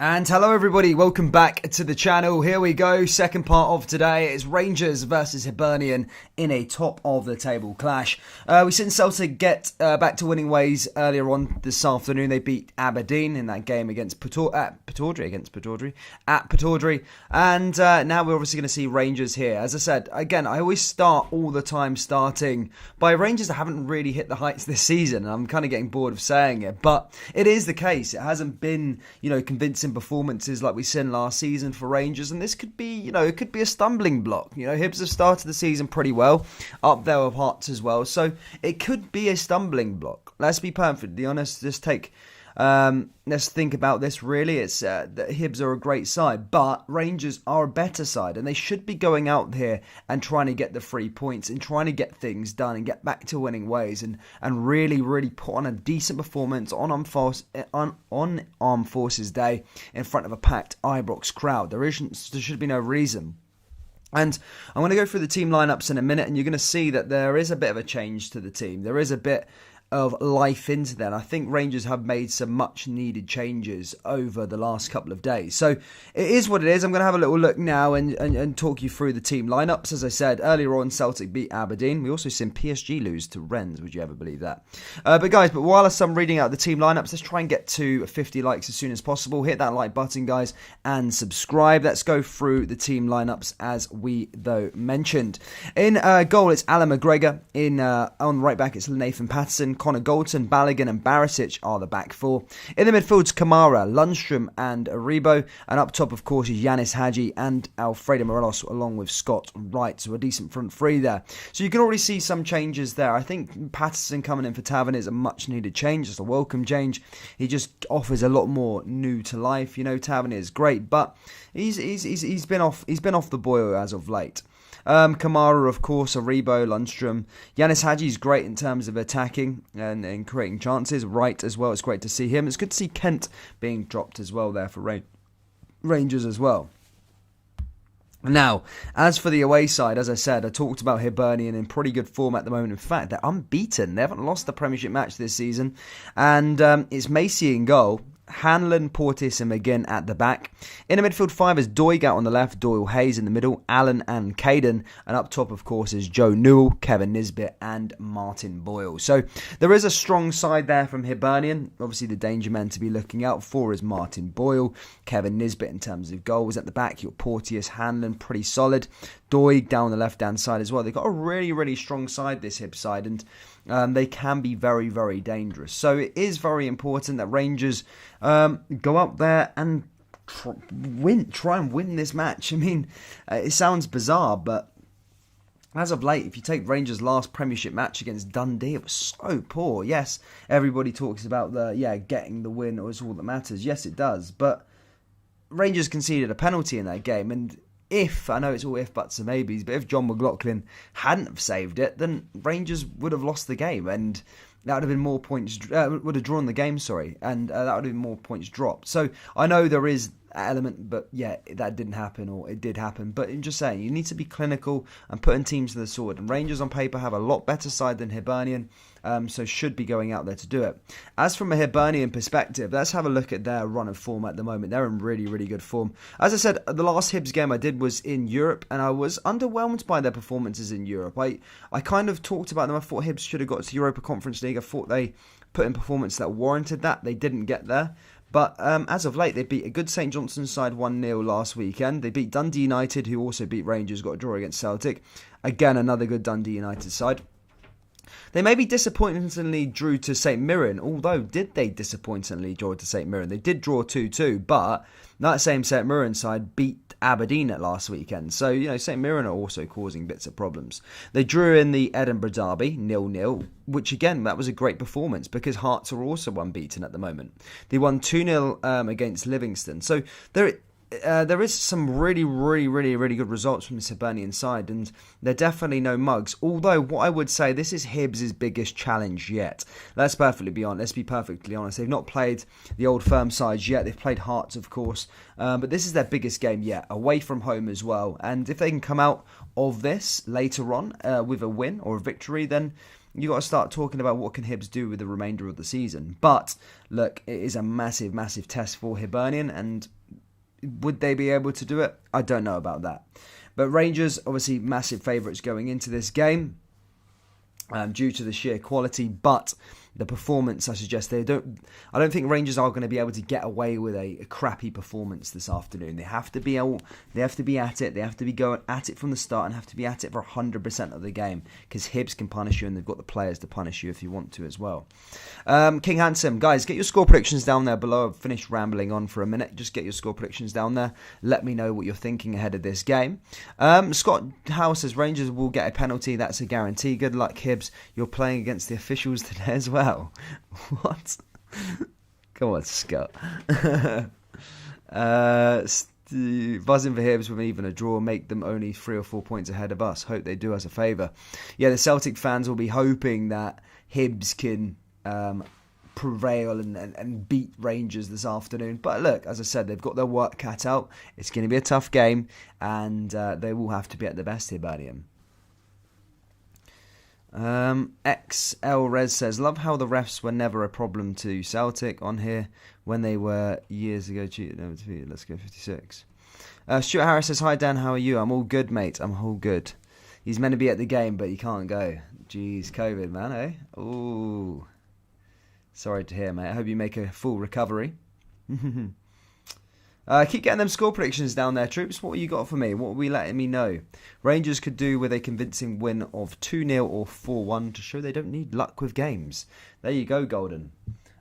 And hello everybody, welcome back to the channel. Here we go, second part of today is Rangers versus Hibernian in a top of the table clash. We've seen Celtic get back to winning ways earlier on this afternoon. They beat Aberdeen in that game against Pittodrie, and now we're obviously going to see Rangers here. As I said, again, I always start all the time starting by Rangers that haven't really hit the heights this season, and I'm kind of getting bored of saying it, but it is the case. It hasn't been, convincing performances like we seen last season for Rangers, and this could be, it could be a stumbling block. Hibs have started the season pretty well, up there with Hearts as well, so it could be a stumbling block. Let's be perfectly honest. Let's think about this. Really, it's that Hibs are a great side, but Rangers are a better side, and they should be going out here and trying to get the 3 points and trying to get things done and get back to winning ways and really put on a decent performance on Armed Forces Day in front of a packed Ibrox crowd. There should be no reason. And I'm going to go through the team lineups in a minute, and you're going to see that there is a bit of a change to the team. There is a bit of life into them. I think Rangers have made some much needed changes over the last couple of days. So it is what it is. I'm going to have a little look now and talk you through the team lineups. As I said earlier on, Celtic beat Aberdeen. We also seen PSG lose to Rennes. Would you ever believe that? But whilst I'm reading out the team lineups, let's try and get to 50 likes as soon as possible. Hit that like button, guys, and subscribe. Let's go through the team lineups as we mentioned. In goal, it's Alan McGregor. On right back, it's Nathan Patterson. Connor Goldson, Balogun and Barisic are the back four. In the midfields, Kamara, Lundstrom and Aribo. And up top, of course, is Yanis Hadji and Alfredo Morelos along with Scott Wright. So a decent front three there. So you can already see some changes there. I think Patterson coming in for Tavernier is a much needed change. It's a welcome change. He just offers a lot more new to life. Tavernier is great, but he's been off the boil as of late. Kamara, of course, Aribo, Lundstrom. Yanis Hadji is great in terms of attacking and creating chances. Wright as well, it's great to see him. It's good to see Kent being dropped as well there for Rangers as well. Now, as for the away side, as I said, I talked about Hibernian in pretty good form at the moment. In fact, they're unbeaten. They haven't lost the Premiership match this season. And it's Macy in goal. Hanlon, Portis and McGinn at the back. In the midfield 5 is Doig out on the left, Doyle Hayes in the middle, Allen and Caden. And up top, of course, is Joe Newell, Kevin Nisbet and Martin Boyle. So there is a strong side there from Hibernian. Obviously, the danger man to be looking out for is Martin Boyle. Kevin Nisbet in terms of goals at the back. Your Porteous, Hanlon, pretty solid. Doig down the left-hand side as well. They've got a really strong side, this Hibs side, and they can be very dangerous. So it is very important that Rangers go up there and try and win this match. I mean, it sounds bizarre, but as of late, if you take Rangers' last Premiership match against Dundee, it was so poor. Yes, everybody talks about getting the win is all that matters. Yes, it does, but Rangers conceded a penalty in that game, and I know it's all if, buts and maybes, but if John McLaughlin hadn't have saved it, then Rangers would have lost the game, and that would have been more points, would have drawn the game, and that would have been more points dropped. So I know there is element, but yeah, that didn't happen, or it did happen. But I'm just saying, you need to be clinical and putting teams to the sword. And Rangers on paper have a lot better side than Hibernian, so should be going out there to do it. As from a Hibernian perspective, let's have a look at their run of form at the moment. They're in really good form. As I said, the last Hibs game I did was in Europe, and I was underwhelmed by their performances in Europe. I kind of talked about them. I thought Hibs should have got to Europa Conference League. I thought they put in performance that warranted that. They didn't get there. But as of late, they beat a good St Johnstone side 1-0 last weekend. They beat Dundee United, who also beat Rangers, got a draw against Celtic. Again, another good Dundee United side. They maybe disappointingly drew to St Mirren, although did they disappointingly draw to St Mirren? They did draw 2-2, but that same St Mirren side beat Aberdeen at last weekend. So, St Mirren are also causing bits of problems. They drew in the Edinburgh Derby, 0-0, which again, that was a great performance because Hearts are also unbeaten at the moment. They won 2-0 against Livingston. So there is some really good results from this Hibernian side, and they're definitely no mugs. Although, what I would say, this is Hibs' biggest challenge yet. Let's be perfectly honest. They've not played the old firm sides yet. They've played Hearts, of course, but this is their biggest game yet, away from home as well. And if they can come out of this later on with a win or a victory, then you got to start talking about what can Hibs do with the remainder of the season. But look, it is a massive, massive test for Hibernian, and would they be able to do it? I don't know about that. But Rangers, obviously, massive favourites going into this game due to the sheer quality, but the performance, I suggest I don't think Rangers are going to be able to get away with a crappy performance this afternoon. They have to be at it. They have to be going at it from the start and have to be at it for 100% of the game, because Hibs can punish you and they've got the players to punish you if you want to as well. King Handsome, guys, get your score predictions down there below. I've finished rambling on for a minute. Just get your score predictions down there. Let me know what you're thinking ahead of this game. Scott Howe says Rangers will get a penalty. That's a guarantee. Good luck, Hibs. You're playing against the officials today as well. What? Come on, Scott. Buzzing for Hibs with even a draw, make them only 3 or 4 points ahead of us. Hope they do us a favour. Yeah, the Celtic fans will be hoping that Hibs can prevail and beat Rangers this afternoon. But look, as I said, they've got their work cut out. It's going to be a tough game, and they will have to be at the best, Hibernian. XL Res says, love how the refs were never a problem to Celtic on here when they were years ago cheated. No, let's go 56. Stuart Harris says, hi Dan, how are you? I'm all good, mate. I'm all good. He's meant to be at the game, but he can't go. Jeez, COVID, man, eh? Ooh. Sorry to hear, mate. I hope you make a full recovery. Keep getting them score predictions down there, troops. What you got for me? What are we letting me know? Rangers could do with a convincing win of 2-0 or 4-1 to show they don't need luck with games. There you go, Golden.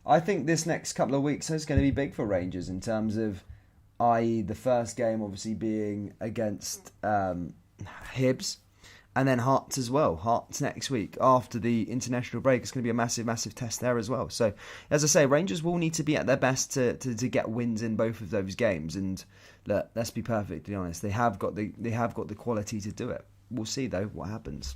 I think this next couple of weeks is going to be big for Rangers in terms of, i.e. the first game obviously being against Hibs, and then Hearts as well. Hearts next week after the international break. It's going to be a massive, massive test there as well. So, as I say, Rangers will need to be at their best to get wins in both of those games. And look, let's be perfectly honest, they have got the quality to do it. We'll see though what happens.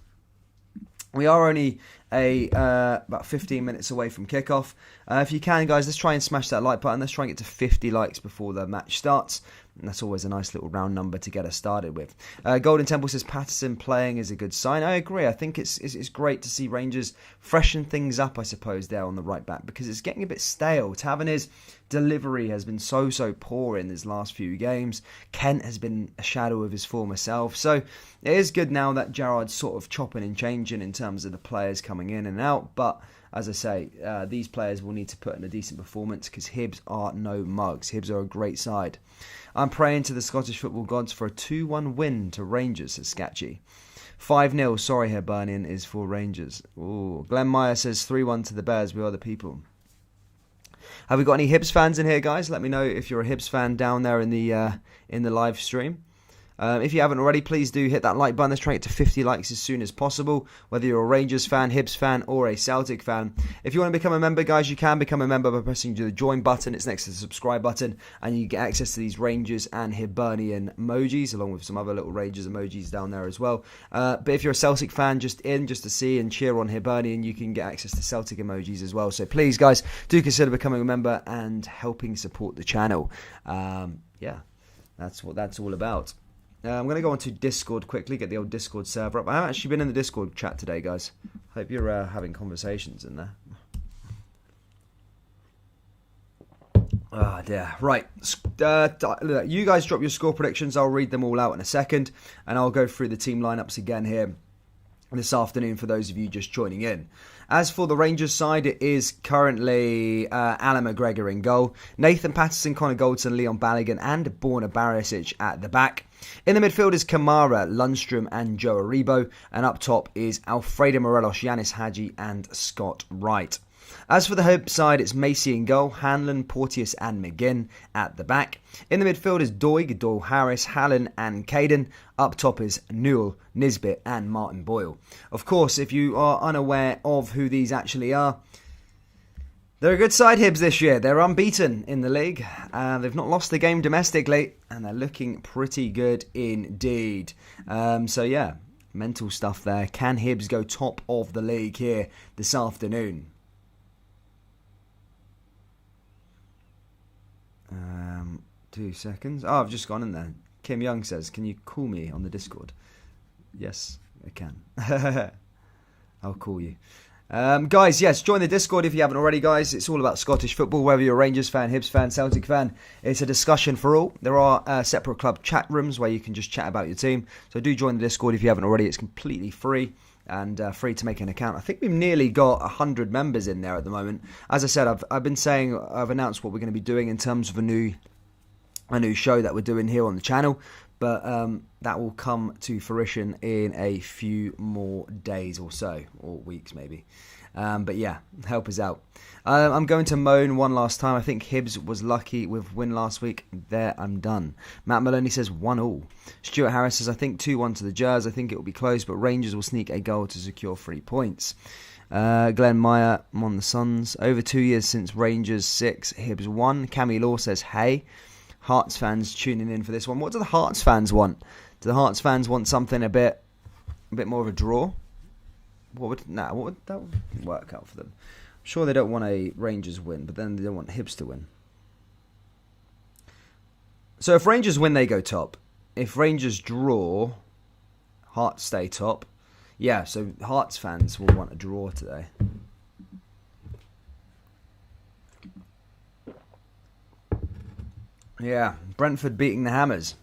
We are only about 15 minutes away from kickoff. If you can, guys, let's try and smash that like button. Let's try and get to 50 likes before the match starts. And that's always a nice little round number to get us started with. Golden Temple says Patterson playing is a good sign. I agree. I think it's great to see Rangers freshen things up, I suppose, there on the right back, because it's getting a bit stale. Tavernier's delivery has been so poor in his last few games. Kent has been a shadow of his former self. So it is good now that Gerrard's sort of chopping and changing in terms of the players coming in and out. But as I say, these players will need to put in a decent performance, because Hibs are no mugs. Hibs are a great side. I'm praying to the Scottish football gods for a 2-1 win to Rangers, says Scatchy. 5-0, sorry Hibernian, is for Rangers. Ooh. Glenn Meyer says 3-1 to the Bears, we are the people. Have we got any Hibs fans in here, guys? Let me know if you're a Hibs fan down there in the live stream. If you haven't already, please do hit that like button. Let's try to get to 50 likes as soon as possible, whether you're a Rangers fan, Hibs fan, or a Celtic fan. If you want to become a member, guys, you can become a member by pressing the join button. It's next to the subscribe button, and you get access to these Rangers and Hibernian emojis, along with some other little Rangers emojis down there as well. But if you're a Celtic fan, just to see and cheer on Hibernian, you can get access to Celtic emojis as well. So please, guys, do consider becoming a member and helping support the channel. Yeah, that's what that's all about. I'm going to go on to Discord quickly, get the old Discord server up. I haven't actually been in the Discord chat today, guys. Hope you're having conversations in there. Oh, dear. Right. You guys drop your score predictions. I'll read them all out in a second, and I'll go through the team lineups again here this afternoon for those of you just joining in. As for the Rangers side, it is currently Alan McGregor in goal, Nathan Patterson, Connor Goldson, Leon Balogun and Borna Barisic at the back. In the midfield is Kamara, Lundstrom and Joe Aribo, and up top is Alfredo Morelos, Yanis Hadji and Scott Wright. As for the Hibs side, it's Macy in goal, Hanlon, Porteous and McGinn at the back. In the midfield is Doig, Doyle Harris, Hallen and Caden. Up top is Newell, Nisbet and Martin Boyle. Of course, if you are unaware of who these actually are, they're a good side, Hibs, this year. They're unbeaten in the league. They've not lost a game domestically, and they're looking pretty good indeed. So yeah, mental stuff there. Can Hibs go top of the league here this afternoon? 2 seconds. Oh, I've just gone in there. Kim Young says, can you call me on the Discord? Yes, I can. I'll call you. Guys, yes, join the Discord if you haven't already, guys. It's all about Scottish football, whether you're a Rangers fan, Hibs fan, Celtic fan. It's a discussion for all. There are separate club chat rooms where you can just chat about your team. So do join the Discord if you haven't already. It's completely free and free to make an account. I think we've nearly got 100 members in there at the moment. As I said, I've been saying, I've announced what we're going to be doing in terms of a new show that we're doing here on the channel. But that will come to fruition in a few more days or so, or weeks maybe. But yeah, help us out. I'm going to moan one last time. I think Hibs was lucky with win last week. There, I'm done. Matt Maloney says 1-1. Stuart Harris says, I think 2-1 to the Jazz. I think it will be close, but Rangers will sneak a goal to secure 3 points. Glenn Meyer, I'm on the Suns. Over 2 years since Rangers 6, Hibs 1. Cammy Law says, hey. Hearts fans tuning in for this one. What do the Hearts fans want? Do the Hearts fans want something a bit more of a draw? What would that work out for them? I'm sure they don't want a Rangers win, but then they don't want Hibs to win. So if Rangers win, they go top. If Rangers draw, Hearts stay top. Yeah, so Hearts fans will want a draw today. Yeah, Brentford beating the Hammers.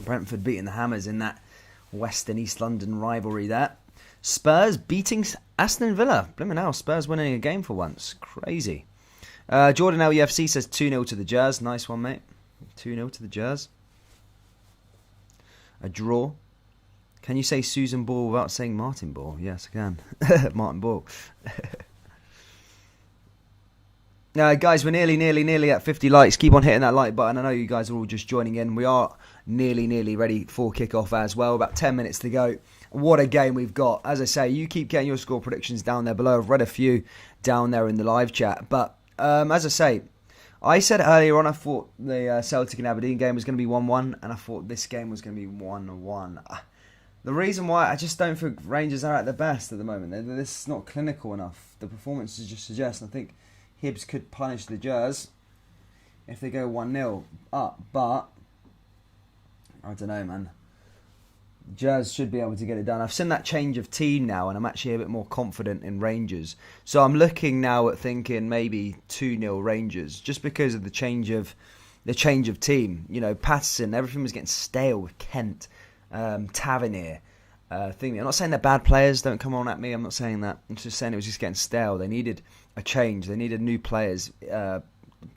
Brentford beating the Hammers in that West and East London rivalry there. Spurs beating Aston Villa. Blimmin' hell, Spurs winning a game for once. Crazy. Jordan LUFC says 2-0 to the Jazz. Nice one, mate. 2-0 to the Jazz. A draw. Can you say Susan Ball without saying Martin Ball? Yes, I can. Martin Ball. Guys, we're nearly at 50 likes. Keep on hitting that like button. I know you guys are all just joining in. We are nearly ready for kickoff as well. About 10 minutes to go. What a game we've got. As I say, you keep getting your score predictions down there below. I've read a few down there in the live chat. But as I say, I said earlier on I thought the Celtic and Aberdeen game was going to be 1-1. And I thought this game was going to be 1-1. The reason why, I just don't think Rangers are at their best at the moment. This is not clinical enough. The performances just suggest, I think Hibs could punish the Jazz if they go 1-0 up, but I don't know, man. Jazz should be able to get it done. I've seen that change of team now, and I'm actually a bit more confident in Rangers. So I'm looking now at thinking maybe 2-0 Rangers, just because of the change of team. You know, Patterson, everything was getting stale with Kent, Tavernier. I'm not saying they're bad players. Don't come on at me. I'm not saying that. I'm just saying it was just getting stale. They needed a change. They needed new players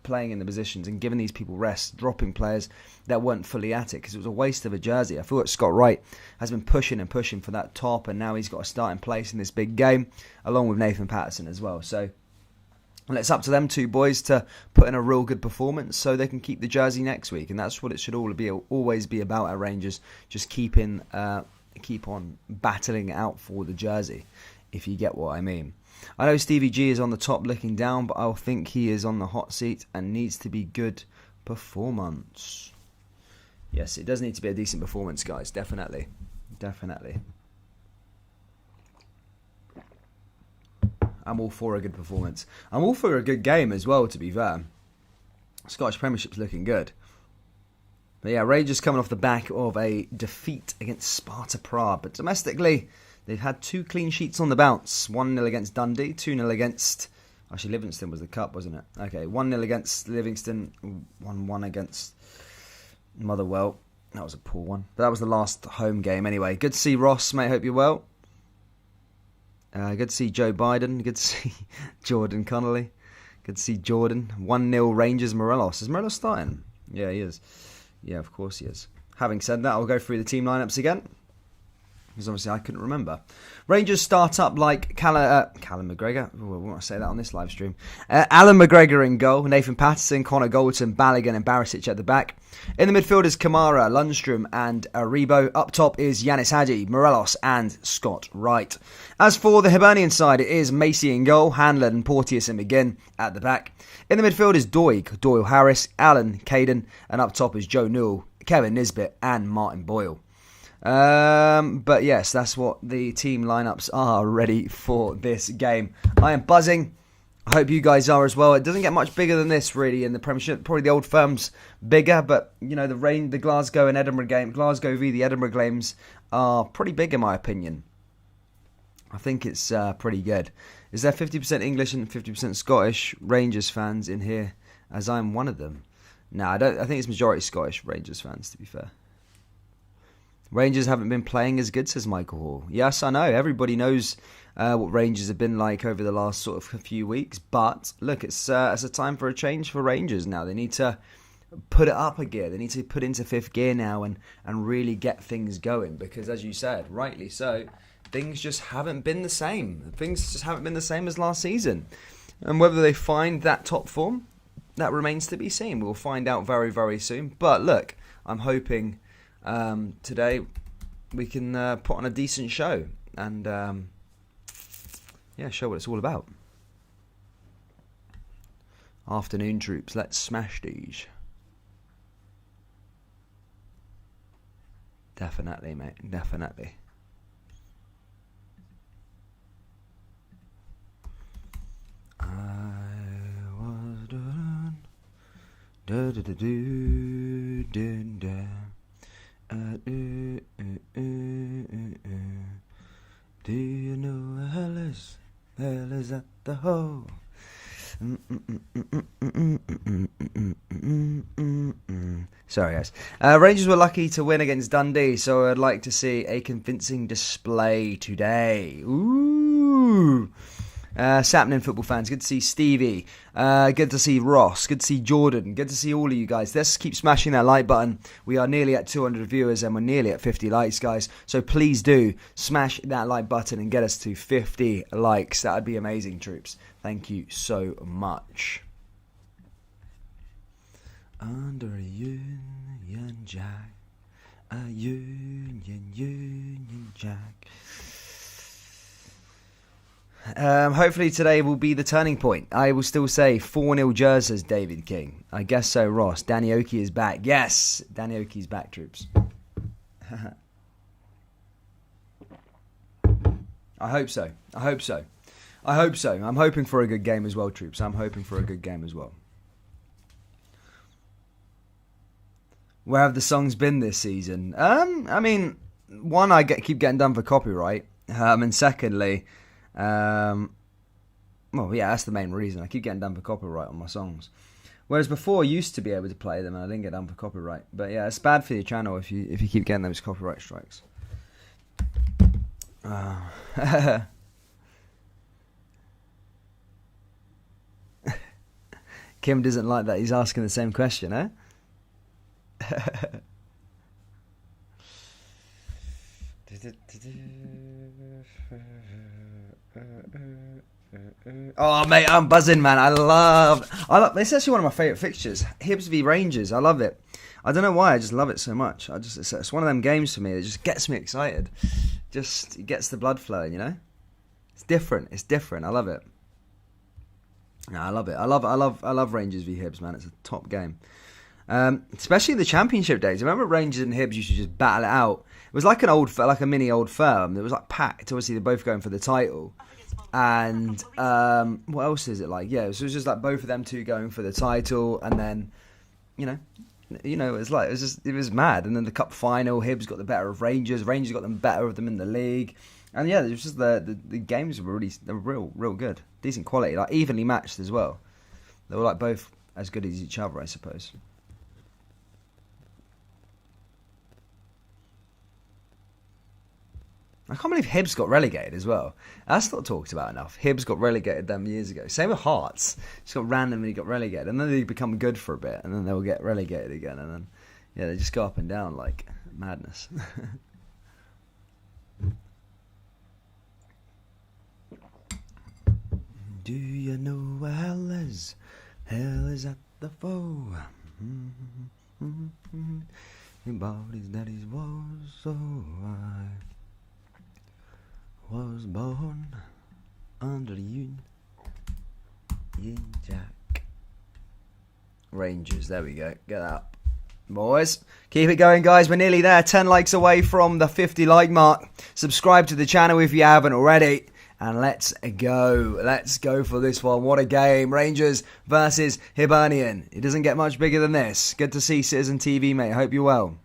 playing in the positions and giving these people rest, dropping players that weren't fully at it, because it was a waste of a jersey. I feel like Scott Wright has been pushing for that top, and now he's got a starting place in this big game, along with Nathan Patterson as well. So it's up to them two boys to put in a real good performance so they can keep the jersey next week, and that's what it should always be about at Rangers. Just keep on battling out for the jersey, if you get what I mean. I know Stevie G is on the top looking down, but I think he is on the hot seat and needs to be good performance. Yes, it does need to be a decent performance, guys. Definitely. I'm all for a good performance. I'm all for a good game as well, to be fair. Scottish Premiership's looking good. But yeah, Rangers coming off the back of a defeat against Sparta Prague. But domestically, they've had 2 clean sheets on the bounce. 1-0 against Dundee, 2-0 against... Actually, Livingston was the cup, wasn't it? Okay, 1-0 against Livingston, 1-1 against Motherwell. That was a poor one. But that was the last home game anyway. Good to see Ross, mate. Hope you're well. Good to see Joe Biden. Good to see Jordan Connolly. Good to see Jordan. 1-0 Rangers Morelos. Is Morelos starting? Yeah, he is. Yeah, of course he is. Having said that, I'll go through the team lineups again, because obviously I couldn't remember. Rangers start up like Callum McGregor. Ooh, I want to say that on this live stream. Alan McGregor in goal. Nathan Patterson, Connor Goldson, Balogun and Barisic at the back. In the midfield is Kamara, Lundstrom and Aribo. Up top is Yanis Hadji, Morelos and Scott Wright. As for the Hibernian side, it is Macy in goal, Hanlon, Porteous and McGinn at the back. In the midfield is Doig, Doyle Harris, Alan, Caden, and up top is Joe Newell, Kevin Nisbet and Martin Boyle. But yes, that's what the team lineups are ready for this game. I am buzzing. I hope you guys are as well. It doesn't get much bigger than this really in the Premiership. Probably the Old Firm's bigger, but you know the Glasgow and Edinburgh game, Glasgow v the Edinburgh games are pretty big in my opinion. I think it's pretty good. Is there 50% English and 50% Scottish Rangers fans in here? As I'm one of them. No, I don't. I think it's majority Scottish Rangers fans, to be fair. Rangers haven't been playing as good, says Michael Hall. Yes, I know. Everybody knows what Rangers have been like over the last sort of few weeks. But look, it's a time for a change for Rangers now. They need to put it up a gear. They need to put into fifth gear now and really get things going. Because as you said, rightly so, things just haven't been the same. Things just haven't been the same as last season. And whether they find that top form, that remains to be seen. We'll find out very, very soon. But look, I'm hoping today we can put on a decent show and show what it's all about. Afternoon troops, let's smash these. Definitely, mate. Definitely. Do you know hell is at the hole? Sorry, guys. Rangers were lucky to win against Dundee, so I'd like to see a convincing display today. Ooh. Sapnin football fans, good to see Stevie, good to see Ross, good to see Jordan, good to see all of you guys. Let's keep smashing that like button. We are nearly at 200 viewers and we're nearly at 50 likes, guys. So please do smash that like button and get us to 50 likes. That would be amazing, troops. Thank you so much. Under a Union Jack, a Union Jack. Hopefully today will be the turning point. I will still say 4-0 Jers, says David King. I guess so, Ross. Danny Oki is back. Yes, Danny Oki's back, troops. I hope so. I'm hoping for a good game as well, troops. I'm hoping for a good game as well. Where have the songs been this season? I mean, one, I keep getting done for copyright. And secondly, well, yeah, that's the main reason. I keep getting done for copyright on my songs. Whereas before, I used to be able to play them and I didn't get done for copyright. But yeah, it's bad for your channel if you keep getting those copyright strikes. Kim doesn't like that. He's asking the same question, eh? Oh, mate, I'm buzzing, man. I love. It's actually one of my favourite fixtures. Hibs v Rangers. I love it. I don't know why. I just love it so much. It's one of them games for me that just gets me excited. Just it gets the blood flowing, you know. It's different. I love it. No, I love it. I love Rangers v Hibs, man. It's a top game. Especially in the Championship days. I remember Rangers and Hibs used to just battle it out. It was like a mini old firm. It was like packed. Obviously, they're both going for the title. And what else is it like? Yeah, so it was just like both of them two going for the title, and then you know, it was mad. And then the cup final, Hibs got the better of Rangers. Rangers got them better of them in the league. And yeah, it was just the games were real good, decent quality, like evenly matched as well. They were like both as good as each other, I suppose. I can't believe Hibs got relegated as well. That's not talked about enough. Hibs got relegated them years ago. Same with Hearts. Just got randomly relegated. And then they become good for a bit. And then they'll get relegated again. And then, yeah, they just go up and down like madness. Do you know where hell is? Hell is at the foe. Everybody's daddy's was so I was born under you, Jack. Rangers, there we go. Get up, boys. Keep it going, guys. We're nearly there. 10 likes away from the 50 like mark. Subscribe to the channel if you haven't already. And let's go. Let's go for this one. What a game. Rangers versus Hibernian. It doesn't get much bigger than this. Good to see Citizen TV, mate. Hope you're well.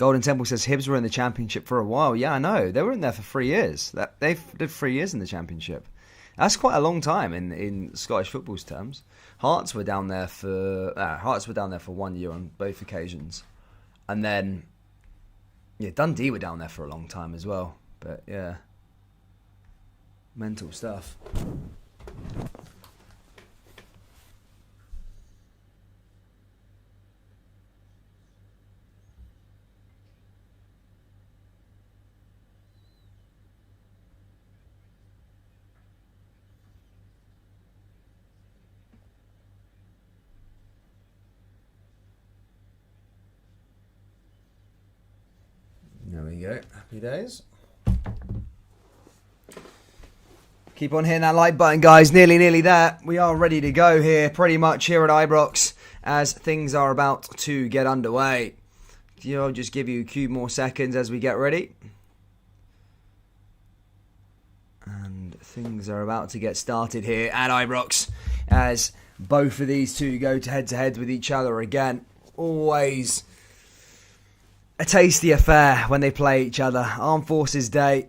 Golden Temple says Hibs were in the Championship for a while. Yeah, I know. They were in there for 3 years. They did 3 years in the Championship. That's quite a long time in Scottish football's terms. Hearts were down there for 1 year on both occasions, and then Dundee were down there for a long time as well. But yeah, mental stuff. There we go. Happy days. Keep on hitting that like button, guys. Nearly there. We are ready to go here, pretty much here at Ibrox, as things are about to get underway. I'll just give you a few more seconds as we get ready. And things are about to get started here at Ibrox, as both of these two go head-to-head with each other again. Always a tasty affair when they play each other. Armed Forces Day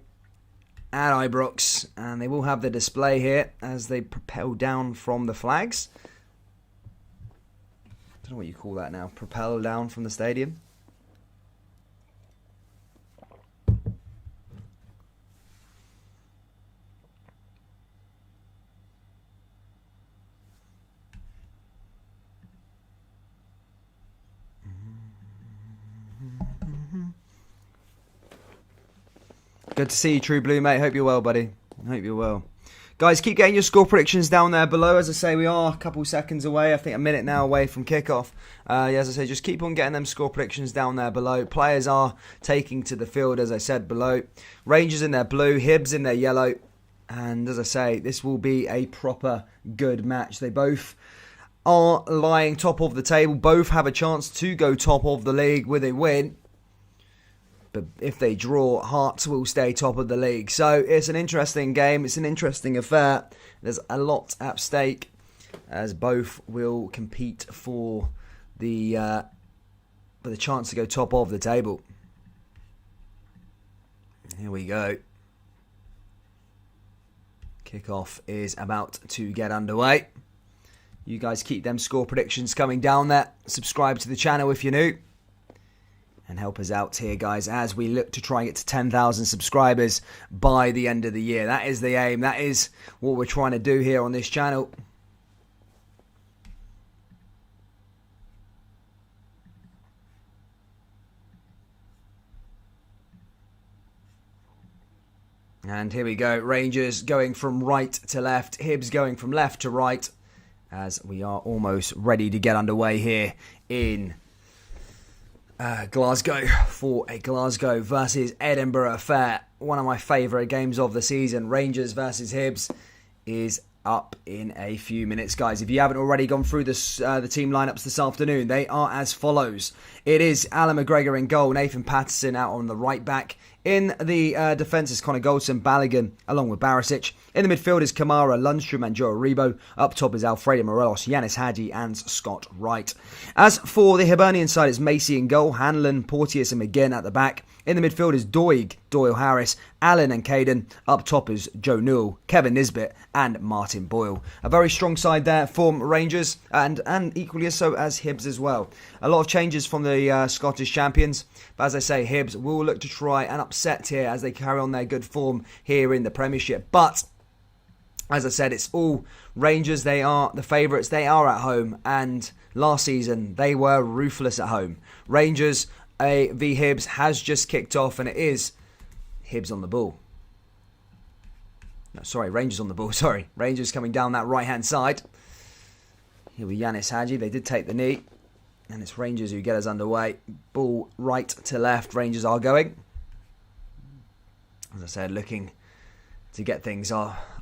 at Ibrox, and they will have the display here as they propel down from the flags. I don't know what you call that now. Propel down from the stadium. Good to see you, True Blue, mate. Hope you're well, buddy. Hope you're well. Guys, keep getting your score predictions down there below. As I say, we are a couple seconds away. I think a minute now away from kickoff. As I say, just keep on getting them score predictions down there below. Players are taking to the field, as I said, below. Rangers in their blue, Hibs in their yellow. And as I say, this will be a proper good match. They both are lying top of the table. Both have a chance to go top of the league with a win. But if they draw, Hearts will stay top of the league. So it's an interesting game. It's an interesting affair. There's a lot at stake, as both will compete for the chance to go top of the table. Here we go. Kickoff is about to get underway. You guys keep them score predictions coming down there. Subscribe to the channel if you're new. And help us out here, guys, as we look to try and get to 10,000 subscribers by the end of the year. That is the aim. That is what we're trying to do here on this channel. And here we go. Rangers going from right to left. Hibs going from left to right, as we are almost ready to get underway here in Glasgow for a Glasgow versus Edinburgh affair. One of my favourite games of the season. Rangers versus Hibs is up in a few minutes, guys. If you haven't already gone through this, the team lineups this afternoon, they are as follows. It is Alan McGregor in goal, Nathan Patterson out on the right back. In the defence is Connor Goldson, Balogun, along with Barisic. In the midfield is Kamara, Lundstrom and Joe Aribo. Up top is Alfredo Morelos, Yanis Hadji and Scott Wright. As for the Hibernian side, it's Macy in goal, Hanlon, Porteous and McGinn at the back. In the midfield is Doig, Doyle Harris, Allen and Caden. Up top is Joe Newell, Kevin Nisbet and Martin Boyle. A very strong side there for Rangers, and equally so as Hibs as well. A lot of changes from the Scottish champions, but as I say, Hibs will look to try and upset here as they carry on their good form here in the Premiership. But as I said, it's all Rangers. They are the favourites. They are at home, and last season they were ruthless at home. Rangers v Hibs has just kicked off, and it is Hibs on the ball. No, sorry, Rangers on the ball. Sorry, Rangers coming down that right-hand side. Here with Yanis Hadji. They did take the knee, and it's Rangers who get us underway. Ball right to left. Rangers are going. As I said, looking to get things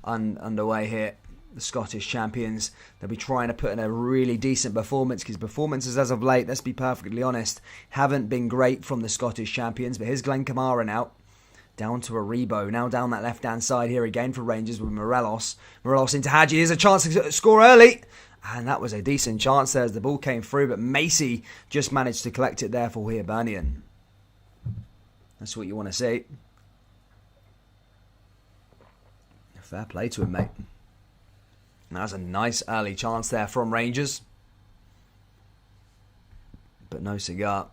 underway here. The Scottish champions, they'll be trying to put in a really decent performance, because performances as of late, let's be perfectly honest, haven't been great from the Scottish champions. But here's Glenn Kamara now, down to Aribo, now down that left-hand side here again for Rangers with Morelos. Morelos into Hadji, here's a chance to score early, and that was a decent chance there as the ball came through, but Macy just managed to collect it there for Hibernian. That's what you want to see. Fair play to him, mate. That's a nice early chance there from Rangers. But no cigar.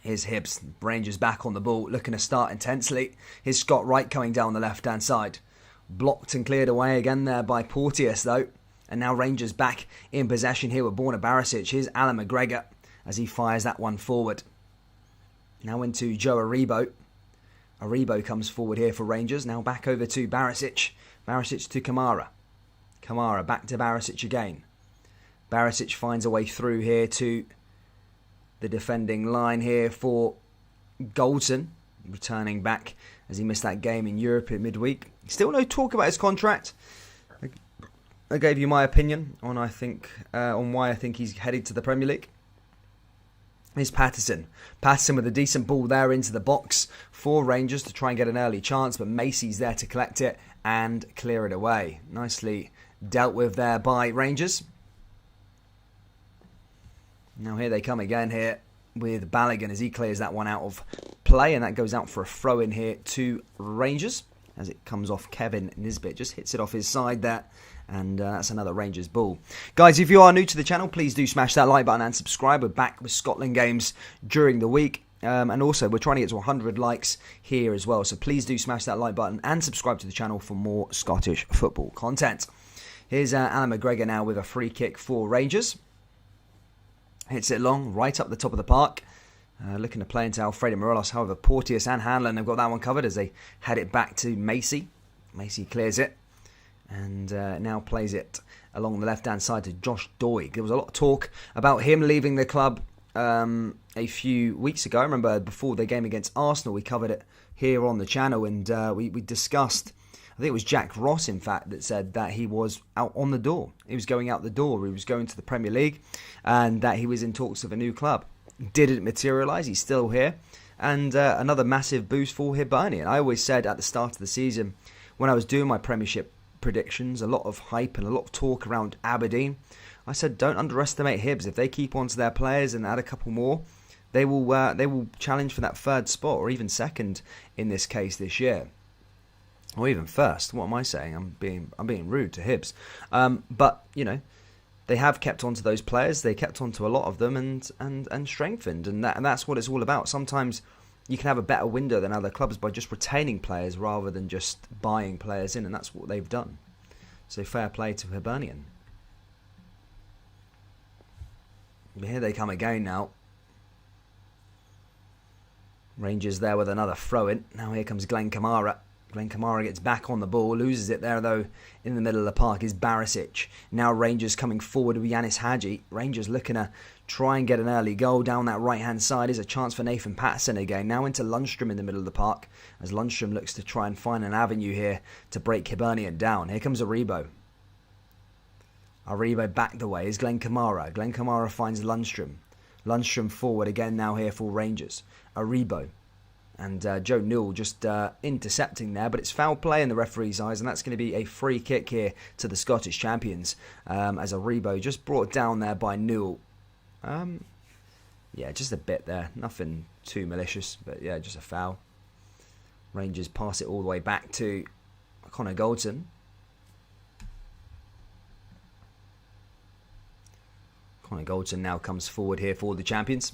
Here's Hibs. Rangers back on the ball, looking to start intensely. Here's Scott Wright coming down the left-hand side. Blocked and cleared away again there by Porteous, though. And now Rangers back in possession here with Borna Barisic. Here's Alan McGregor as he fires that one forward. Now into Joe Aribo. Aribo comes forward here for Rangers. Now back over to Barisic. Barisic to Kamara. Kamara back to Barisic again. Barisic finds a way through here to the defending line here for Goldson. Returning back as he missed that game in Europe in midweek. Still no talk about his contract. I gave you my opinion on why I think he's headed to the Premier League. Here's Patterson. Patterson with a decent ball there into the box for Rangers to try and get an early chance, but Macy's there to collect it and clear it away. Nicely dealt with there by Rangers. Now here they come again here with Balogun as he clears that one out of play, and that goes out for a throw in here to Rangers as it comes off Kevin Nisbet. Just hits it off his side there. And that's another Rangers ball. Guys, if you are new to the channel, please do smash that like button and subscribe. We're back with Scotland games during the week. And also, we're trying to get to 100 likes here as well. So please do smash that like button and subscribe to the channel for more Scottish football content. Here's Alan McGregor now with a free kick for Rangers. Hits it long, right up the top of the park. Looking to play into Alfredo Morelos. However, Porteous and Hanlon have got that one covered as they head it back to Macy. Macy clears it. And now plays it along the left-hand side to Josh Doig. There was a lot of talk about him leaving the club a few weeks ago. I remember before the game against Arsenal, we covered it here on the channel, and we discussed, I think it was Jack Ross, in fact, that said that he was out on the door. He was going out the door. He was going to the Premier League, and that he was in talks of a new club. Didn't materialise. He's still here. And another massive boost for Hibernian. I always said at the start of the season, when I was doing my Premiership predictions, a lot of hype and a lot of talk around Aberdeen, I said don't underestimate Hibs. If they keep on to their players and add a couple more, they will challenge for that third spot, or even second in this case this year, or even first. What am I saying? I'm being rude to Hibs, but you know, they have kept on to those players. They kept on to a lot of them and strengthened, and that's what it's all about. Sometimes you can have a better window than other clubs by just retaining players rather than just buying players in, and that's what they've done. So fair play to Hibernian. But here they come again now. Rangers there with another throw-in. Now here comes Glenn Kamara. Glenn Kamara gets back on the ball, loses it there though. In the middle of the park is Barisic. Now Rangers coming forward with Yanis Hadji. Rangers looking to try and get an early goal down that right-hand side. Is a chance for Nathan Patterson again. Now into Lundstrom in the middle of the park, as Lundstrom looks to try and find an avenue here to break Hibernian down. Here comes Aribo. Aribo back the way is Glenn Kamara. Glenn Kamara finds Lundstrom. Lundstrom forward again now here for Rangers. Aribo. And Joe Newell just intercepting there, but it's foul play in the referee's eyes, and that's going to be a free kick here to the Scottish champions, as Aribo just brought down there by Newell. Yeah, just a bit there. Nothing too malicious, but yeah, just a foul. Rangers pass it all the way back to Connor Goldson. Connor Goldson now comes forward here for the champions.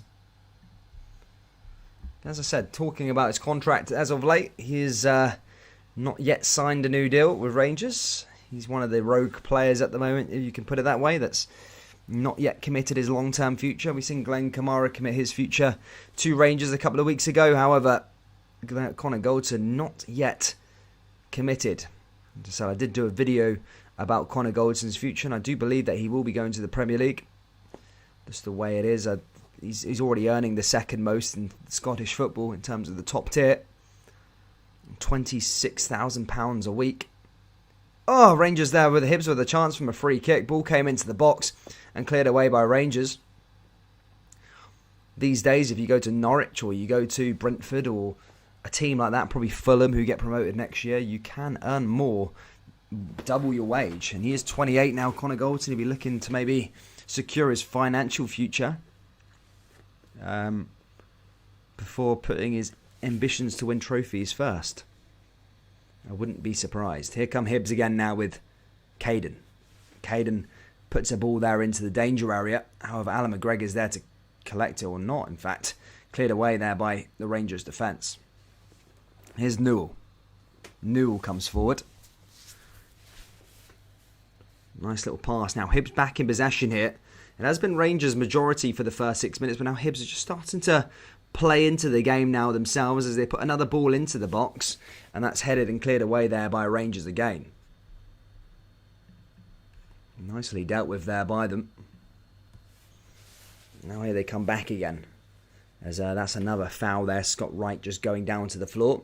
As I said, talking about his contract as of late, he has not yet signed a new deal with Rangers. He's one of the rogue players at the moment, if you can put it that way, that's not yet committed his long-term future. We've seen Glenn Kamara commit his future to Rangers a couple of weeks ago. However, Connor Goldson not yet committed. So I did do a video about Connor Goldson's future, and I do believe that he will be going to the Premier League. Just the way it is. He's already earning the second most in Scottish football in terms of the top tier. £26,000 a week. Oh, Rangers there with the Hibs with a chance from a free kick. Ball came into the box and cleared away by Rangers. These days, if you go to Norwich or you go to Brentford or a team like that, probably Fulham, who get promoted next year, you can earn more, double your wage. And he is 28 now, Connor Goldson. He'll be looking to maybe secure his financial future. before putting his ambitions to win trophies first. I wouldn't be surprised. Here come Hibs again now with Caden. Caden puts a ball there into the danger area. However, Alan McGregor's there to collect it, or not, in fact. Cleared away there by the Rangers defence. Here's Newell. Newell comes forward. Nice little pass. Now Hibs back in possession here. It has been Rangers' majority for the first 6 minutes, but now Hibs are just starting to play into the game now themselves as they put another ball into the box, and that's headed and cleared away there by Rangers again. Nicely dealt with there by them. Now here they come back again, as that's another foul there. Scott Wright just going down to the floor.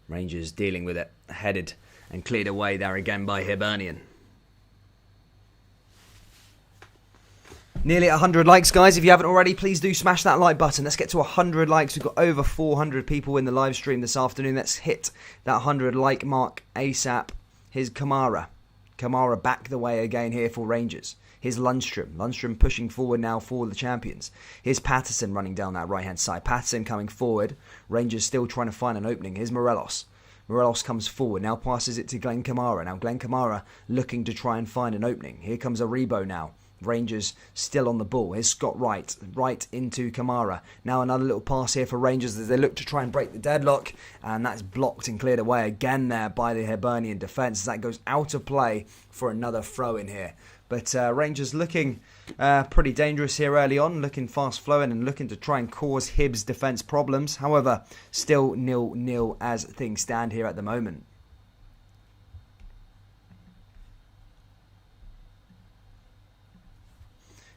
Rangers dealing with it, headed and cleared away there again by Hibernian. Nearly 100 likes, guys. If you haven't already, please do smash that like button. Let's get to 100 likes. We've got over 400 people in the live stream this afternoon. Let's hit that 100 like mark ASAP. Here's Kamara. Kamara back the way again here for Rangers. Here's Lundstrom. Lundstrom pushing forward now for the champions. Here's Patterson running down that right-hand side. Patterson coming forward. Rangers still trying to find an opening. Here's Morelos. Morelos comes forward. Now passes it to Glenn Kamara. Now Glenn Kamara looking to try and find an opening. Here comes Aribo now. Rangers still on the ball. Here's Scott Wright. Right into Kamara. Now another little pass here for Rangers as they look to try and break the deadlock. And that's blocked and cleared away again there by the Hibernian defence as that goes out of play for another throw in here. But Rangers looking pretty dangerous here early on. Looking fast flowing and looking to try and cause Hibs defence problems. However, still 0-0 as things stand here at the moment.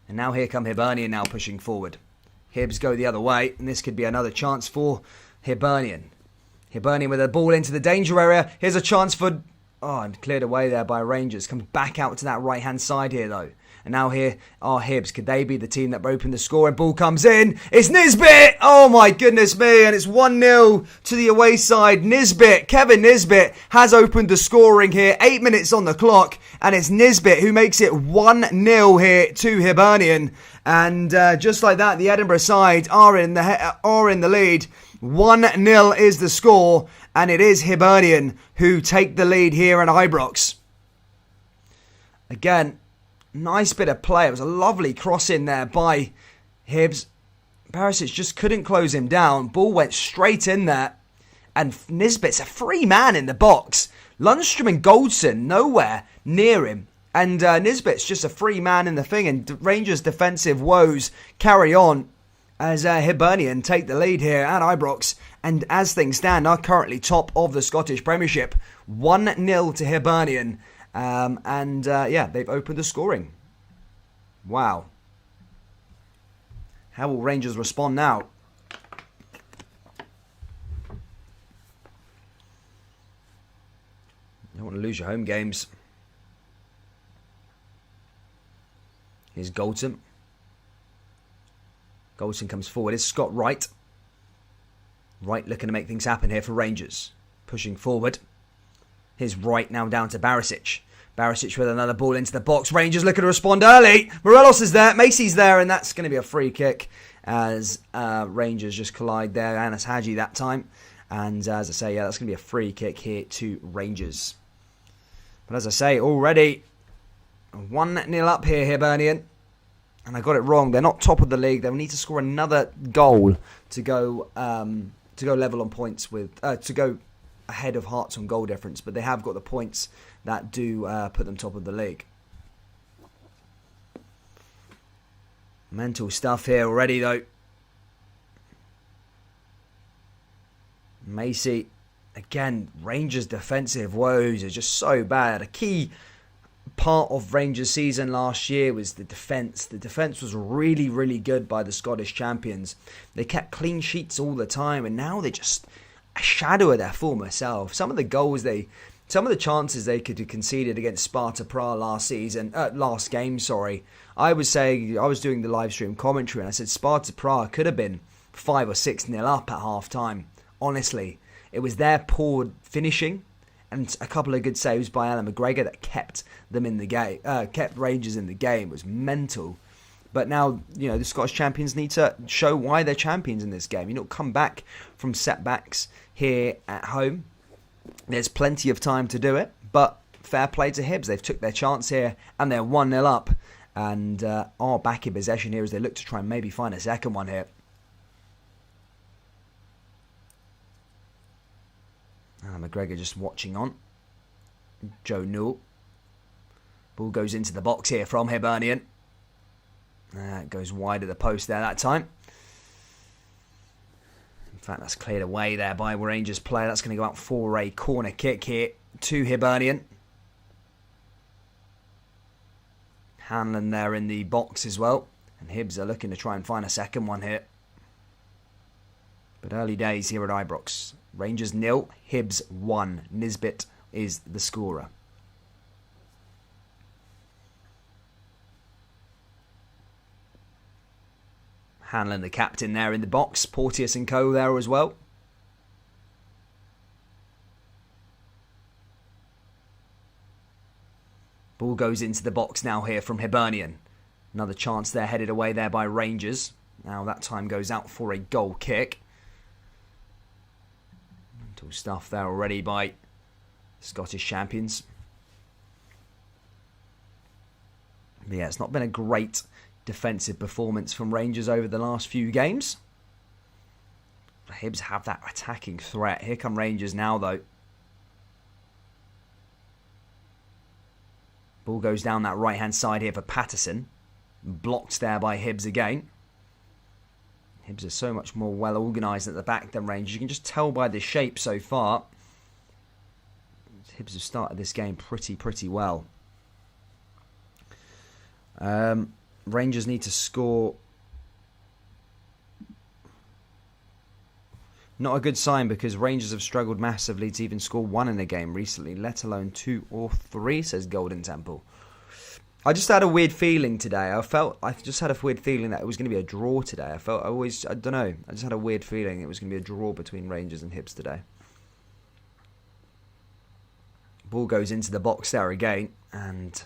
And now here come Hibernian now pushing forward. Hibs go the other way, and this could be another chance for Hibernian. Hibernian with a ball into the danger area. Here's a chance for... Oh, and cleared away there by Rangers. Comes back out to that right-hand side here, though. And now here are Hibs. Could they be the team that opened the score? And ball comes in. It's Nisbet! Oh, my goodness me. And it's 1-0 to the away side. Nisbet, Kevin Nisbet, has opened the scoring here. 8 minutes on the clock. And it's Nisbet who makes it 1-0 here to Hibernian. And just like that, the Edinburgh side are in the lead. 1-0 is the score. And it is Hibernian who take the lead here at Ibrox. Again, nice bit of play. It was a lovely cross in there by Hibs. Barisic just couldn't close him down. Ball went straight in there. And Nisbet's a free man in the box. Lundstrom and Goldson nowhere near him. And Nisbet's just a free man in the thing. And Rangers' defensive woes carry on as Hibernian take the lead here at Ibrox. And as things stand, are currently top of the Scottish Premiership. 1-0 to Hibernian. Yeah, they've opened the scoring. Wow. How will Rangers respond now? You don't want to lose your home games. Here's Goldson. Goldson comes forward. Here's Scott Wright. Wright looking to make things happen here for Rangers. Pushing forward. Here's Wright now down to Barisic. Barisic with another ball into the box. Rangers looking to respond early. Morelos is there. Macy's there. And that's going to be a free kick as Rangers just collide there. Anas Hadji that time. And as I say, yeah, that's going to be a free kick here to Rangers. But as I say, already 1-0 up here, Hibernian. And I got it wrong. They're not top of the league. They'll need to score another goal to go level on points with... to go ahead of Hearts on goal difference. But they have got the points that do put them top of the league. Mental stuff here already, though. Macy, again, Rangers' defensive woes are just so bad. A key part of Rangers' season last year was the defence. The defence was really, really good by the Scottish champions. They kept clean sheets all the time, and now they're just a shadow of their former self. Some of the chances they could have conceded against Sparta Prague last game, I was doing the live stream commentary and I said Sparta Prague could have been 5 or 6-0 up at half time. Honestly, it was their poor finishing and a couple of good saves by Alan McGregor that kept them in the game, kept Rangers in the game. It was mental. But now, the Scottish champions need to show why they're champions in this game. Come back from setbacks here at home. There's plenty of time to do it, but fair play to Hibs. They've took their chance here, and they're 1-0 up, and are back in possession here as they look to try and maybe find a second one here. McGregor just watching on. Joe Newell. Ball goes into the box here from Hibernian. It goes wide of the post there that time. In fact, that's cleared away there by Rangers player. That's going to go out for a corner kick here to Hibernian. Hanlon there in the box as well. And Hibs are looking to try and find a second one here. But early days here at Ibrox. Rangers 0, Hibs 1. Nisbet is the scorer. Hanlon, the captain, there in the box. Porteous and co there as well. Ball goes into the box now here from Hibernian. Another chance there headed away there by Rangers. Now that time goes out for a goal kick. Mental stuff there already by Scottish champions. But yeah, it's not been a great defensive performance from Rangers over the last few games. Hibs have that attacking threat. Here come Rangers now, though. Ball goes down that right-hand side here for Patterson. Blocked there by Hibs again. Hibs are so much more well organised at the back than Rangers. You can just tell by the shape so far. Hibs have started this game pretty well. Rangers need to score. Not a good sign, because Rangers have struggled massively to even score one in a game recently, let alone 2 or 3, says Golden Temple. I just had a weird feeling today. I just had a weird feeling that it was going to be a draw today. I don't know. I just had a weird feeling it was going to be a draw between Rangers and Hibs today. Ball goes into the box there again, and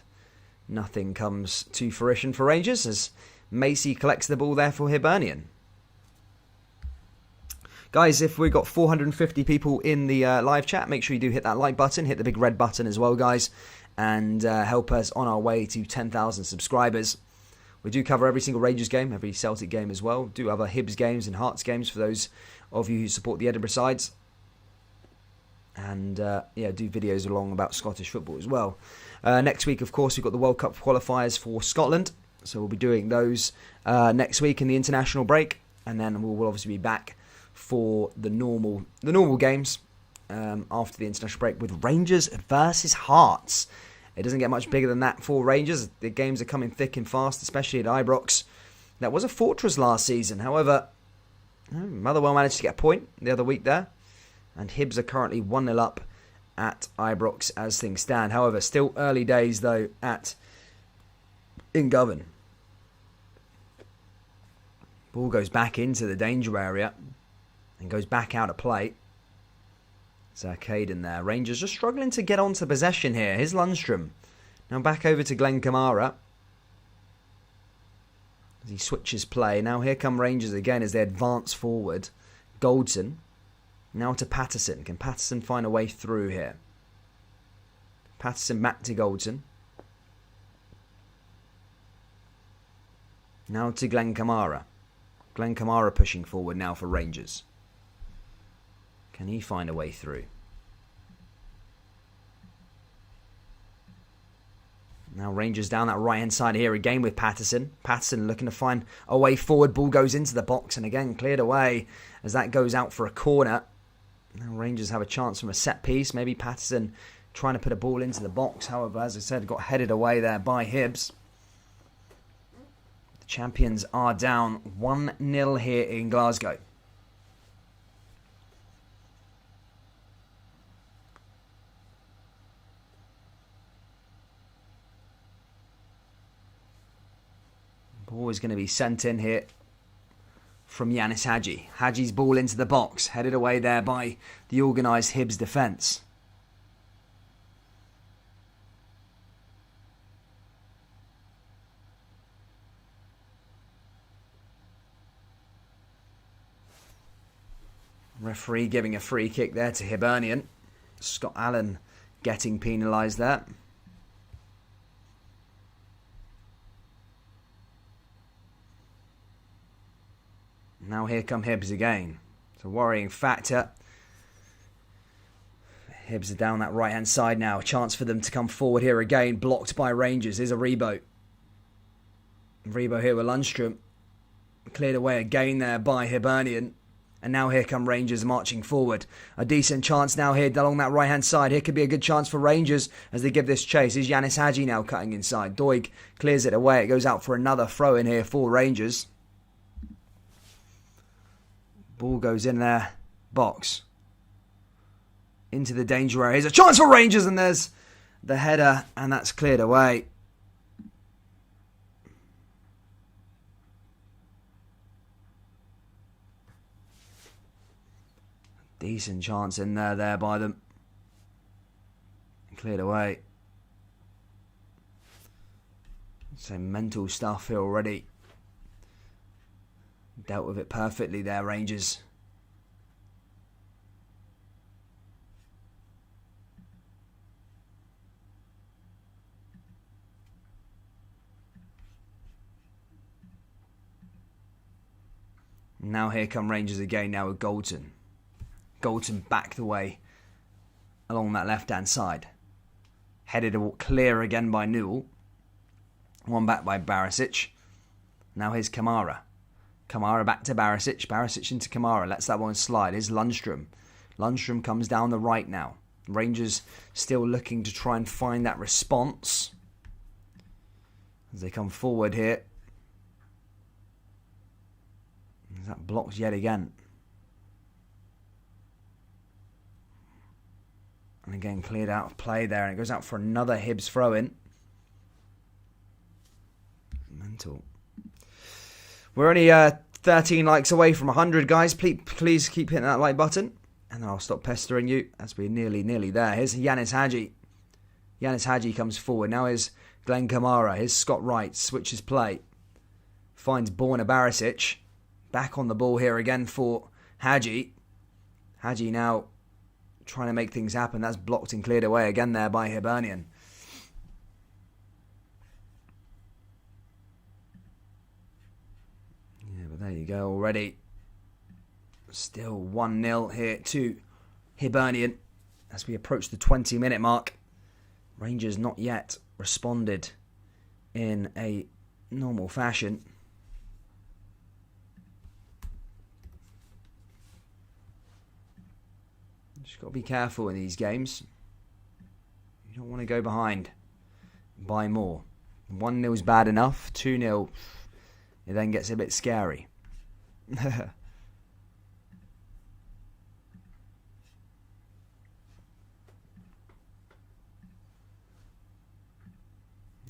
nothing comes to fruition for Rangers as Macy collects the ball there for Hibernian. Guys, if we've got 450 people in the live chat, make sure you do hit that like button, hit the big red button as well, guys, and help us on our way to 10,000 subscribers. We do cover every single Rangers game, every Celtic game as well. Do other Hibs games and Hearts games for those of you who support the Edinburgh sides. And do videos along about Scottish football as well. Next week, of course, we've got the World Cup qualifiers for Scotland. So we'll be doing those next week in the international break. And then we'll obviously be back for the normal games after the international break with Rangers versus Hearts. It doesn't get much bigger than that for Rangers. The games are coming thick and fast, especially at Ibrox. That was a fortress last season. However, Motherwell managed to get a point the other week there. And Hibs are currently 1-0 up at Ibrox as things stand. However, still early days, though, at Ingovan. Ball goes back into the danger area and goes back out of play. It's Arcaden there. Rangers just struggling to get onto possession here. Here's Lundstrom. Now back over to Glenn Kamara. As he switches play. Now here come Rangers again as they advance forward. Goldson. Now to Patterson. Can Patterson find a way through here? Patterson back to Goldson. Now to Glenn Kamara. Glenn Kamara pushing forward now for Rangers. Can he find a way through? Now Rangers down that right-hand side here again with Patterson. Patterson looking to find a way forward. Ball goes into the box and again cleared away as that goes out for a corner. Now Rangers have a chance from a set piece. Maybe Patterson trying to put a ball into the box. However, as I said, got headed away there by Hibs. The champions are down 1-0 here in Glasgow. Ball is going to be sent in here from Yanis Hadji. Hadji's ball into the box, headed away there by the organised Hibs defence. Referee giving a free kick there to Hibernian. Scott Allen getting penalised there. Now here come Hibs again. It's a worrying factor. Hibs are down that right-hand side now. A chance for them to come forward here again. Blocked by Rangers. Here's a Rebo. Rebo here with Lundstrom. Cleared away again there by Hibernian. And now here come Rangers marching forward. A decent chance now here along that right-hand side. Here could be a good chance for Rangers as they give this chase. Here's Yanis Hadji now cutting inside. Doig clears it away. It goes out for another throw in here for Rangers. Ball goes in there. Box. Into the danger area. Here's a chance for Rangers, and there's the header, and that's cleared away. Decent chance in there by them. Cleared away. Some mental stuff here already. Dealt with it perfectly there, Rangers. Now here come Rangers again now with Goldson. Goldson back the way along that left-hand side. Headed clear again by Newell. One back by Barisic. Now here's Kamara. Kamara back to Barisic. Barisic into Kamara. Lets that one slide. Here's Lundstrom. Lundstrom comes down the right now. Rangers still looking to try and find that response as they come forward here. That blocked yet again. And again cleared out of play there, and it goes out for another Hibs throw-in. Mental. We're only 13 likes away from 100, guys. Please keep hitting that like button, and then I'll stop pestering you as we're nearly there. Here's Yanis Hadji. Yanis Hadji comes forward. Now here's Glenn Kamara. Here's Scott Wright. Switches play. Finds Borna Barisic. Back on the ball here again for Hadji. Hadji now trying to make things happen. That's blocked and cleared away again there by Hibernian. Yeah, but there you go already. Still 1-0 here to Hibernian as we approach the 20-minute mark. Rangers not yet responded in a normal fashion. Just got to be careful in these games. You don't want to go behind by more. 1-0 is bad enough. 2-0, it then gets a bit scary.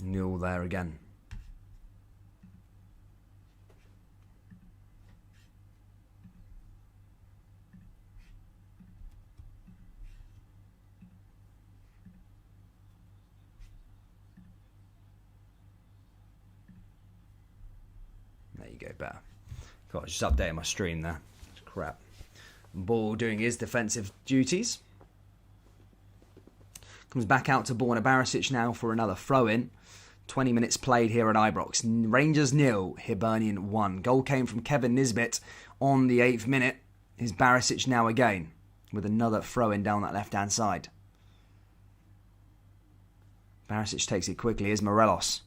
Newell there again. There you go, better. God, just updating my stream there. It's crap. Ball doing his defensive duties. Comes back out to Borna Barisic now for another throw-in. 20 minutes played here at Ibrox. Rangers 0, Hibernian 1. Goal came from Kevin Nisbet on the 8th minute. Here's Barisic now again with another throw-in down that left-hand side. Barisic takes it quickly. Here's Morelos.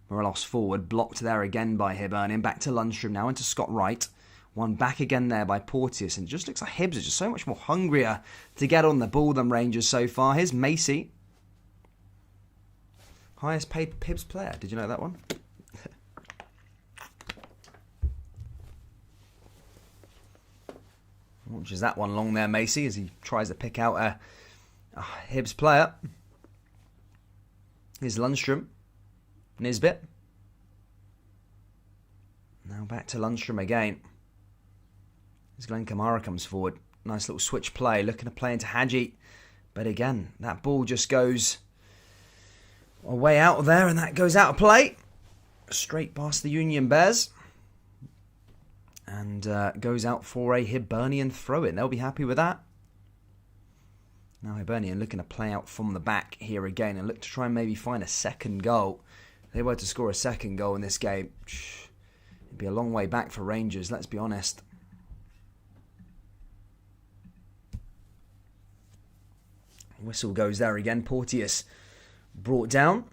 Morelos forward, blocked there again by Hibernian. Back to Lundstrom now into Scott Wright. One back again there by Porteous. And it just looks like Hibs are just so much more hungrier to get on the ball than Rangers so far. Here's Macy. Highest paid Hibs player. Did you know that one? Launches that one long there, Macy, as he tries to pick out a Hibs player. Here's Lundstrom. Nisbet. Now back to Lundstrom again. As Glenn Kamara comes forward. Nice little switch play. Looking to play into Hadji. But again, that ball just goes away out of there, and that goes out of play. Straight past the Union Bears. And goes out for a Hibernian throw-in. They'll be happy with that. Now Hibernian looking to play out from the back here again and look to try and maybe find a second goal. If they were to score a second goal in this game, it'd be a long way back for Rangers, let's be honest. Whistle goes there again. Porteous brought down.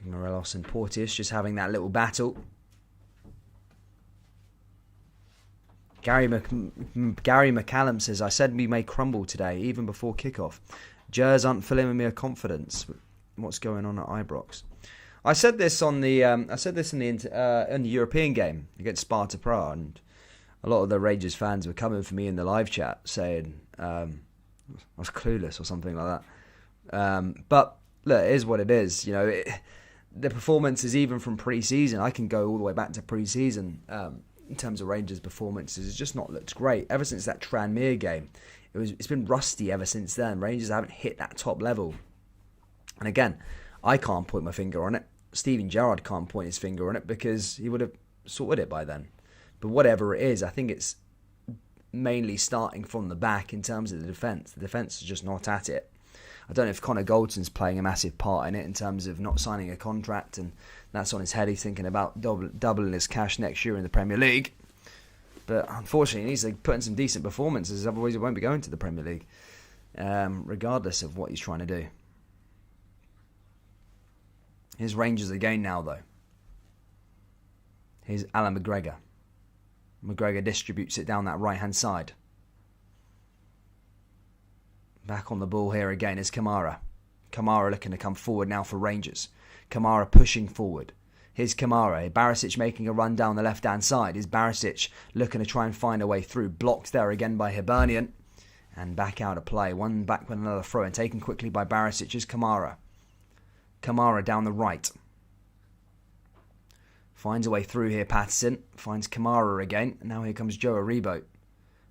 Morelos and Porteous just having that little battle. Gary McCallum says, I said we may crumble today, even before kickoff. Jers aren't filling me with confidence. What's going on at Ibrox? I said this on the in the European game against Sparta Prague, and a lot of the Rangers fans were coming for me in the live chat saying I was clueless or something like that. But look, it is what it is. You know, the performances even from pre-season, I can go all the way back to pre-season. In terms of Rangers' performances, it's just not looked great ever since that Tranmere game. It's been rusty ever since then. Rangers haven't hit that top level, and again, I can't point my finger on it. Steven Gerrard can't point his finger on it because he would have sorted it by then. But whatever it is, I think it's mainly starting from the back in terms of the defence. The defence is just not at it. I don't know if Connor Goldson's playing a massive part in it in terms of not signing a contract, and that's on his head. He's thinking about doubling his cash next year in the Premier League. But unfortunately, he needs to put in some decent performances, otherwise he won't be going to the Premier League, regardless of what he's trying to do. Here's Rangers again now, though. Here's Alan McGregor. McGregor distributes it down that right-hand side. Back on the ball here again is Kamara. Kamara looking to come forward now for Rangers. Kamara pushing forward. Here's Kamara. Barisic making a run down the left-hand side. Is Barisic looking to try and find a way through. Blocked there again by Hibernian. And back out of play. One back with another throw. And taken quickly by Barisic is Kamara. Kamara down the right. Finds a way through here, Patterson. Finds Kamara again. And now here comes Joe Aribo.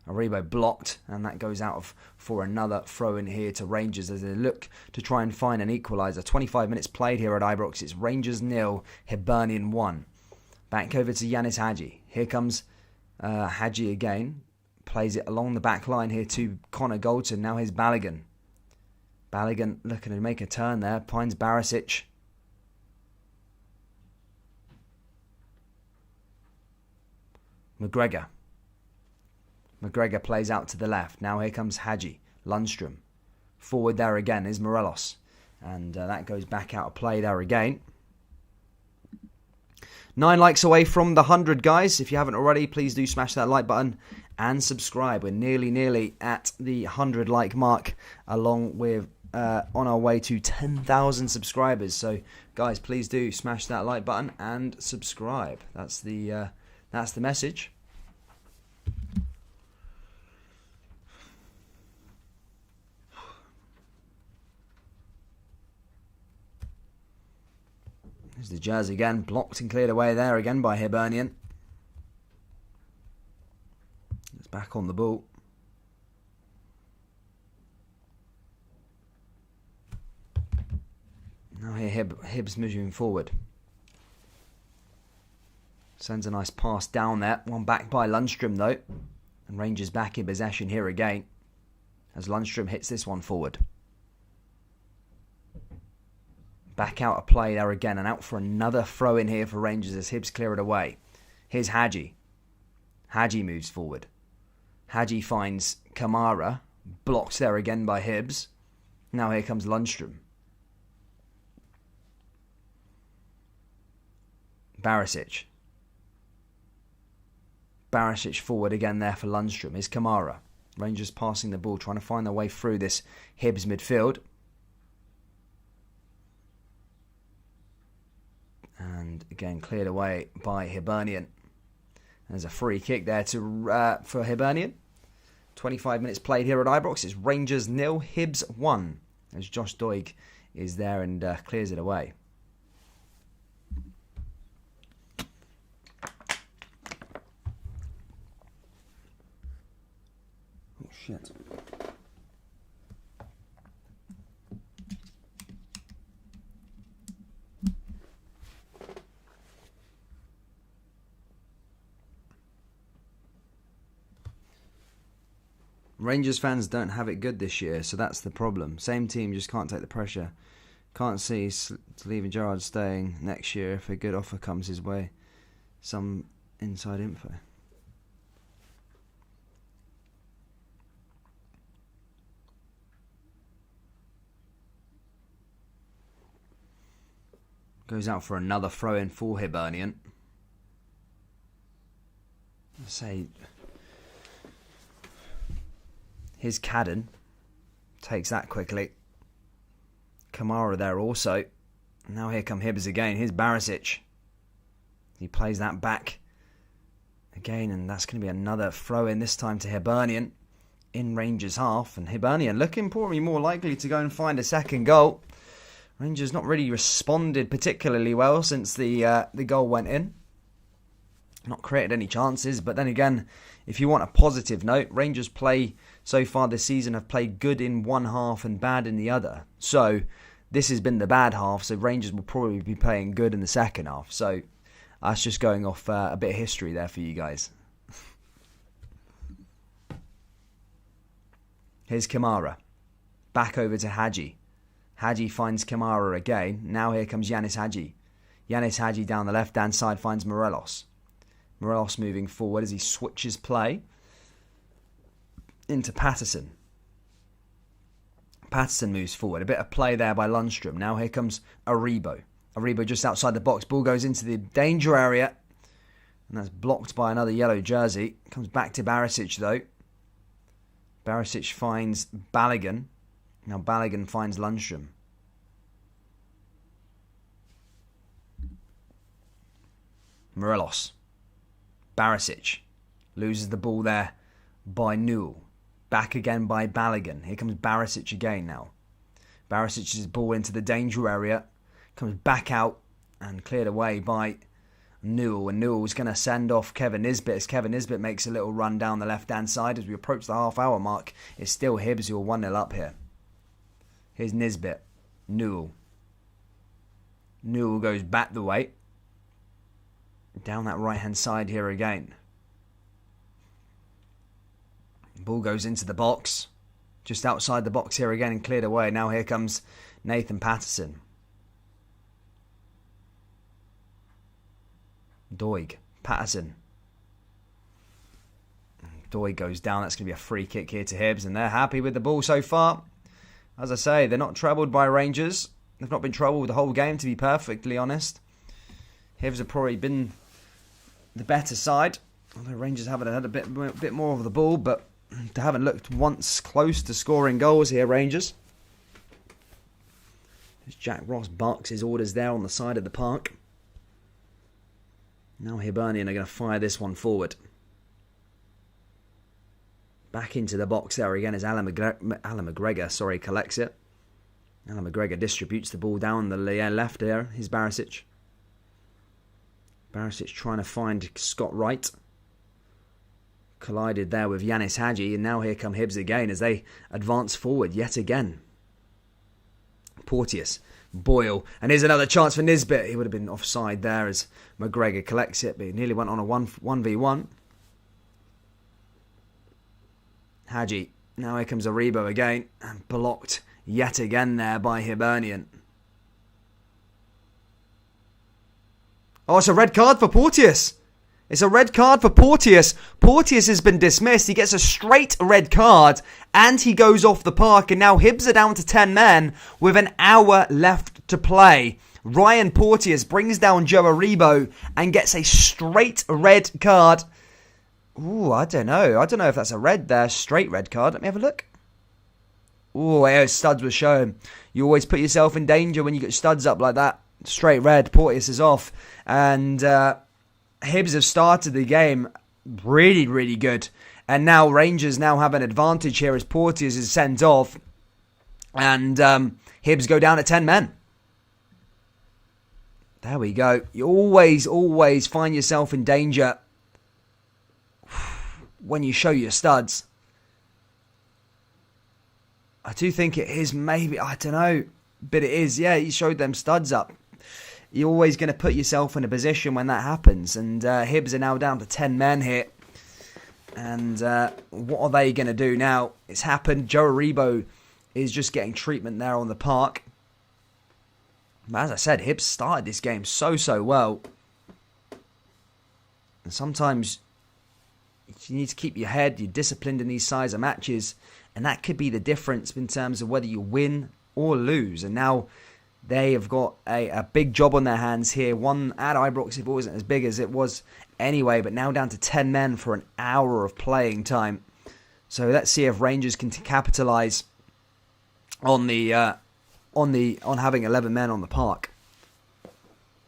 Aribo blocked, and that goes out for another throw in here to Rangers as they look to try and find an equaliser. 25 minutes played here at Ibrox. It's Rangers 0, Hibernian 1. Back over to Yanis Hadji. Here comes Hadji again. Plays it along the back line here to Connor Goldson. Now here's Balogun. Balogun looking to make a turn there. Finds Barisic. McGregor. McGregor plays out to the left. Now here comes Hadji. Lundstrom. Forward there again is Morelos. And that goes back out of play there again. 9 likes away from the 100, guys. If you haven't already, please do smash that like button and subscribe. We're nearly at the 100 like mark, along with on our way to 10,000 subscribers. So, guys, please do smash that like button and subscribe. That's the message. There's the Jazz again, blocked and cleared away there again by Hibernian. It's back on the ball. Now here Hibs moving forward. Sends a nice pass down there. One back by Lundstrom though. And Rangers back in possession here again. As Lundstrom hits this one forward. Back out of play there again, and out for another throw in here for Rangers as Hibs clear it away. Here's Hadji. Hadji moves forward. Hadji finds Kamara. Blocked there again by Hibs. Now here comes Lundstrom. Barisic. Barisic forward again there for Lundstrom. Here's Kamara. Rangers passing the ball, trying to find their way through this Hibs midfield. And again, cleared away by Hibernian. There's a free kick there for Hibernian. 25 minutes played here at Ibrox. It's Rangers 0, Hibs 1. As Josh Doig is there and clears it away. Oh, shit. Rangers fans don't have it good this year, so that's the problem. Same team just can't take the pressure. Can't see Sleeve and Gerrard staying next year if a good offer comes his way. Some inside info. Goes out for another throw-in for Hibernian. Let's say here's Cadden. Takes that quickly. Kamara there also. Now here come Hibs again. Here's Barisic. He plays that back again, and that's going to be another throw-in, this time to Hibernian in Rangers' half. And Hibernian looking probably more likely to go and find a second goal. Rangers not really responded particularly well since the goal went in. Not created any chances, but then again, if you want a positive note, Rangers play so far this season have played good in one half and bad in the other. So this has been the bad half, so Rangers will probably be playing good in the second half. So that's just going off a bit of history there for you guys. Here's Kamara. Back over to Hadji. Hadji finds Kamara again. Now here comes Yanis Hadji. Yanis Hadji down the left-hand side finds Morelos. Morelos moving forward as he switches play into Patterson. Patterson moves forward. A bit of play there by Lundstrom. Now here comes Aribo. Aribo just outside the box. Ball goes into the danger area. And that's blocked by another yellow jersey. Comes back to Barisic though. Barisic finds Balogun. Now Balogun finds Lundstrom. Morelos. Barisic. Loses the ball there by Newell. Back again by Balogun. Here comes Barisic again now. Barisic's ball into the danger area. Comes back out and cleared away by Newell. And Newell's going to send off Kevin Nisbet as Kevin Nisbet makes a little run down the left-hand side. As we approach the half-hour mark, it's still Hibs who are 1-0 up here. Here's Nisbet. Newell. Newell goes back the way. Down that right-hand side here again. Ball goes into the box. Just outside the box here again and cleared away. Now here comes Nathan Patterson. Doig. Patterson. Doig goes down. That's going to be a free kick here to Hibs. And they're happy with the ball so far. As I say, they're not troubled by Rangers. They've not been troubled the whole game, to be perfectly honest. Hibs have probably been the better side. Although Rangers haven't had a bit more of the ball, but they haven't looked once close to scoring goals here, Rangers. As Jack Ross barks his orders there on the side of the park. Now Hibernian are going to fire this one forward. Back into the box there again as Alan McGregor collects it. Alan McGregor distributes the ball down the left there. Here's Barisic. Barisic trying to find Scott Wright. Collided there with Yanis Hadji. And now here come Hibs again as they advance forward yet again. Porteous. Boyle. And here's another chance for Nisbet. He would have been offside there as McGregor collects it. But he nearly went on a 1v1. Hadji. Now here comes Aribo again. And blocked yet again there by Hibernian. Oh, it's a red card for Porteous. It's a red card for Porteous. Porteous has been dismissed. He gets a straight red card and he goes off the park. And now Hibs are down to 10 men with an hour left to play. Ryan Porteous brings down Joe Aribo and gets a straight red card. Ooh, I don't know. I don't know if that's a red there. Straight red card. Let me have a look. Ooh, yeah, studs was shown. You always put yourself in danger when you get studs up like that. Straight red. Porteous is off. And Hibs have started the game really, really good. And now Rangers now have an advantage here as Porteous is sent off. And Hibs go down at 10 men. There we go. You always find yourself in danger when you show your studs. I do think it is maybe, I don't know, but it is, yeah, he showed them studs up. You're always going to put yourself in a position when that happens. And Hibs are now down to 10 men here. And what are they going to do now? It's happened. Joe Aribo is just getting treatment there on the park. But as I said, Hibs started this game so well. And sometimes you need to keep your head. You're disciplined in these size of matches. And that could be the difference in terms of whether you win or lose. And now they have got a big job on their hands here. One at Ibrox, if it wasn't as big as it was anyway, but now down to 10 men for an hour of playing time. So let's see if Rangers can capitalise on having 11 men on the park.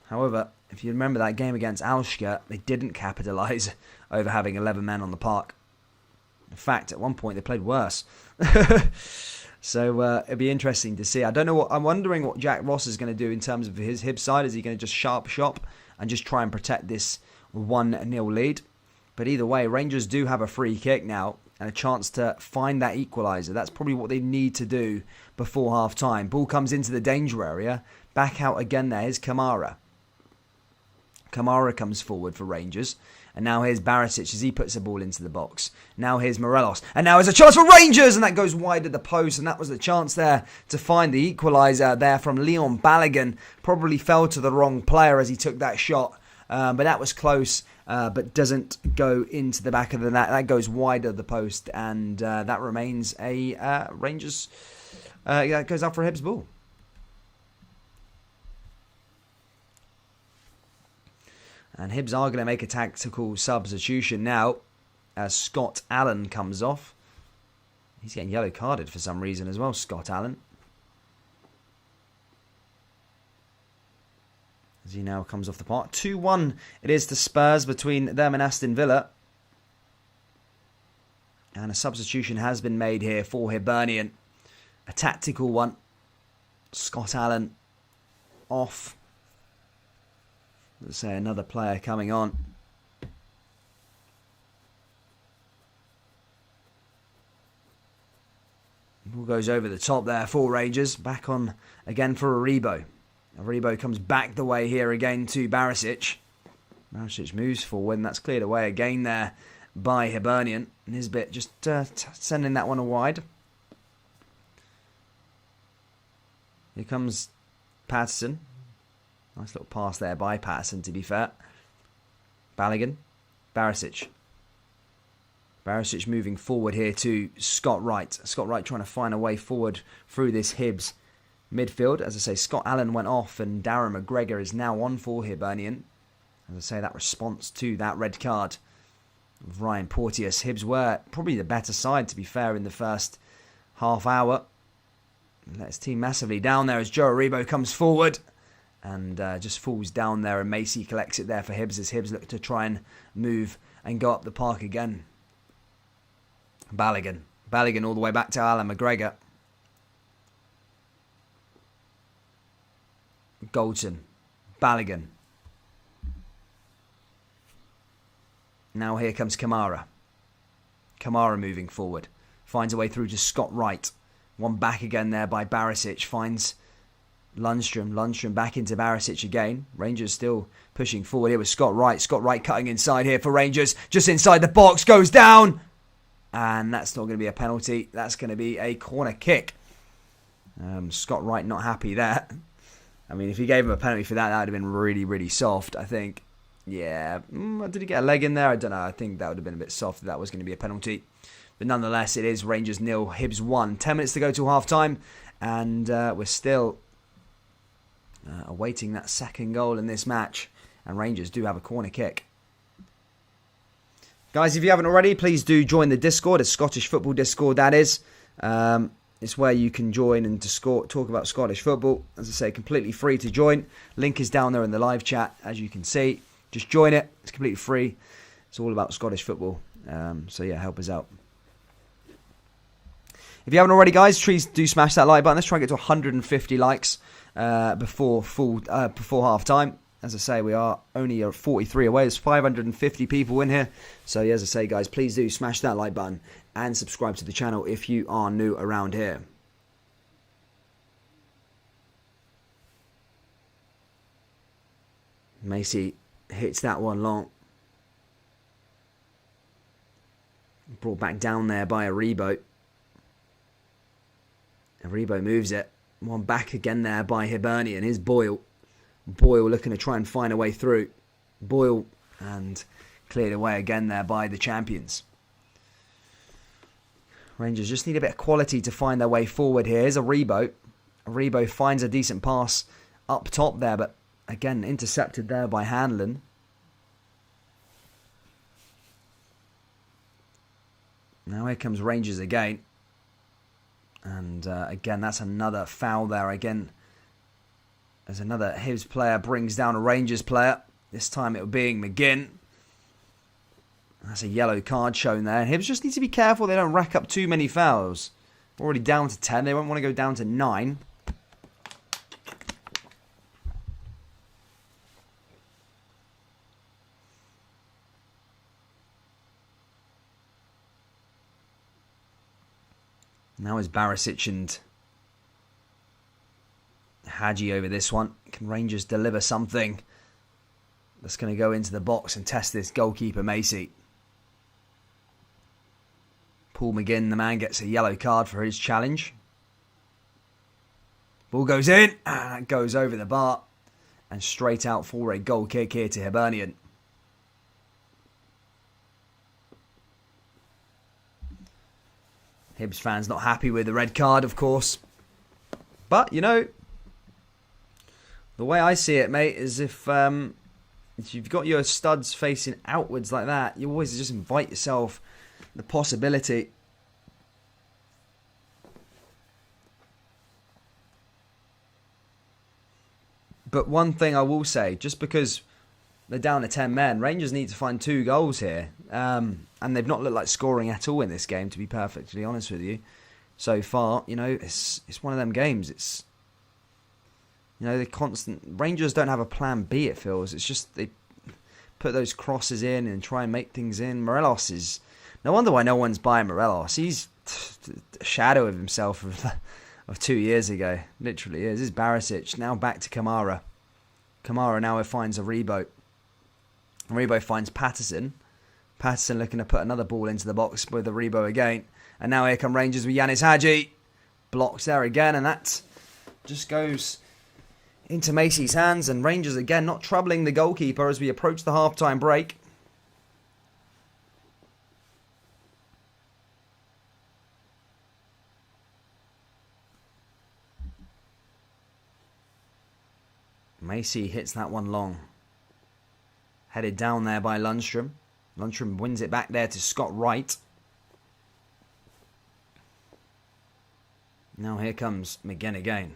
However, if you remember that game against Alshka, they didn't capitalise over having 11 men on the park. In fact, at one point they played worse. So it'd be interesting to see. I'm wondering what Jack Ross is going to do in terms of his Hibs side. Is he going to just sharp shop and just try and protect this 1-0 lead? But either way, Rangers do have a free kick now and a chance to find that equaliser. That's probably what they need to do before half-time. Ball comes into the danger area. Back out again there. Here's Kamara. Kamara comes forward for Rangers. And now here's Barisic as he puts the ball into the box. Now here's Morelos. And now there's a chance for Rangers. And that goes wide of the post. And that was the chance there to find the equaliser there from Leon Balogun. Probably fell to the wrong player as he took that shot. But that was close. But doesn't go into the back of the net. That goes wide of the post. And that remains a Rangers. That goes up for a Hibs ball. And Hibs are going to make a tactical substitution now as Scott Allen comes off. He's getting yellow carded for some reason as well, Scott Allen. As he now comes off the park. 2-1 it is to Spurs between them and Aston Villa. And a substitution has been made here for Hibernian. A tactical one. Scott Allen off. Let's say another player coming on. Ball goes over the top there for Rangers. Back on again for Aribo. Aribo comes back the way here again to Barisic. Barisic moves forward and that's cleared away again there by Hibernian. Nisbet just sending that one wide. Here comes Patterson. Nice little pass there by Patterson, to be fair. Balogun. Barisic. Barisic moving forward here to Scott Wright. Scott Wright trying to find a way forward through this Hibs midfield. As I say, Scott Allen went off and Darren McGregor is now on for Hibernian. As I say, that response to that red card of Ryan Porteous. Hibs were probably the better side, to be fair, in the first half hour. Let his team massively down there as Joe Aribo comes forward. And just falls down there and Macy collects it there for Hibs as Hibs look to try and move and go up the park again. Balogun. Balogun all the way back to Alan McGregor. Goldson. Balogun. Now here comes Kamara. Kamara moving forward. Finds a way through to Scott Wright. One back again there by Barisic. Finds Lundstrom. Lundstrom back into Barisic again. Rangers still pushing forward here with Scott Wright. Scott Wright cutting inside here for Rangers. Just inside the box. Goes down. And that's not going to be a penalty. That's going to be a corner kick. Scott Wright not happy there. I mean, if he gave him a penalty for that, that would have been really, really soft, I think. Yeah. Did he get a leg in there? I don't know. I think that would have been a bit soft if that was going to be a penalty. But nonetheless, it is Rangers 0, Hibs 1. 10 minutes to go till half-time. And we're still awaiting that second goal in this match. And Rangers do have a corner kick. Guys, if you haven't already, please do join the Discord. It's Scottish Football Discord, that is. It's where you can join and talk about Scottish football. As I say, completely free to join. Link is down there in the live chat, as you can see. Just join it. It's completely free. It's all about Scottish football. So yeah, help us out. If you haven't already, guys, please do smash that like button. Let's try and get to 150 likes before half time. As I say, we are only 43 away. There's 550 people in here. So as I say, guys, please do smash that like button and subscribe to the channel if you are new around here. Macy hits that one long. Brought back down there by Aribo. Aribo moves it. One back again there by Hibernian. Here's Boyle. Boyle looking to try and find a way through. Boyle, and cleared away again there by the champions. Rangers just need a bit of quality to find their way forward here. Here's Aribo. Aribo finds a decent pass up top there, but again intercepted there by Hanlon. Now here comes Rangers again. And again, that's another foul there. Again, as another Hibs player brings down a Rangers player. This time it being McGinn. That's a yellow card shown there. Hibs just need to be careful they don't rack up too many fouls. Already down to 10. They won't want to go down to 9. Now is Barisic and Hadji over this one. Can Rangers deliver something that's going to go into the box and test this goalkeeper Macy? Paul McGinn, the man, gets a yellow card for his challenge. Ball goes in, and that goes over the bar. And straight out for a goal kick here to Hibernian. Hibs fans not happy with the red card, of course. But, you know, the way I see it, mate, is if you've got your studs facing outwards like that, you always just invite yourself the possibility But one thing I will say, just because they're down to 10 men, Rangers need to find 2 goals here. And they've not looked like scoring at all in this game, to be perfectly honest with you. So far, you know, it's one of them games. It's, you know, the constant... Rangers don't have a plan B, it feels. It's just they put those crosses in and try and make things in. Morelos is... No wonder why no one's buying Morelos. He's a shadow of himself of 2 years ago. Literally is. This is Barisic. Now back to Kamara. Kamara now finds Aribo. Aribo finds Patterson. Patterson looking to put another ball into the box with Aribo again. And now here come Rangers with Yanis Hadji. Blocks there again, and that just goes into Macy's hands. And Rangers again not troubling the goalkeeper as we approach the half-time break. Macy hits that one long. Headed down there by Lundstrom. Lundstrom wins it back there to Scott Wright. Now here comes McGinn again.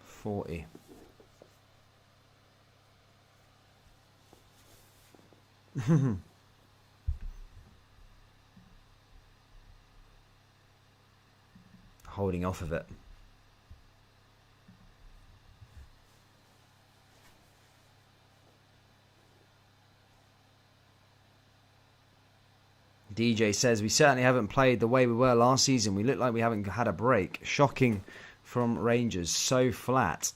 40. Holding off of it. DJ says, we certainly haven't played the way we were last season. We look like we haven't had a break. Shocking from Rangers. So flat.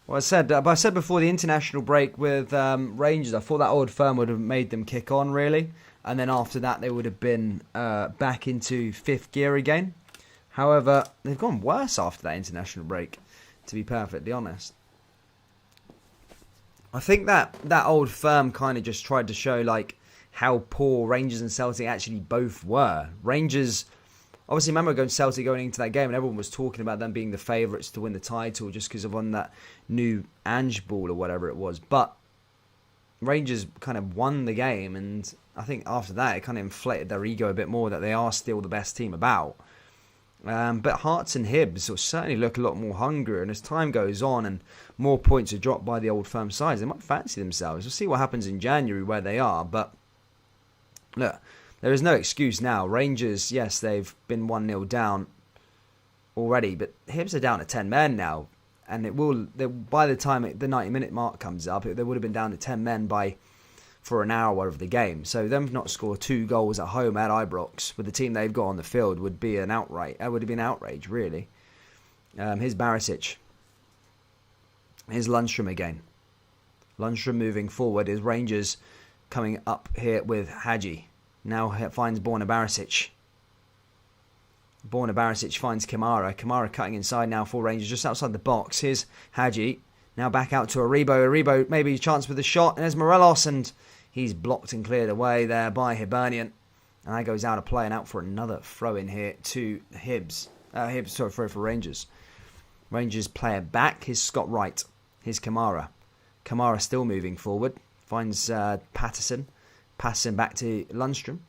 Well, I said before the international break with Rangers, I thought that old firm would have made them kick on, really. And then after that, they would have been back into 5th gear again. However, they've gone worse after that international break, to be perfectly honest. I think that old firm kind of just tried to show, like, how poor Rangers and Celtic actually both were. Rangers, obviously, remember Celtic going into that game and everyone was talking about them being the favourites to win the title just because of on that new Ange ball or whatever it was. But Rangers kind of won the game, and I think after that it kind of inflated their ego a bit more that they are still the best team about. But Hearts and Hibs will certainly look a lot more hungrier, and as time goes on and more points are dropped by the old firm sides, they might fancy themselves. We'll see what happens in January where they are, but look, there is no excuse now. Rangers, yes, they've been 1-0 down already, but Hibs are down to 10 men now. And it will, by the time the 90-minute mark comes up, they would have been down to 10 men for an hour of the game. So them not score 2 goals at home at Ibrox with the team they've got on the field would be an outright. It would have been outrage, really. Here's Barisic. Here's Lundstrom again. Lundstrom moving forward. Is Rangers coming up here with Hadji. Now finds Borna Barisic. Borna Barisic finds Kamara. Kamara cutting inside now for Rangers, just outside the box. Here's Hadji. Now back out to Aribo. Aribo maybe a chance with a shot. And there's Morelos, and he's blocked and cleared away there by Hibernian. And that goes out of play and out for another throw in here to Hibs. For Rangers. Rangers player back. Here's Scott Wright. Here's Kamara. Kamara still moving forward. Finds Patterson. Patterson back to Lundstrom.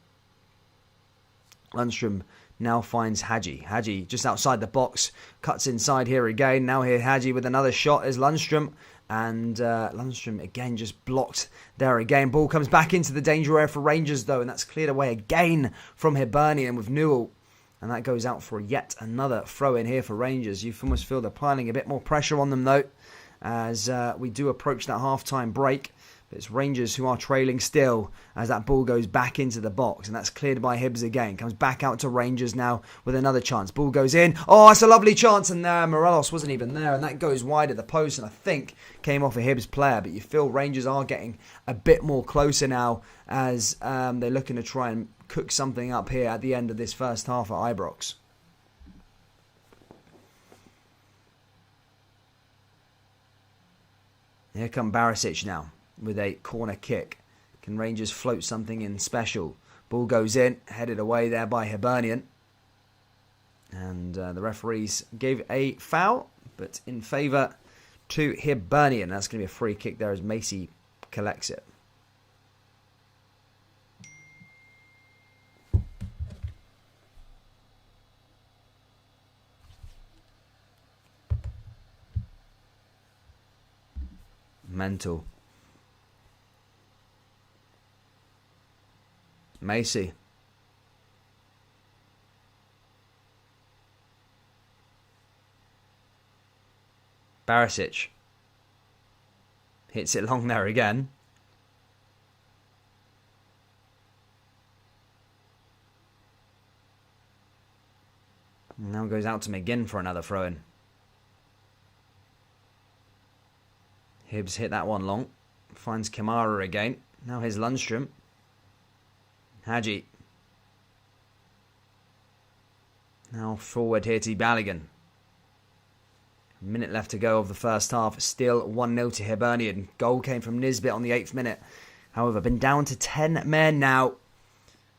Lundstrom now finds Hadji. Hadji just outside the box. Cuts inside here again. Now here Hadji with another shot is Lundstrom. And Lundstrom again just blocked there again. Ball comes back into the danger area for Rangers though. And that's cleared away again from Hibernian with Newell. And that goes out for yet another throw in here for Rangers. You almost feel they're piling a bit more pressure on them though, as we do approach that half-time break. But it's Rangers who are trailing still as that ball goes back into the box. And that's cleared by Hibs again. Comes back out to Rangers now with another chance. Ball goes in. Oh, it's a lovely chance. And Morelos wasn't even there. And that goes wide of the post. And I think came off a Hibs player. But you feel Rangers are getting a bit more closer now as they're looking to try and cook something up here at the end of this first half at Ibrox. Here come Barisic now with a corner kick. Can Rangers float something in special? Ball goes in, headed away there by Hibernian. And the referees gave a foul, but in favour to Hibernian. That's going to be a free kick there as Macy collects it. Mental. Macy. Barisic. Hits it long there again. Now goes out to McGinn for another throw-in. Hibs hit that one long. Finds Kamara again. Now here's Lundstrom. Hadji. Now forward here to Balogun. A minute left to go of the first half. Still 1-0 to Hibernian. Goal came from Nisbet on the 8th minute. However, been down to 10 men now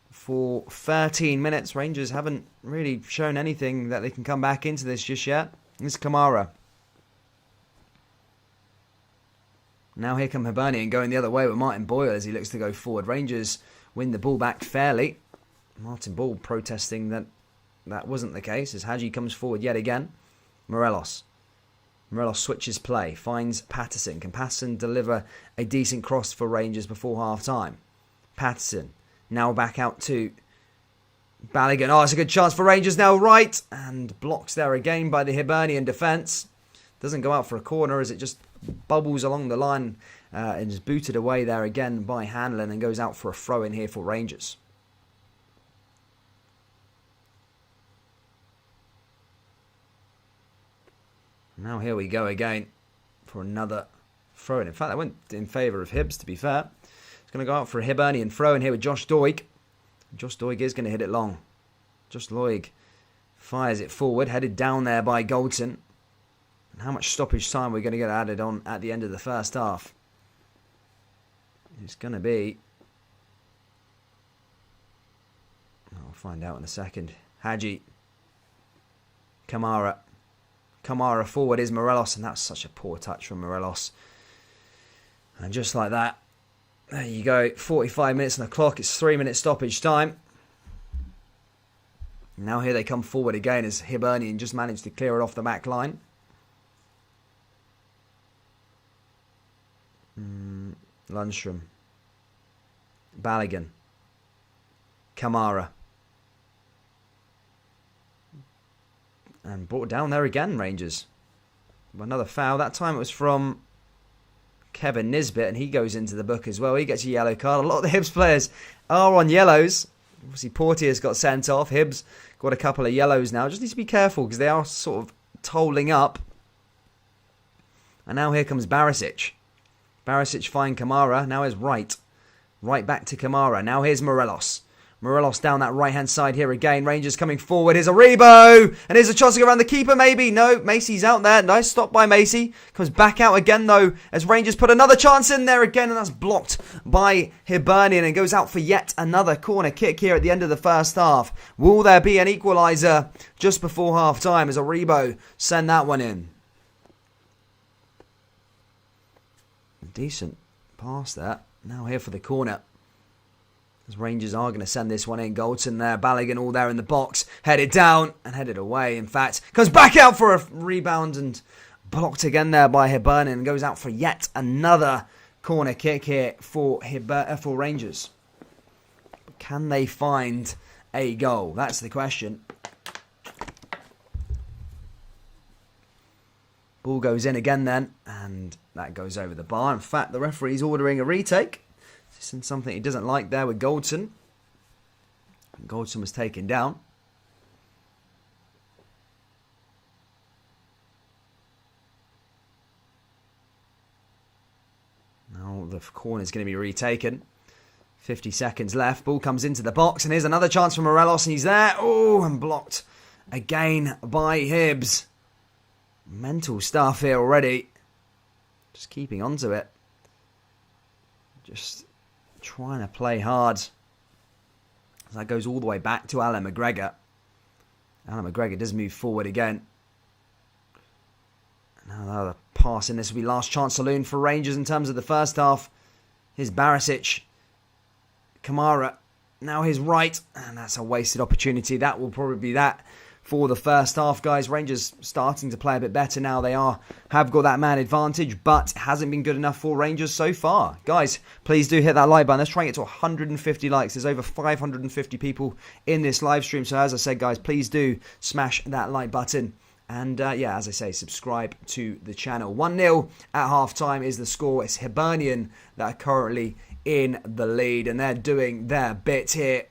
for 13 minutes. Rangers haven't really shown anything that they can come back into this just yet. This is Kamara. Now here come Hibernian going the other way with Martin Boyle as he looks to go forward. Rangers win the ball back fairly. Martin Boyle protesting that wasn't the case as Hadji comes forward yet again. Morelos switches play, finds Patterson. Can Patterson deliver a decent cross for Rangers before half-time? Patterson now back out to Balogun. Oh, it's a good chance for Rangers now, right? And blocks there again by the Hibernian defence. Doesn't go out for a corner as it just bubbles along the line and is booted away there again by Hanlon and goes out for a throw in here for Rangers. Now here we go again for another throw in. In fact, that went in favour of Hibs, to be fair. It's going to go out for a Hibernian throw in here with Josh Doig. Josh Doig is going to hit it long. Josh Doig fires it forward, headed down there by Goldson. And how much stoppage time we're going to get added on at the end of the first half? It's going to be... I'll find out in a second. Hadji. Kamara forward is Morelos, and that's such a poor touch from Morelos. And just like that, there you go. 45 minutes on the clock. It's 3-minute stoppage time. Now here they come forward again as Hibernian just managed to clear it off the back line. Lundstrom. Balogun. Kamara. And brought down there again, Rangers. Another foul. That time it was from Kevin Nisbet, and he goes into the book as well. He gets a yellow card. A lot of the Hibs players are on yellows. Obviously, Portier's got sent off. Hibs got a couple of yellows now. Just need to be careful because they are sort of tolling up. And now here comes Barisic. Barisic find Kamara. Now is right. Right back to Kamara. Now here's Morelos. Morelos down that right-hand side here again. Rangers coming forward. Here's Aribo. And here's a chance to go around the keeper, maybe. No, Macy's out there. Nice stop by Macy. Comes back out again, though, as Rangers put another chance in there again. And that's blocked by Hibernian and goes out for yet another corner kick here at the end of the first half. Will there be an equaliser just before half-time as Aribo send that one in? Decent pass there. Now here for the corner. As Rangers are going to send this one in. Goldson there, Balogun all there in the box. Headed down and headed away, in fact. Comes back out for a rebound and blocked again there by Hibernian. And goes out for yet another corner kick here for Rangers. Can they find a goal? That's the question. Ball goes in again then, and that goes over the bar. In fact, the referee's ordering a retake. This is something he doesn't like there with Goldson. Goldson was taken down. Now the corner's going to be retaken. 50 seconds left. Ball comes into the box, and here's another chance for Morelos, and he's there. Oh, and blocked again by Hibs. Mental stuff here already. Just keeping on to it. Just trying to play hard. That goes all the way back to Alan McGregor. Alan McGregor does move forward again. Now the pass in this will be last chance saloon for Rangers in terms of the first half. Here's Barisic. Kamara. Now his right. And that's a wasted opportunity. That will probably be that for the first half, guys. Rangers starting to play a bit better now. They have got that man advantage, but it hasn't been good enough for Rangers so far. Guys, please do hit that like button. Let's try and get to 150 likes. There's over 550 people in this live stream. So as I said, guys, please do smash that like button. And yeah, as I say, subscribe to the channel. 1-0 at half-time is the score. It's Hibernian that are currently in the lead, and they're doing their bit here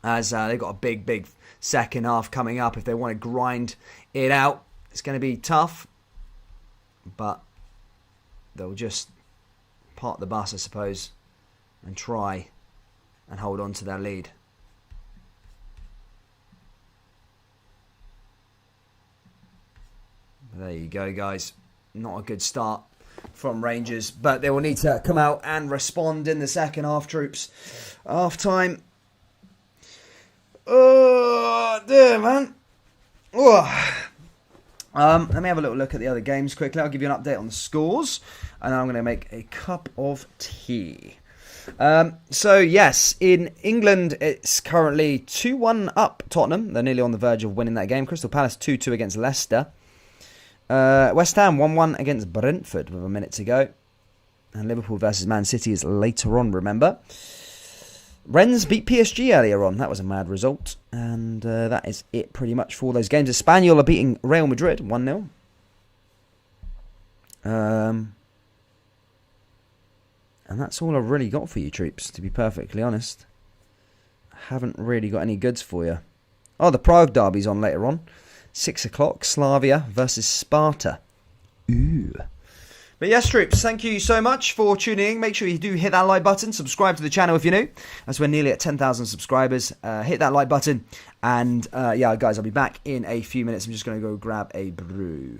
as they've got a big second half coming up. If they want to grind it out, it's going to be tough, but they'll just park the bus, I suppose, and try and hold on to their lead. There you go, guys. Not a good start from Rangers, but they will need to come out and respond in the second half, troops. Half time. Oh, dear, man. Oh. Let me have a little look at the other games quickly. I'll give you an update on the scores, and then I'm going to make a cup of tea. So, yes, in England, it's currently 2-1 up Tottenham. They're nearly on the verge of winning that game. Crystal Palace 2-2 against Leicester. West Ham 1-1 against Brentford with a minute to go. And Liverpool versus Man City is later on, remember. Rennes beat PSG earlier on. That was a mad result. And that is it pretty much for those games. Espanyol are beating Real Madrid 1-0. And that's all I've really got for you, troops, to be perfectly honest. I haven't really got any goods for you. Oh, the Prague derby's on later on. 6 o'clock, Slavia versus Sparta. Ooh. But yes, troops, thank you so much for tuning in. Make sure you do hit that like button. Subscribe to the channel if you're new, as we're nearly at 10,000 subscribers. Hit that like button. And yeah, guys, I'll be back in a few minutes. I'm just going to go grab a brew.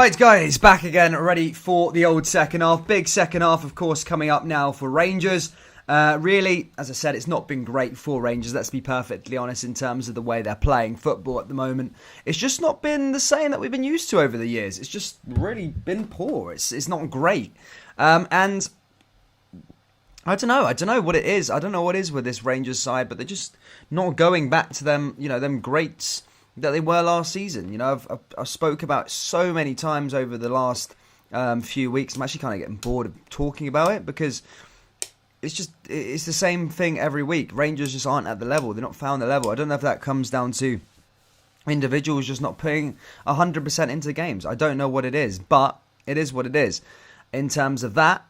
Right, guys, back again, ready for the old second half. Big second half, of course, coming up now for Rangers. Really, as I said, it's not been great for Rangers, let's be perfectly honest, in terms of the way they're playing football at the moment. It's just not been the same that we've been used to over the years. It's just really been poor. It's not great. And I don't know what it is. I don't know what it is with this Rangers side, but they're just not going back to them, them greats that they were last season. I've spoke about it so many times over the last few weeks. I'm actually kind of getting bored of talking about it because it's the same thing every week. Rangers just aren't at the level. They're not found the level. I don't know if that comes down to individuals just not putting 100% into games. I don't know what it is, but it is what it is in terms of that.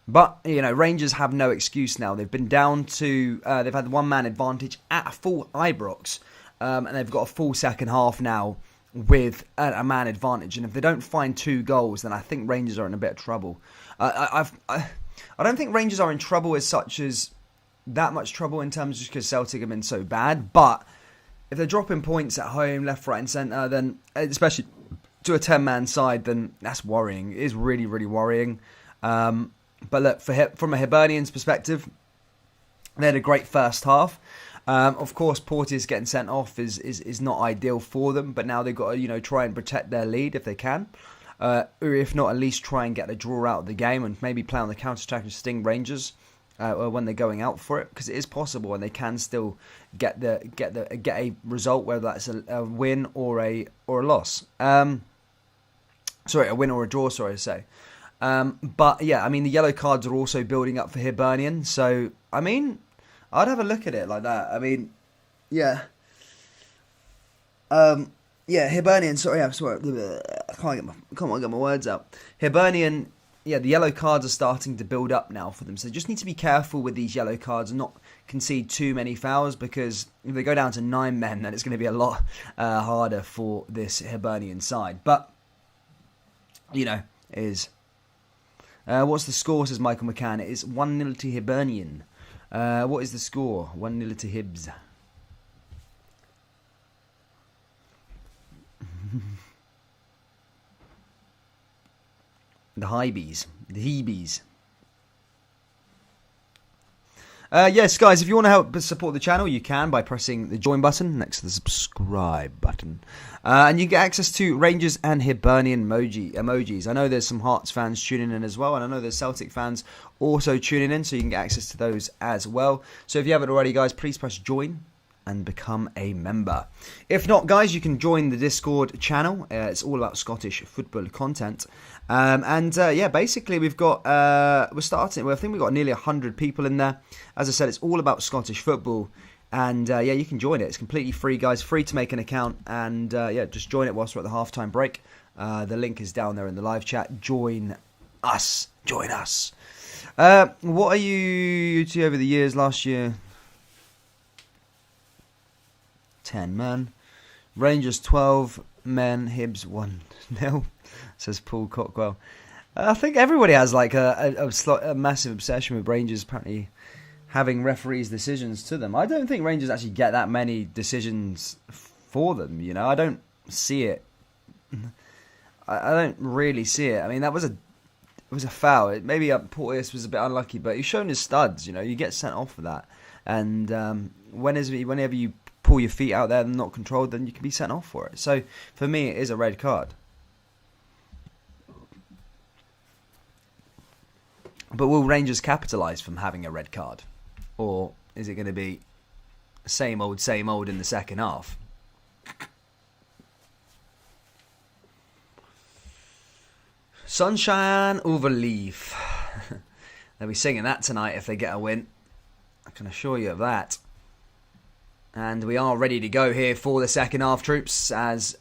But, Rangers have no excuse now. They've been down to, they've had the one-man advantage at full Ibrox. And they've got a full second half now with a man advantage. And if they don't find 2 goals, then I think Rangers are in a bit of trouble. I don't think Rangers are in trouble as such as that much trouble in terms just because Celtic have been so bad. But if they're dropping points at home, left, right and centre, then especially to a 10-man side, then that's worrying. It is really, really worrying. But look, from a Hibernian's perspective, they had a great first half. Of course, Porteous getting sent off is not ideal for them, but now they've got to try and protect their lead if they can, or if not, at least try and get a draw out of the game and maybe play on the counter attack and sting Rangers when they're going out for it, because it is possible and they can still get a result, whether that's a win or a loss. A win or a draw. Sorry to say. But yeah, the yellow cards are also building up for Hibernian, so I'd have a look at it like that. Hibernian. Sorry, I can't get my words out. Hibernian. Yeah, the yellow cards are starting to build up now for them. So just need to be careful with these yellow cards and not concede too many fouls, because if they go down to 9 men, then it's going to be a lot harder for this Hibernian side. But is what's the score? Says Michael McCann. It is 1-0 to Hibernian. What is the score? 1-0 to Hibs. The hibs. The hebes. Yes, guys, if you want to help support the channel, you can by pressing the join button next to the subscribe button. And you get access to Rangers and Hibernian emojis. I know there's some Hearts fans tuning in as well, and I know there's Celtic fans also tuning in, so you can get access to those as well. So if you haven't already, guys, please press join and become a member. If not, guys, you can join the Discord channel. It's all about Scottish football content. Basically we've got, I think we've got nearly 100 people in there. As I said, it's all about Scottish football. And you can join it. It's completely free, guys. Free to make an account. And just join it whilst we're at the halftime break. The link is down there in the live chat. Join us. Join us. What are you to over the years last year? 10 men. Rangers 12 men. Hibs 1-0. Says Paul Cockwell. I think everybody has like a massive obsession with Rangers apparently having referees' decisions to them. I don't think Rangers actually get that many decisions for them. I don't see it. I don't really see it. That was a foul. Maybe Porteous was a bit unlucky, but he's shown his studs. You get sent off for that. And whenever you pull your feet out there and not controlled, then you can be sent off for it. So for me, it is a red card. But will Rangers capitalise from having a red card? Or is it going to be same old in the second half? Sunshine over leaf. They'll be singing that tonight if they get a win. I can assure you of that. And we are ready to go here for the second half, troops, as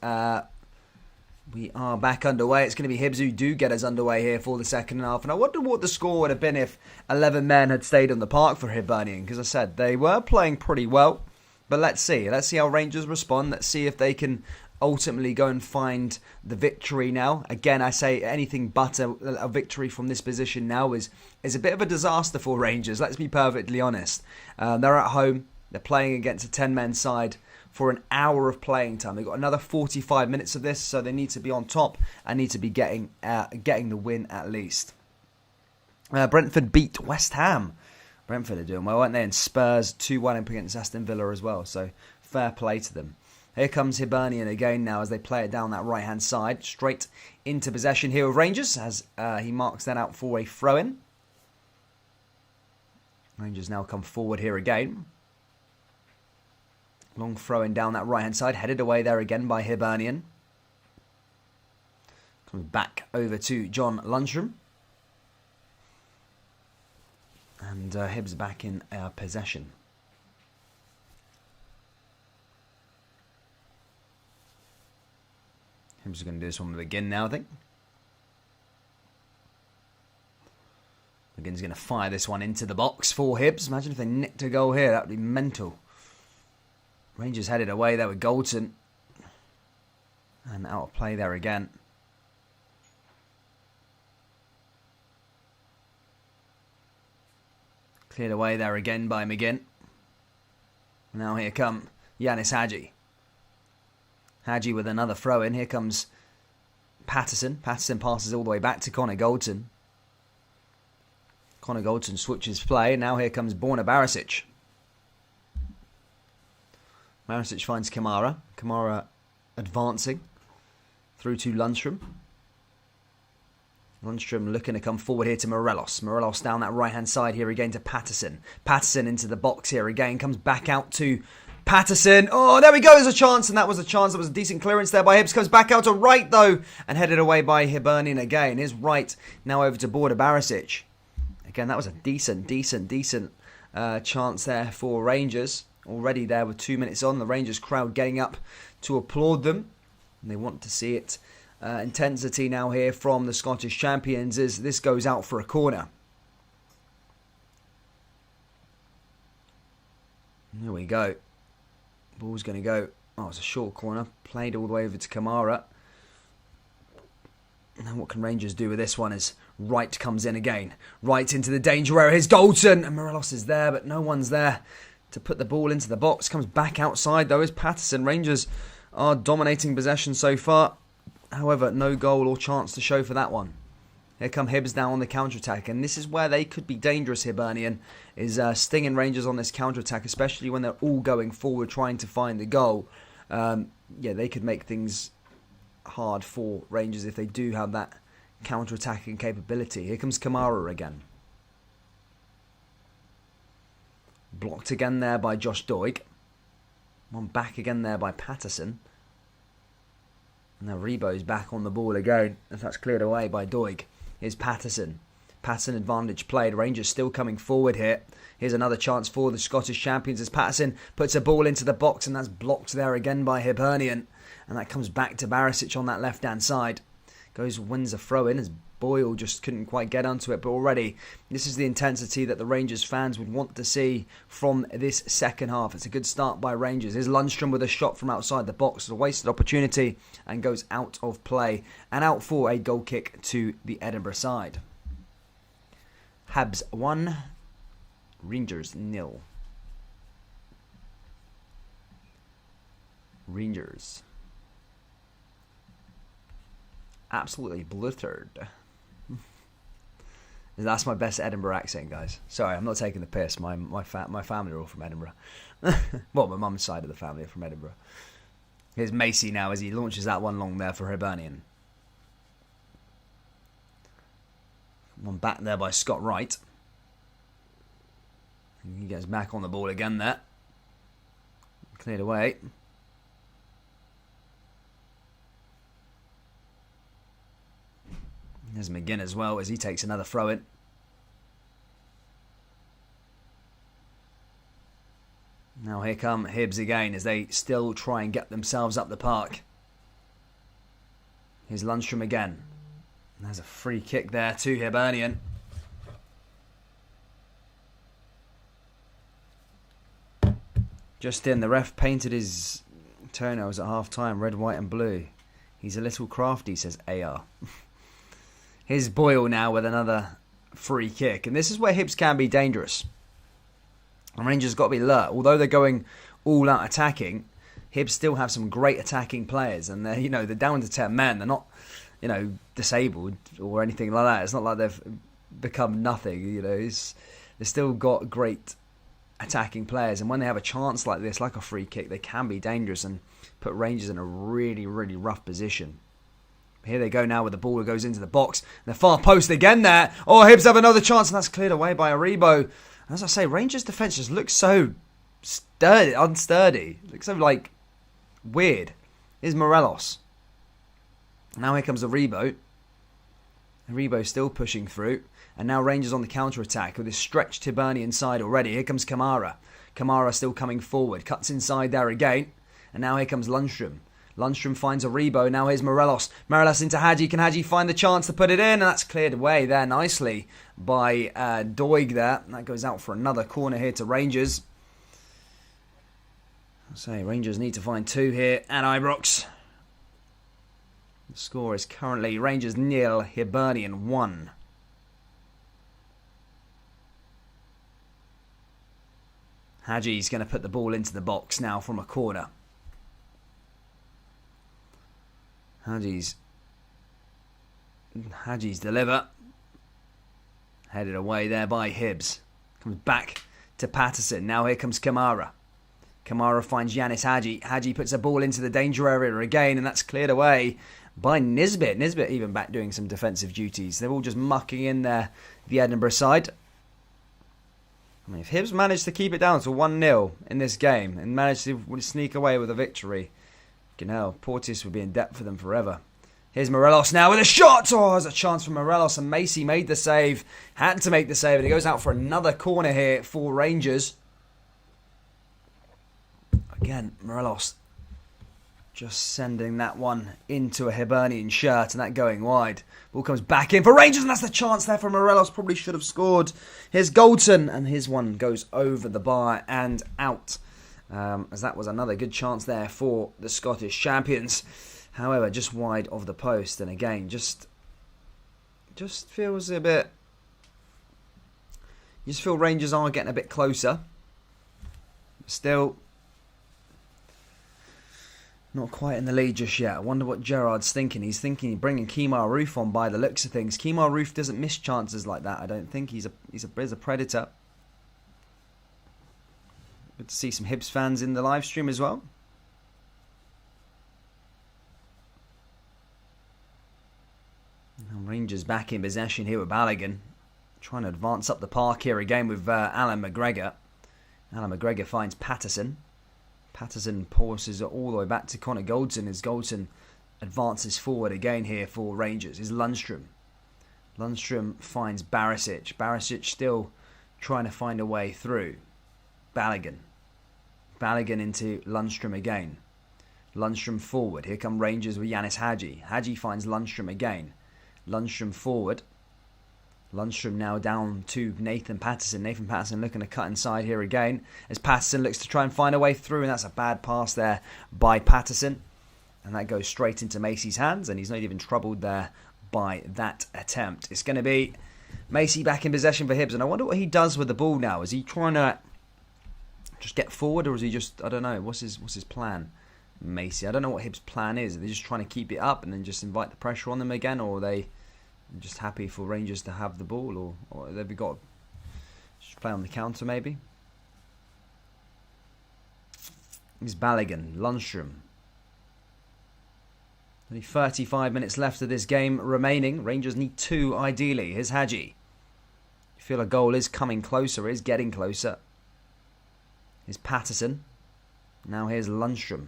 we are back underway. It's going to be Hibs who do get us underway here for the second half. And I wonder what the score would have been if 11 men had stayed on the park for Hibernian. Because I said they were playing pretty well. But let's see. Let's see how Rangers respond. Let's see if they can ultimately go and find the victory now. Again, I say anything but a victory from this position now is a bit of a disaster for Rangers. Let's be perfectly honest. They're at home. They're playing against a 10-man side for an hour of playing time. They've got another 45 minutes of this, so they need to be on top and need to be getting the win at least. Brentford beat West Ham. Brentford are doing well, aren't they? And Spurs 2-1 against Aston Villa as well, so fair play to them. Here comes Hibernian again now as they play it down that right-hand side. Straight into possession here of Rangers as he marks that out for a throw-in. Rangers now come forward here again. Long throw-in down that right-hand side. Headed away there again by Hibernian. Comes back over to John Lundstrom. And Hibs back in possession. Hibs are going to do this one to begin now, I think. McGinn's going to fire this one into the box for Hibs. Imagine if they nicked a goal here. That would be mental. Rangers headed away there with Goldson. And out of play there again. Cleared away there again by McGinn. Now here come Yanis Hadji. Hadji with another throw-in. Here comes Patterson. Patterson passes all the way back to Connor Goldson. Connor Goldson switches play. Now here comes Borna Barisic. Barisic finds Kamara. Kamara advancing through to Lundstrom. Lundstrom looking to come forward here to Morelos. Morelos down that right-hand side here again to Patterson. Patterson into the box here again. Comes back out to Patterson. Oh, there we go. There's a chance, and that was a chance. That was a decent clearance there by Hibs. Comes back out to right, though, and headed away by Hibernian again. His right now over to Borna Barisic. Again, that was a decent chance there for Rangers. Already there with 2 minutes on. The Rangers crowd getting up to applaud them. And they want to see it. Intensity now here from the Scottish champions as this goes out for a corner. Here we go. Ball's going to go. Oh, it's a short corner. Played all the way over to Kamara. Now what can Rangers do with this one as Wright comes in again. Right into the danger area. Here's Goldson. And Morelos is there, but no one's there to put the ball into the box. Comes back outside though is Patterson. Rangers are dominating possession so far. However, no goal or chance to show for that one. Here come Hibs now on the counter-attack. And this is where they could be dangerous, Hibernian. Is stinging Rangers on this counter-attack. Especially when they're all going forward trying to find the goal. They could make things hard for Rangers if they do have that counter-attacking capability. Here comes Kamara again. Blocked again there by Josh Doig. One back again there by Patterson. Now Rebo's back on the ball again. And that's cleared away by Doig. Here's Patterson. Patterson advantage played. Rangers still coming forward here. Here's another chance for the Scottish champions as Patterson puts a ball into the box and that's blocked there again by Hibernian. And that comes back to Barisic on that left-hand side. Wins a throw-in as Boyle just couldn't quite get onto it. But already, this is the intensity that the Rangers fans would want to see from this second half. It's a good start by Rangers. Here's Lundstrom with a shot from outside the box. A wasted opportunity and goes out of play. And out for a goal kick to the Edinburgh side. Habs 1, Rangers 0. Rangers. Absolutely bluttered. That's my best Edinburgh accent, guys. Sorry, I'm not taking the piss. My family are all from Edinburgh. Well, my mum's side of the family are from Edinburgh. Here's Macy now as he launches that one long there for Hibernian. One back there by Scott Wright. And he gets back on the ball again there. Cleared away. There's McGinn as well as he takes another throw in. Now here come Hibs again as they still try and get themselves up the park. Here's Lundstrom again. And there's a free kick there to Hibernian. Just in, the ref painted his toenails at half time, red, white and blue. He's a little crafty, says AR. Here's Boyle now with another free kick. And this is where Hibs can be dangerous. And Rangers got to be alert. Although they're going all out attacking, Hibs still have some great attacking players, and they're down to 10 men. They're not disabled or anything like that. It's not like they've become nothing. They've still got great attacking players, and when they have a chance like this, like a free kick, they can be dangerous and put Rangers in a really, really rough position. Here they go now with the ball that goes into the box. And the far post again there. Oh, Hibs have another chance, and that's cleared away by Aribo. As I say, Rangers' defence just looks so unsteady. Looks so, weird. Here's Morelos. Now here comes Aribo. Aribo still pushing through. And now Rangers on the counter-attack with this stretched Hibernian side already. Here comes Kamara. Kamara still coming forward. Cuts inside there again. And now here comes Lundstrom. Lundstrom finds Aribo. Now here's Morelos. Morelos into Hadji. Can Hadji find the chance to put it in? And that's cleared away there nicely by Doig there. And that goes out for another corner here to Rangers. I say Rangers need to find 2 here at Ibrox. The score is currently Rangers 0, Hibernian 1. Hadji's going to put the ball into the box now from a corner. Hadji's deliver. Headed away there by Hibs. Comes back to Patterson. Now here comes Kamara. Kamara finds Yanis Hadji. Hadji puts a ball into the danger area again, and that's cleared away by Nisbet. Nisbet even back doing some defensive duties. They're all just mucking in there, the Edinburgh side. I mean, if Hibs managed to keep it down to 1-0 in this game and managed to sneak away with a victory, Porteous would be in debt for them forever. Here's Morelos now with a shot. Oh, there's a chance for Morelos, and Macy made the save. Had to make the save, and he goes out for another corner here for Rangers. Again, Morelos just sending that one into a Hibernian shirt, and that going wide. Ball comes back in for Rangers, and that's the chance there for Morelos. Probably should have scored. Here's Goldson, and his one goes over the bar and out. As that was another good chance there for the Scottish champions. However, just wide of the post, and again, just feels a bit... You just feel Rangers are getting a bit closer. Still... not quite in the lead just yet. I wonder what Gerrard's thinking. He's thinking bringing Kemar Roof on by the looks of things. Kemar Roof doesn't miss chances like that, I don't think. He's a predator. Good to see some Hibs fans in the live stream as well. And Rangers back in possession here with Balogun. Trying to advance up the park here again with Alan McGregor. Alan McGregor finds Patterson. Patterson passes it all the way back to Connor Goldson as Goldson advances forward again here for Rangers. Is Lundstrom. Lundstrom finds Barisic. Barisic still trying to find a way through. Balogun. Balogun into Lundstrom again. Lundstrom forward. Here come Rangers with Yanis Hadji. Hadji finds Lundstrom again. Lundstrom forward. Lundstrom now down to Nathan Patterson. Nathan Patterson looking to cut inside here again as Patterson looks to try and find a way through, and that's a bad pass there by Patterson. And that goes straight into Macy's hands, and he's not even troubled there by that attempt. It's going to be Macy back in possession for Hibs, and I wonder what he does with the ball now. Is he trying to just get forward, or is he just, I don't know, what's his plan? Macy, I don't know what Hibs' plan is. Are they just trying to keep it up and then just invite the pressure on them again, or are they just happy for Rangers to have the ball, or they've got to just play on the counter maybe? Here's Balogun, Lundstrom. Only 35 minutes left of this game remaining. Rangers need 2 ideally. Here's Hadji. You feel a goal is coming closer, is getting closer. Here's Patterson. Now here's Lundstrom.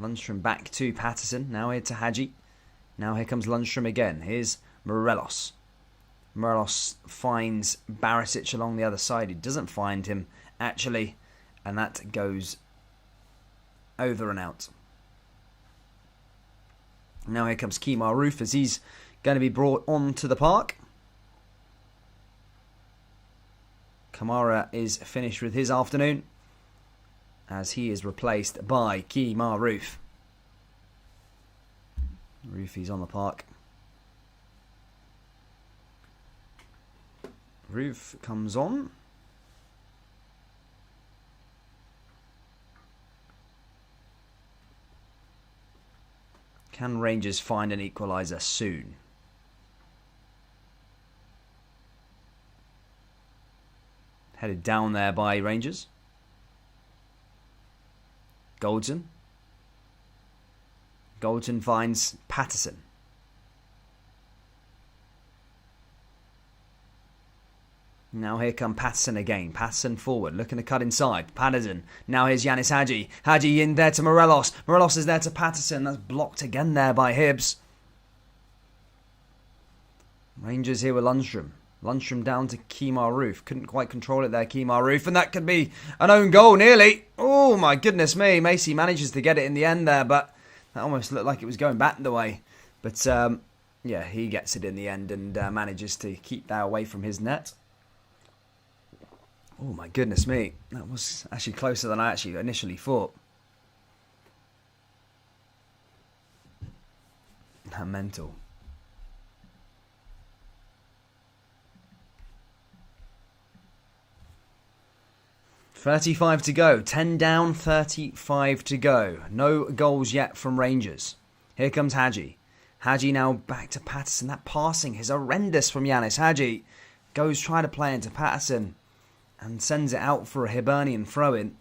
Lundstrom back to Patterson. Now here to Hadji. Now here comes Lundstrom again. Here's Morelos. Morelos finds Barisic along the other side. He doesn't find him, actually. And that goes over and out. Now here comes Kemar Roof as he's going to be brought onto the park. Kamara is finished with his afternoon as he is replaced by Kemar Roof. Roofy's on the park. Roof comes on. Can Rangers find an equaliser soon? Headed down there by Rangers. Goldson. Goldson finds Patterson. Now here come Patterson again. Patterson forward, looking to cut inside. Patterson. Now here's Yanis Hadji. Hadji in there to Morelos. Morelos is there to Patterson. That's blocked again there by Hibs. Rangers here with Lundstrom. Lundstrom down to Kemar Roof. Couldn't quite control it there, Kemar Roof. And that could be an own goal, nearly. Oh, my goodness me. Macy manages to get it in the end there, but that almost looked like it was going back the way. But, yeah, he gets it in the end and manages to keep that away from his net. Oh, my goodness me. That was actually closer than I actually initially thought. Mental. .35 to go. 10 down, 35 to go. No goals yet from Rangers. Here comes Hadji. Hadji now back to Patterson. That passing is horrendous from Yanis. Hadji goes trying to play into Patterson and sends it out for a Hibernian throw-in.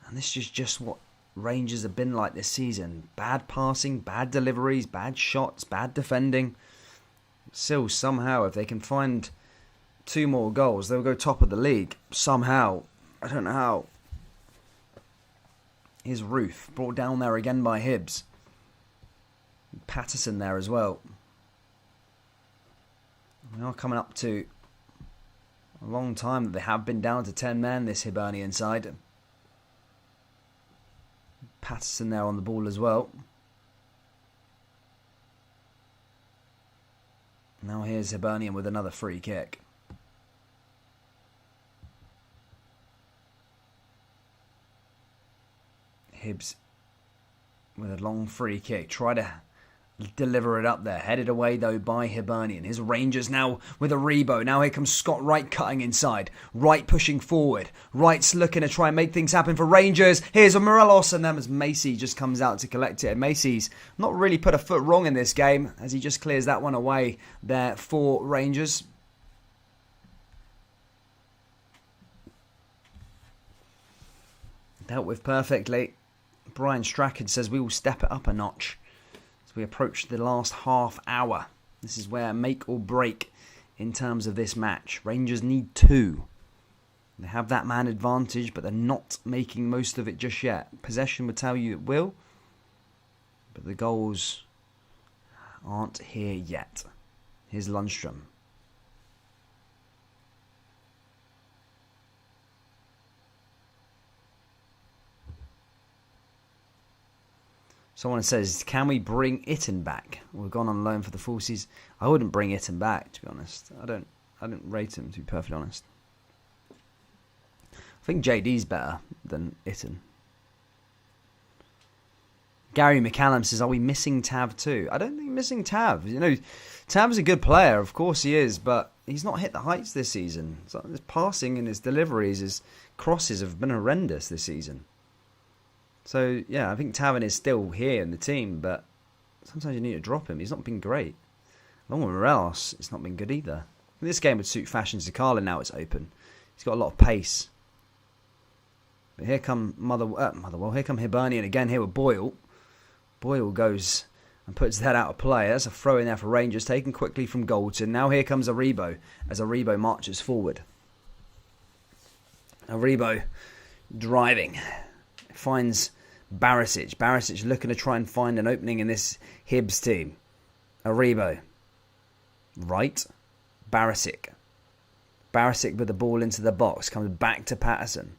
And this is just what Rangers have been like this season. Bad passing, bad deliveries, bad shots, bad defending. Still, somehow, if they can find 2 more goals, they'll go top of the league. Somehow. I don't know how. Here's Roof, brought down there again by Hibs. Patterson there as well. We are coming up to a long time that they have been down to 10 men, this Hibernian side. Patterson there on the ball as well. Now here's Hibernian with another free kick. Hibs with a long free kick. Try to deliver it up there. Headed away though by Hibernian. His Rangers now with a Rebo. Now here comes Scott Wright cutting inside. Wright pushing forward. Wright's looking to try and make things happen for Rangers. Here's a Morelos, and then as Macy just comes out to collect it. Macy's not really put a foot wrong in this game as he just clears that one away there for Rangers. Dealt with perfectly. Brian Strachan says we will step it up a notch as we approach the last half hour. This is where make or break in terms of this match. Rangers need 2. They have that man advantage, but they're not making most of it just yet. Possession would tell you it will, but the goals aren't here yet. Here's Lundstrom. Someone says, can we bring Itten back? We've gone on loan for the full season. I wouldn't bring Itten back, to be honest. I don't rate him, to be perfectly honest. I think JD's better than Itten. Gary McCallum says, are we missing Tav too? I don't think missing Tav. You know, Tav's a good player, of course he is, but he's not hit the heights this season. So his passing and his deliveries, his crosses have been horrendous this season. So, yeah, I think Taven is still here in the team, but sometimes you need to drop him. He's not been great. Along with Morelos, it's not been good either. This game would suit Fashion Zakala now it's open. He's got a lot of pace. But here come here come Hibernian again here with Boyle. Boyle goes and puts that out of play. That's a throw in there for Rangers, taken quickly from Goldson. Now here comes Aribo as Aribo marches forward. Aribo driving. Finds Barisic. Barisic looking to try and find an opening in this Hibs team. Aribo. Right. Barisic. Barisic with the ball into the box. Comes back to Patterson.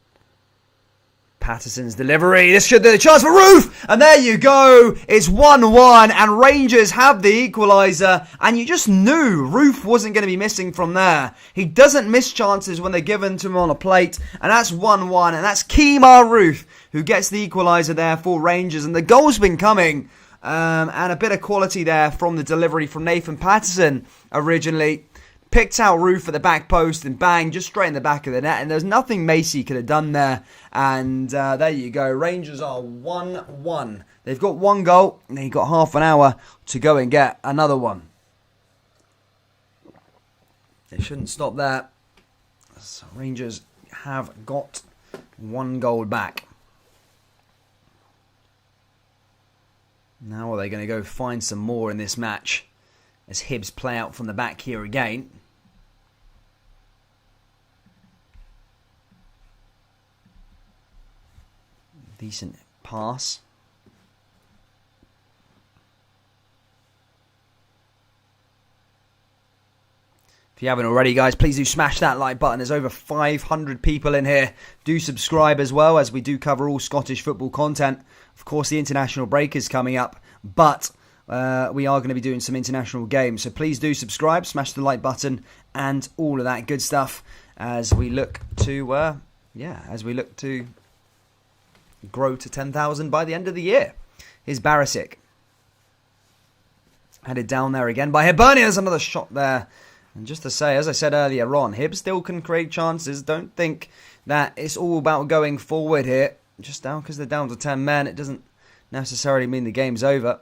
Patterson's delivery. This should be the chance for Roof. And there you go. It's 1-1 and Rangers have the equaliser. And you just knew Roof wasn't going to be missing from there. He doesn't miss chances when they're given to him on a plate. And that's 1-1. And that's Kemar Roof who gets the equaliser there for Rangers. And the goal's been coming. And a bit of quality there from the delivery from Nathan Patterson originally. picked out Roof at the back post and bang, just straight in the back of the net. And there's nothing Macy could have done there. And there you go. Rangers are 1-1. They've got one goal and they've got half an hour to go and get another one. They shouldn't stop there. So Rangers have got one goal back. Now are they going to go find some more in this match as Hibs play out from the back here again? Decent pass. If you haven't already, guys, please do smash that like button. There's over 500 people in here. Do subscribe as well, as we do cover all Scottish football content. Of course, the international break is coming up, but we are going to be doing some international games. So please do subscribe, smash the like button, and all of that good stuff as we look to, grow to 10,000 by the end of the year. Here's Barisic. Headed down there again by Hibernian. There's another shot there. And just to say, as I said earlier on, Hibs still can create chances. Don't think that it's all about going forward here. Just down because they're down to 10 men, it doesn't necessarily mean the game's over.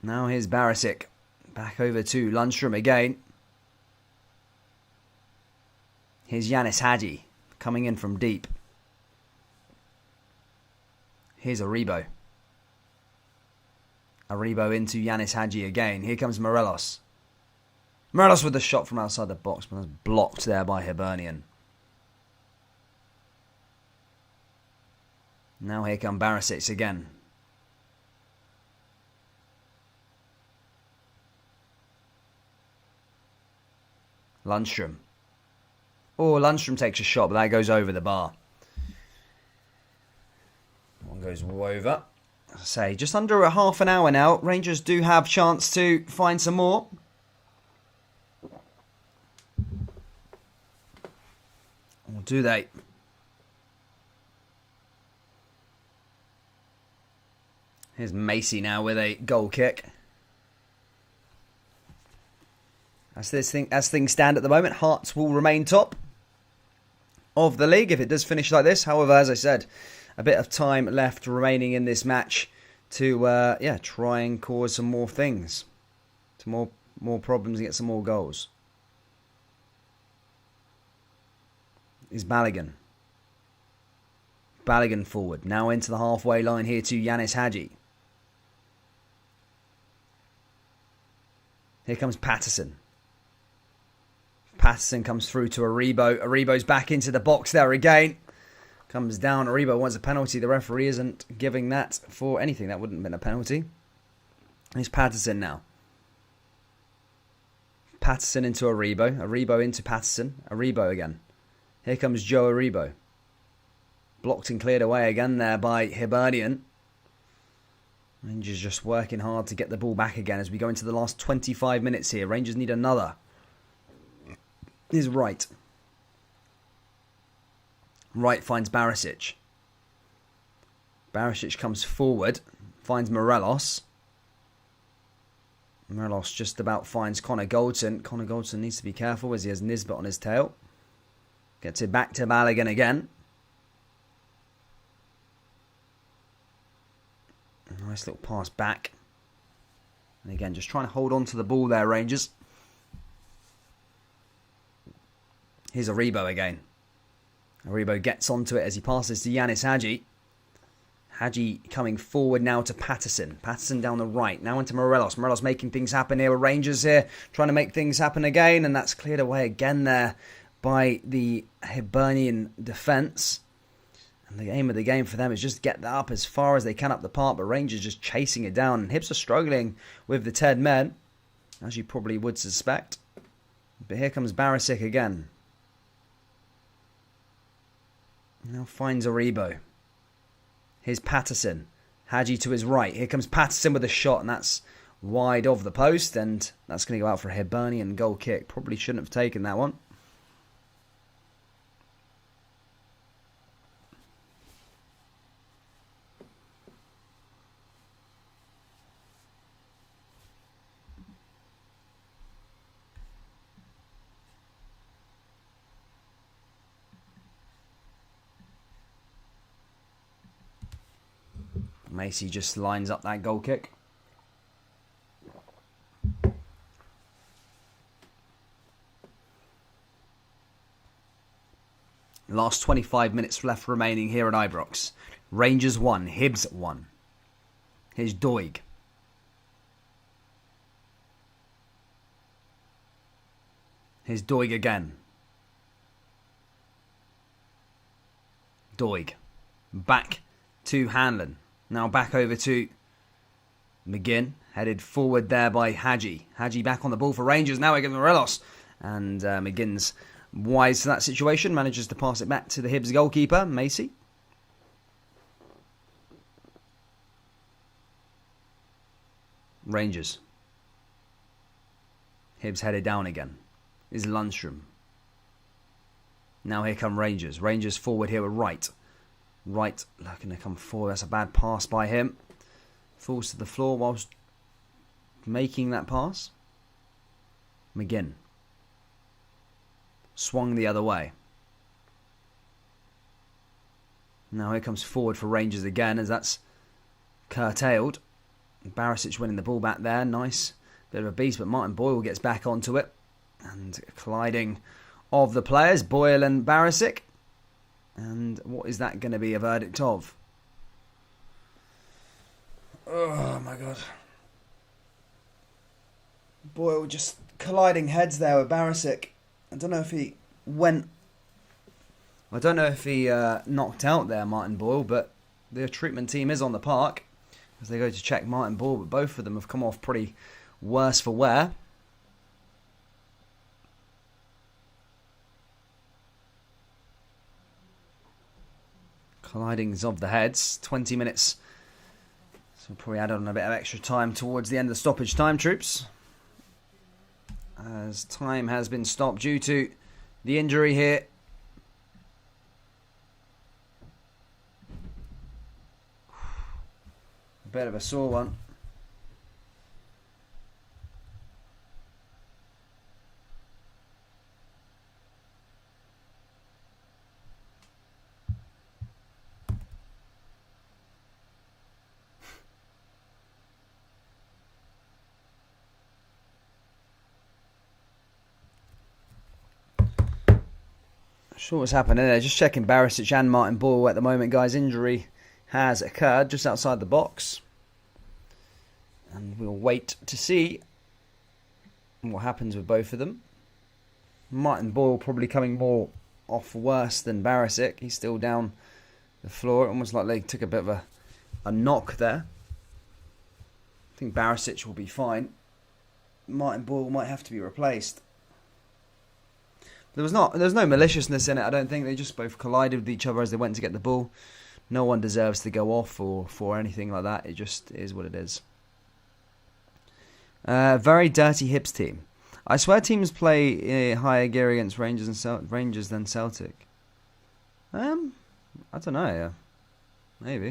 Now here's Barisic. Back over to Lundstrom again. Here's Yanis Hadji coming in from deep. Here's Aribo. Aribo into Yanis Hadji again. Here comes Morelos. Morelos with the shot from outside the box, but that's blocked there by Hibernian. Now here come Barisic again. Lundstrom. Oh, Lundstrom takes a shot, but that goes over the bar. One goes over. As I say, just under a half an hour now. Rangers do have chance to find some more. Or do they? Here's Macy now with a goal kick. As things stand at the moment, Hearts will remain top of the league if it does finish like this. However, as I said, a bit of time left remaining in this match to try and cause some more things, to more problems and get some more goals. Is Balogun. Balogun forward. Now into the halfway line here to Yanis Hadji. Here comes Patterson. Patterson comes through to Aribo. Aribo's back into the box there again. Comes down. Aribo wants a penalty. The referee isn't giving that for anything. That wouldn't have been a penalty. It's Patterson now. Patterson into Aribo. Aribo into Patterson. Aribo again. Here comes Joe Aribo. Blocked and cleared away again there by Hibernian. Rangers just working hard to get the ball back again as we go into the last 25 minutes here. Rangers need another. Here's Wright. Wright finds Barisic. Barisic comes forward. Finds Morelos. Morelos just about finds Connor Goldson. Connor Goldson needs to be careful as he has Nisbet on his tail. Gets it back to Balogun again. Nice little pass back. And again, just trying to hold on to the ball there, Rangers. Here's Aribo again. Aribo gets onto it as he passes to Yanis Hadji. Hadji coming forward now to Patterson. Patterson down the right. Now into Morelos. Morelos making things happen here with Rangers here. Trying to make things happen again. And that's cleared away again there by the Hibernian defence. And the aim of the game for them is just get that up as far as they can up the park. But Rangers just chasing it down. And Hibs are struggling with the 10 men, as you probably would suspect. But here comes Barisic again. Now finds Aribo. Here's Patterson. Hadji to his right. Here comes Patterson with a shot, and that's wide of the post. And that's going to go out for a Hibernian goal kick. Probably shouldn't have taken that one. Macy just lines up that goal kick. Last 25 minutes left remaining here at Ibrox. Rangers 1, Hibs 1. Here's Doig. Here's Doig again. Doig. Back to Hanlon. Now back over to McGinn. Headed forward there by Hadji. Hadji back on the ball for Rangers. Now against Morelos. And McGinn's wise to that situation. Manages to pass it back to the Hibs goalkeeper, Macy. Rangers. Hibs headed down again. Is Lundstrom. Now here come Rangers. Rangers forward here with Wright. Wright looking to come forward. That's a bad pass by him. Falls to the floor whilst making that pass. McGinn. Swung the other way. Now here comes forward for Rangers again as that's curtailed. Barisic winning the ball back there. Nice. Bit of a beast, but Martin Boyle gets back onto it. And colliding of the players, Boyle and Barisic. And what is that going to be a verdict of? Oh my God. Boyle just colliding heads there with Barisic. I don't know if he knocked out there, Martin Boyle, but the treatment team is on the park as they go to check Martin Boyle, but both of them have come off pretty worse for wear. Collidings of the heads. 20 minutes. So we'll probably add on a bit of extra time towards the end of the stoppage time, troops. As time has been stopped due to the injury here. A bit of a sore one. Sure what's happening there. Just checking Barisic and Martin Boyle at the moment, guys. Injury has occurred just outside the box. And we'll wait to see what happens with both of them. Martin Boyle probably coming more off worse than Barisic. He's still down the floor. Almost like they took a bit of a knock there. I think Barisic will be fine. Martin Boyle might have to be replaced. There's no maliciousness in it, I don't think. They just both collided with each other as they went to get the ball. No one deserves to go off or for anything like that. It just is what it is. Very dirty Hibs team. I swear teams play higher gear against Rangers than Celtic. I don't know. Yeah. Maybe.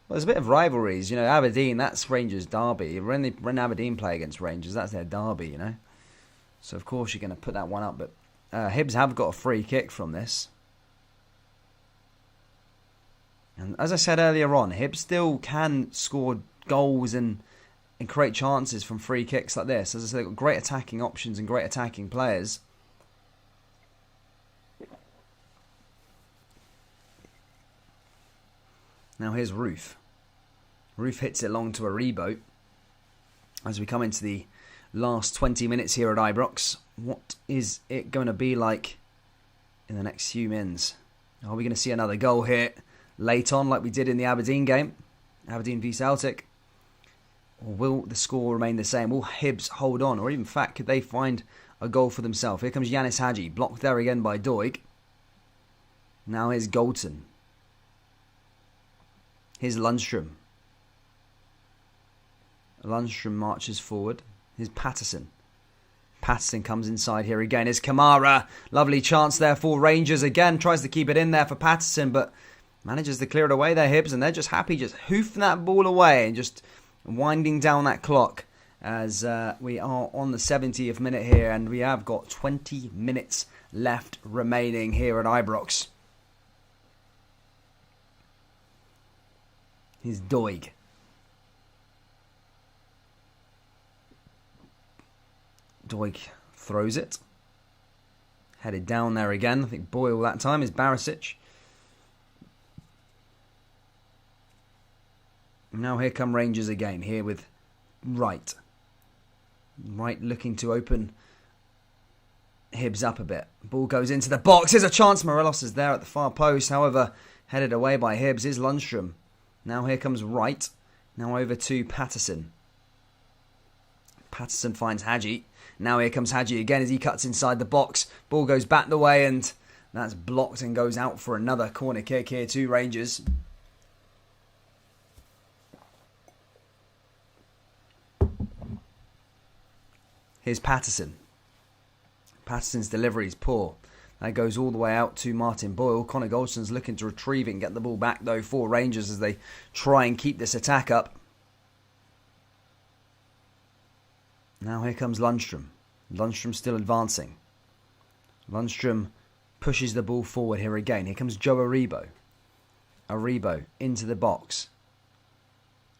Well, there's a bit of rivalries. You know, Aberdeen, that's Rangers' derby. When Aberdeen play against Rangers, that's their derby, you know. So, of course, you're going to put that one up. But Hibs have got a free kick from this. And as I said earlier on, Hibs still can score goals and create chances from free kicks like this. As I said, they've got great attacking options and great attacking players. Now here's Roof. Roof hits it long to a Rebo. As we come into the last 20 minutes here at Ibrox, what is it going to be like in the next few minutes? Are we going to see another goal here late on like we did in the Aberdeen game? Aberdeen v Celtic? Or will the score remain the same? Will Hibs hold on? Or even, in fact, could they find a goal for themselves? Here comes Yanis Hadji, blocked there again by Doig. Now here's Goldson. Here's Lundstrom. Lundstrom marches forward. Here's Patterson. Patterson comes inside here again. Here's Kamara. Lovely chance there for Rangers again. Tries to keep it in there for Patterson, but manages to clear it away there, Hibs, and they're just happy just hoofing that ball away and just winding down that clock as we are on the 70th minute here, and we have got 20 minutes left remaining here at Ibrox. Here's Doig. Doig throws it. Headed down there again. I think Boyle that time is Barisic. Now here come Rangers again. Here with Wright. Wright looking to open Hibs up a bit. Ball goes into the box. There's a chance. Morelos is there at the far post. However, headed away by Hibs is Lundstrom. Now here comes Wright. Now over to Patterson. Patterson finds Hadji. Now here comes Hadji again as he cuts inside the box. Ball goes back the way and that's blocked and goes out for another corner kick here to Rangers. Here's Patterson. Patterson's delivery is poor. That goes all the way out to Martin Boyle. Connor Goldson's looking to retrieve it and get the ball back though for Rangers as they try and keep this attack up. Now here comes Lundstrom. Lundstrom still advancing. Lundstrom pushes the ball forward here again. Here comes Joe Aribo. Aribo into the box.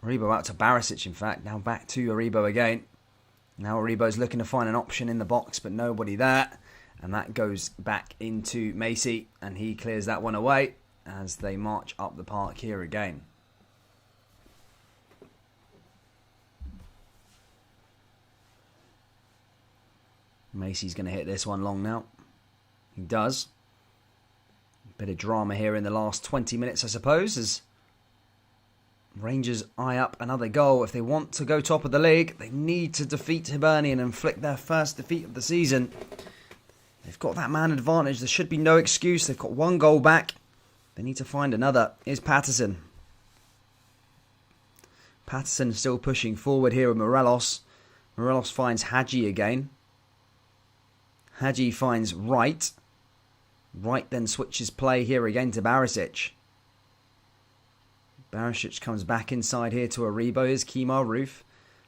Aribo out to Barisic in fact. Now back to Aribo again. Now Aribo's looking to find an option in the box but nobody there. And that goes back into Macy and he clears that one away as they march up the park here again. Macy's going to hit this one long now. He does. Bit of drama here in the last 20 minutes, I suppose, as Rangers eye up another goal. If they want to go top of the league, they need to defeat Hibernian and flick their first defeat of the season. They've got that man advantage. There should be no excuse. They've got one goal back. They need to find another. Here's Patterson. Patterson still pushing forward here with Morelos. Morelos finds Hadji again. Hadji finds Wright. Wright then switches play here again to Barisic. Barisic comes back inside here to Aribo. Here's Kemar Roof.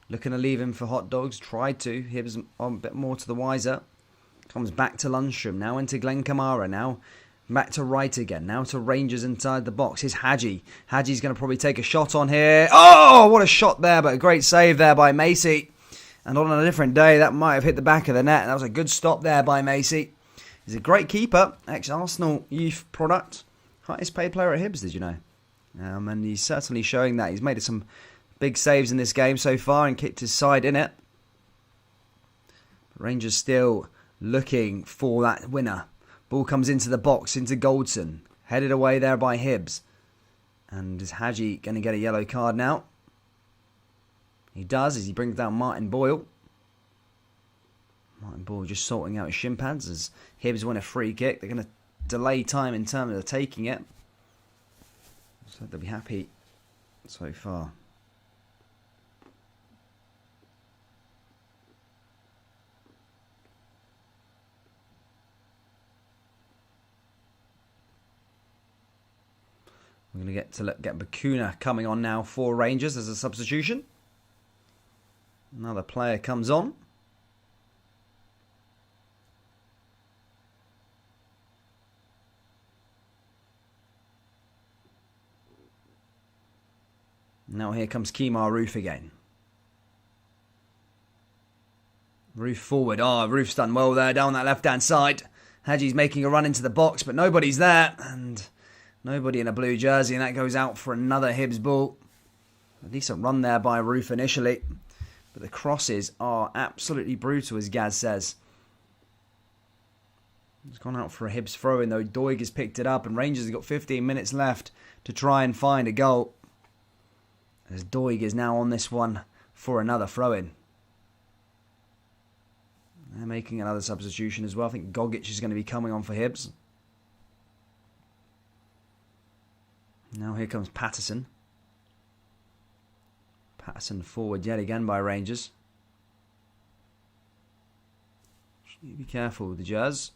Looking to leave him for hot dogs. Tried to. Hibs a bit more to the wiser. Comes back to Lundstrom. Now into Glenn Kamara. Now back to Wright again. Now to Rangers inside the box. Here's Hadji. Hadji's going to probably take a shot on here. Oh, what a shot there. But a great save there by Macy. And on a different day, that might have hit the back of the net. That was a good stop there by Macy. He's a great keeper. Ex-Arsenal youth product. Highest paid player at Hibs, did you know? And he's certainly showing that. He's made some big saves in this game so far and kicked his side in it. Rangers still looking for that winner. Ball comes into the box, into Goldson. Headed away there by Hibs. And is Hadji going to get a yellow card now? He does as he brings down Martin Boyle. Martin Boyle just sorting out his shin pads as Hibs win a free kick. They're going to delay time in terms of taking it. So they'll be happy so far. We're going to get Bakuna coming on now for Rangers as a substitution. Another player comes on. Now here comes Kemar Roof again. Roof forward. Roof's done well there down that left-hand side. Hadji's making a run into the box, but nobody's there. And nobody in a blue jersey, and that goes out for another Hibs ball. A decent run there by Roof initially. But the crosses are absolutely brutal, as Gaz says. It's gone out for a Hibs throw-in, though. Doig has picked it up, and Rangers have got 15 minutes left to try and find a goal. As Doig is now on this one for another throw-in. They're making another substitution as well. I think Gogic is going to be coming on for Hibs. Now here comes Patterson. Patterson forward yet again by Rangers. Should you be careful with the Jazz.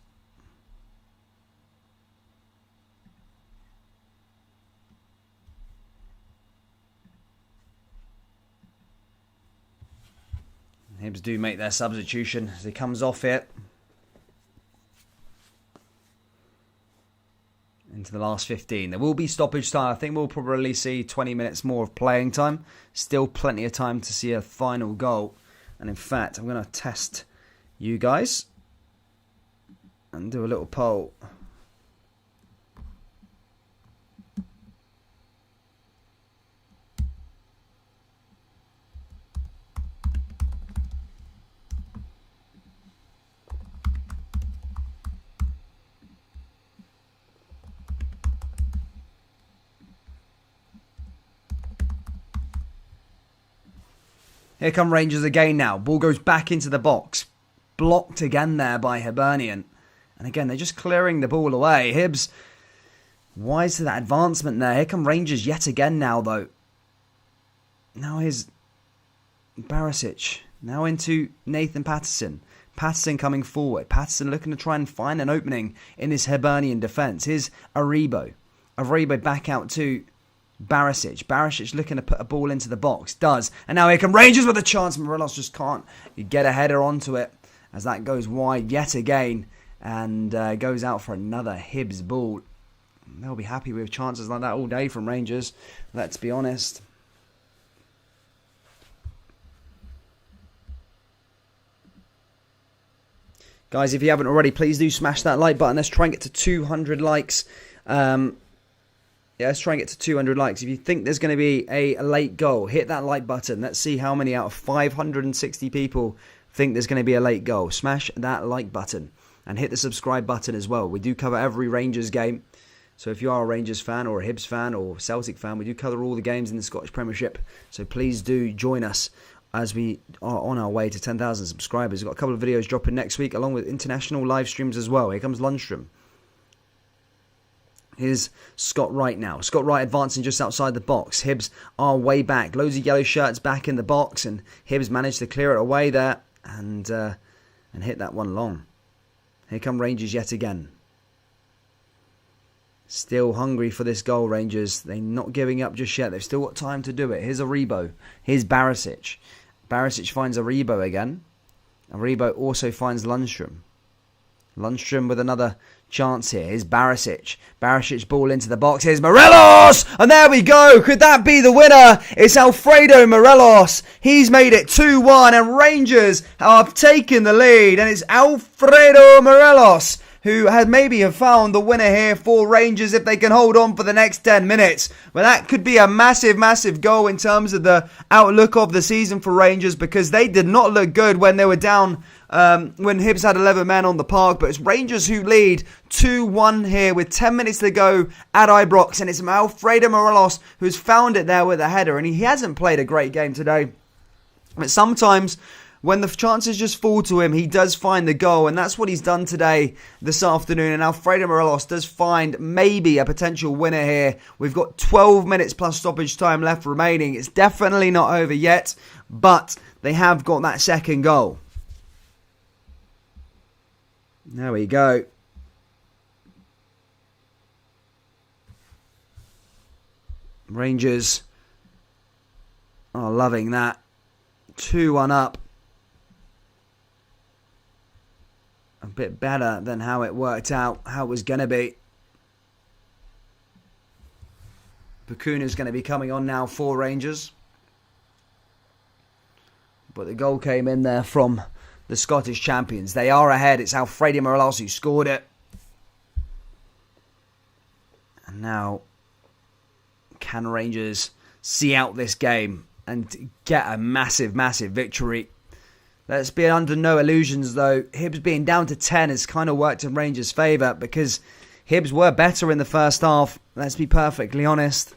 Hibs do make their substitution as he comes off it. Into into the last 15. There will be stoppage time. I think we'll probably see 20 minutes more of playing time. Still plenty of time to see a final goal. And in fact, I'm going to test you guys and do a little poll. Here come Rangers again now. Ball goes back into the box. Blocked again there by Hibernian. And again, they're just clearing the ball away. Hibs, wise to that advancement there. Here come Rangers yet again now, though. Now here's Barisic. Now into Nathan Patterson. Patterson coming forward. Patterson looking to try and find an opening in his Hibernian defence. Here's Aribo. Aribo back out to Barisic. Barisic looking to put a ball into the box. Does. And now here come Rangers with a chance. Morelos just can't get a header onto it as that goes wide yet again and goes out for another Hibs ball. They'll be happy with chances like that all day from Rangers, let's be honest. Guys, if you haven't already, please do smash that like button. Let's try and get to 200 likes. Yeah, let's try and get to 200 likes. If you think there's going to be a late goal, hit that like button. Let's see how many out of 560 people think there's going to be a late goal. Smash that like button and hit the subscribe button as well. We do cover every Rangers game. So if you are a Rangers fan or a Hibs fan or Celtic fan, we do cover all the games in the Scottish Premiership. So please do join us as we are on our way to 10,000 subscribers. We've got a couple of videos dropping next week along with international live streams as well. Here comes Lundstrom. Here's Scott Wright now. Scott Wright advancing just outside the box. Hibs are way back. Loads of yellow shirts back in the box, and Hibs managed to clear it away there and hit that one long. Here come Rangers yet again. Still hungry for this goal, Rangers. They're not giving up just yet. They've still got time to do it. Here's Aribo. Here's Barisic. Barisic finds Aribo again. Aribo also finds Lundstrom. Lundstrom with another chance here. Here's Barisic. Barisic's ball into the box. Here's Morelos! And there we go. Could that be the winner? It's Alfredo Morelos. He's made it 2-1 and Rangers have taken the lead. And it's Alfredo Morelos who had maybe have found the winner here for Rangers if they can hold on for the next 10 minutes. But that could be a massive, massive goal in terms of the outlook of the season for Rangers because they did not look good when they were down when Hibs had 11 men on the park. But it's Rangers who lead 2-1 here with 10 minutes to go at Ibrox. And it's Alfredo Morelos who's found it there with a header. And he hasn't played a great game today. But sometimes when the chances just fall to him, he does find the goal, and that's what he's done today, this afternoon. And Alfredo Morelos does find maybe a potential winner here. We've got 12 minutes plus stoppage time left remaining. It's definitely not over yet, but they have got that second goal. There we go. Rangers are loving that. 2-1 up. A bit better than how it worked out, how it was going to be. Bakuna's going to be coming on now for Rangers. But the goal came in there from the Scottish champions. They are ahead. It's Alfredo Morelos who scored it. And now, can Rangers see out this game and get a massive, massive victory? Let's be under no illusions, though. Hibs being down to 10 has kind of worked in Rangers' favour because Hibs were better in the first half. Let's be perfectly honest.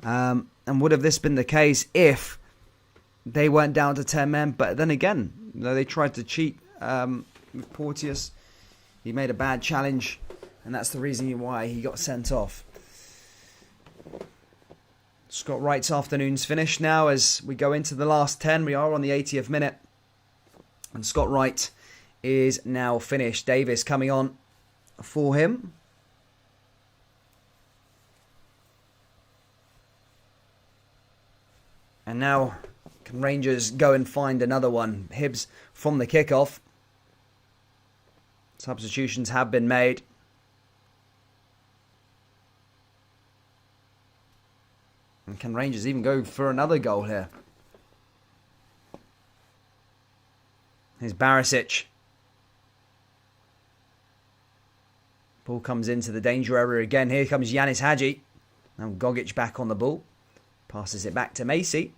And would have this been the case if they weren't down to 10 men? But then again, they tried to cheat with Porteous. He made a bad challenge, and that's the reason why he got sent off. Scott Wright's afternoon's finished now as we go into the last 10. We are on the 80th minute. And Scott Wright is now finished. Davis coming on for him. And now can Rangers go and find another one? Hibs from the kickoff. Substitutions have been made. And can Rangers even go for another goal here? Here's Barisic. Ball comes into the danger area again. Here comes Yanis Hadji. Now Gogic back on the ball. Passes it back to Macy.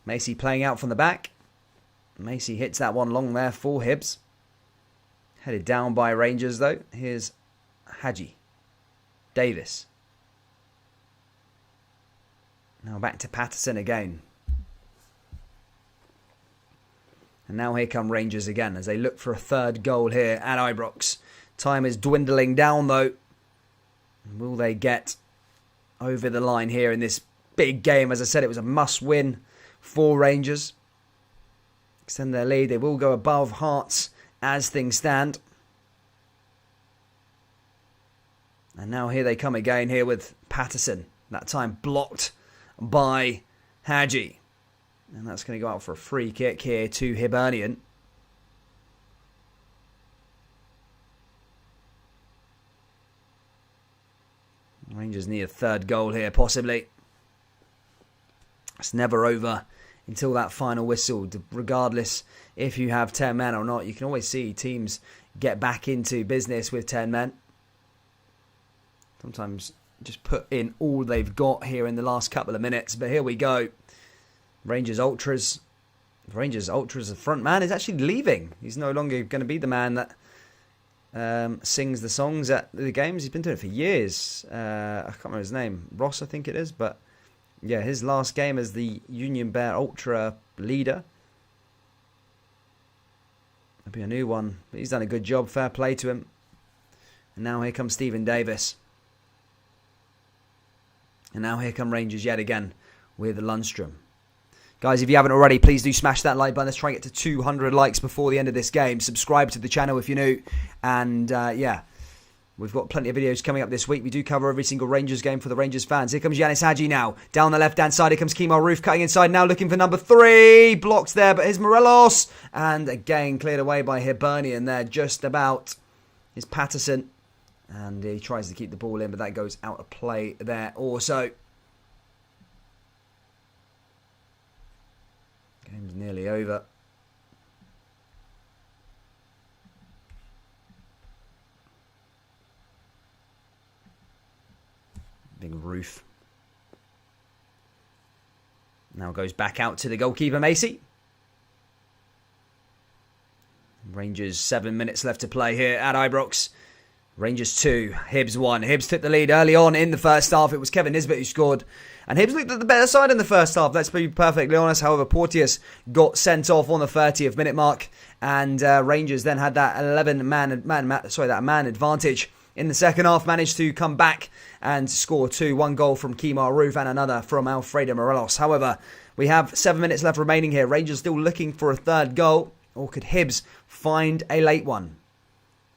Macy playing out from the back. Macy hits that one long there for Hibs. Headed down by Rangers though. Here's Hadji. Davis. Now back to Patterson again. And now here come Rangers again as they look for a third goal here at Ibrox. Time is dwindling down though. Will they get over the line here in this big game? As I said, it was a must-win for Rangers. Extend their lead. They will go above Hearts as things stand. And now here they come again here with Patterson. That time blocked by Hadji. And that's going to go out for a free kick here to Hibernian. Rangers need a third goal here, possibly. It's never over until that final whistle. Regardless if you have 10 men or not, you can always see teams get back into business with 10 men. Sometimes just put in all they've got here in the last couple of minutes. But here we go. Rangers Ultras. Rangers Ultras, the front man, is actually leaving. He's no longer going to be the man that sings the songs at the games. He's been doing it for years. I can't remember his name. Ross, I think it is. But yeah, his last game as the Union Bear Ultra leader. That'll be a new one. But he's done a good job. Fair play to him. And now here comes Stephen Davis. And now here come Rangers yet again with Lundstrom. Guys, if you haven't already, please do smash that like button. Let's try and get to 200 likes before the end of this game. Subscribe to the channel if you're new. And yeah, we've got plenty of videos coming up this week. We do cover every single Rangers game for the Rangers fans. Here comes Yanis Hadji now. Down the left-hand side, here comes Kemar Roof cutting inside now, looking for number 3. Blocked there, but here's Morelos. And again, cleared away by Hibernian there, just about. Here's Patterson. And he tries to keep the ball in, but that goes out of play there also. Game's nearly over. Big Roof. Now goes back out to the goalkeeper, Macy. Rangers 7 minutes left to play here at Ibrox. Rangers 2, Hibs 1. Hibs took the lead early on in the first half. It was Kevin Nisbet who scored. And Hibs looked at the better side in the first half, let's be perfectly honest. However, Porteous got sent off on the 30th minute mark. And Rangers then had that man advantage in the second half. Managed to come back and score 2. One goal from Kemar Roof and another from Alfredo Morelos. However, we have 7 minutes left remaining here. Rangers still looking for a third goal. Or could Hibs find a late one?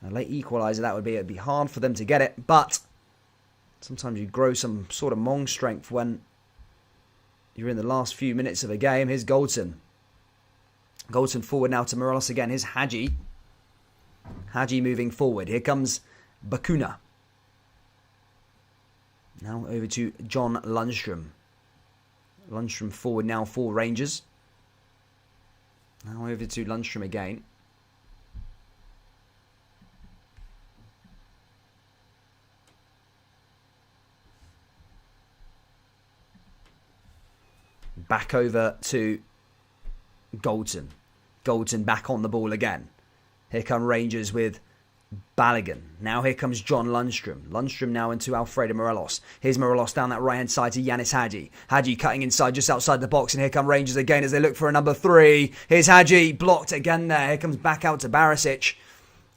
A late equaliser, that would be. It'd be hard for them to get it, but sometimes you grow some sort of Mong strength when you're in the last few minutes of a game. Here's Goldson. Goldson forward now to Morelos again. Here's Hadji. Hadji moving forward. Here comes Bakuna. Now over to John Lundstrom. Lundstrom forward now for Rangers. Now over to Lundstrom again. Back over to Goldson. Goldson back on the ball again. Here come Rangers with Balogun. Now here comes John Lundstrom. Lundstrom now into Alfredo Morelos. Here's Morelos down that right-hand side to Yanis Hadji. Hadji cutting inside just outside the box. And here come Rangers again as they look for a number 3. Here's Hadji. Blocked again there. Here comes back out to Barisic.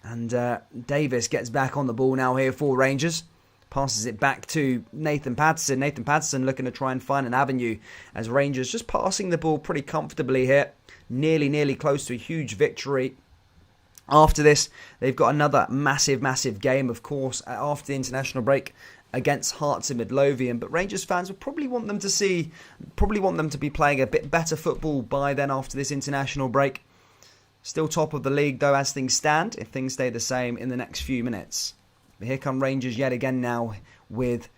And Davis gets back on the ball now here for Rangers. Passes it back to Nathan Patterson. Nathan Patterson looking to try and find an avenue as Rangers just passing the ball pretty comfortably here. Nearly close to a huge victory. After this, they've got another massive game, of course, after the international break against Hearts in Midlothian. But Rangers fans would probably want them to be playing a bit better football by then after this international break. Still top of the league though as things stand, if things stay the same in the next few minutes. But here come Rangers yet again now with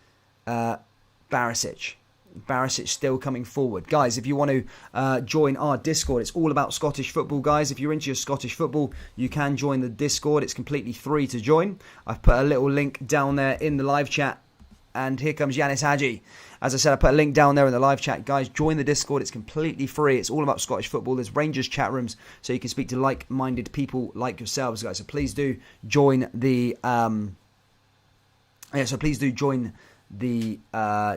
Barisic. Barisic still coming forward. Guys, if you want to join our Discord, it's all about Scottish football, guys. If you're into your Scottish football, you can join the Discord. It's completely free to join. I've put a little link down there in the live chat. And here comes Yanis Hadji. As I said, I put a link down there in the live chat. Guys, join the Discord. It's completely free. It's all about Scottish football. There's Rangers chat rooms, so you can speak to like-minded people like yourselves, guys. So please do join the... please do join the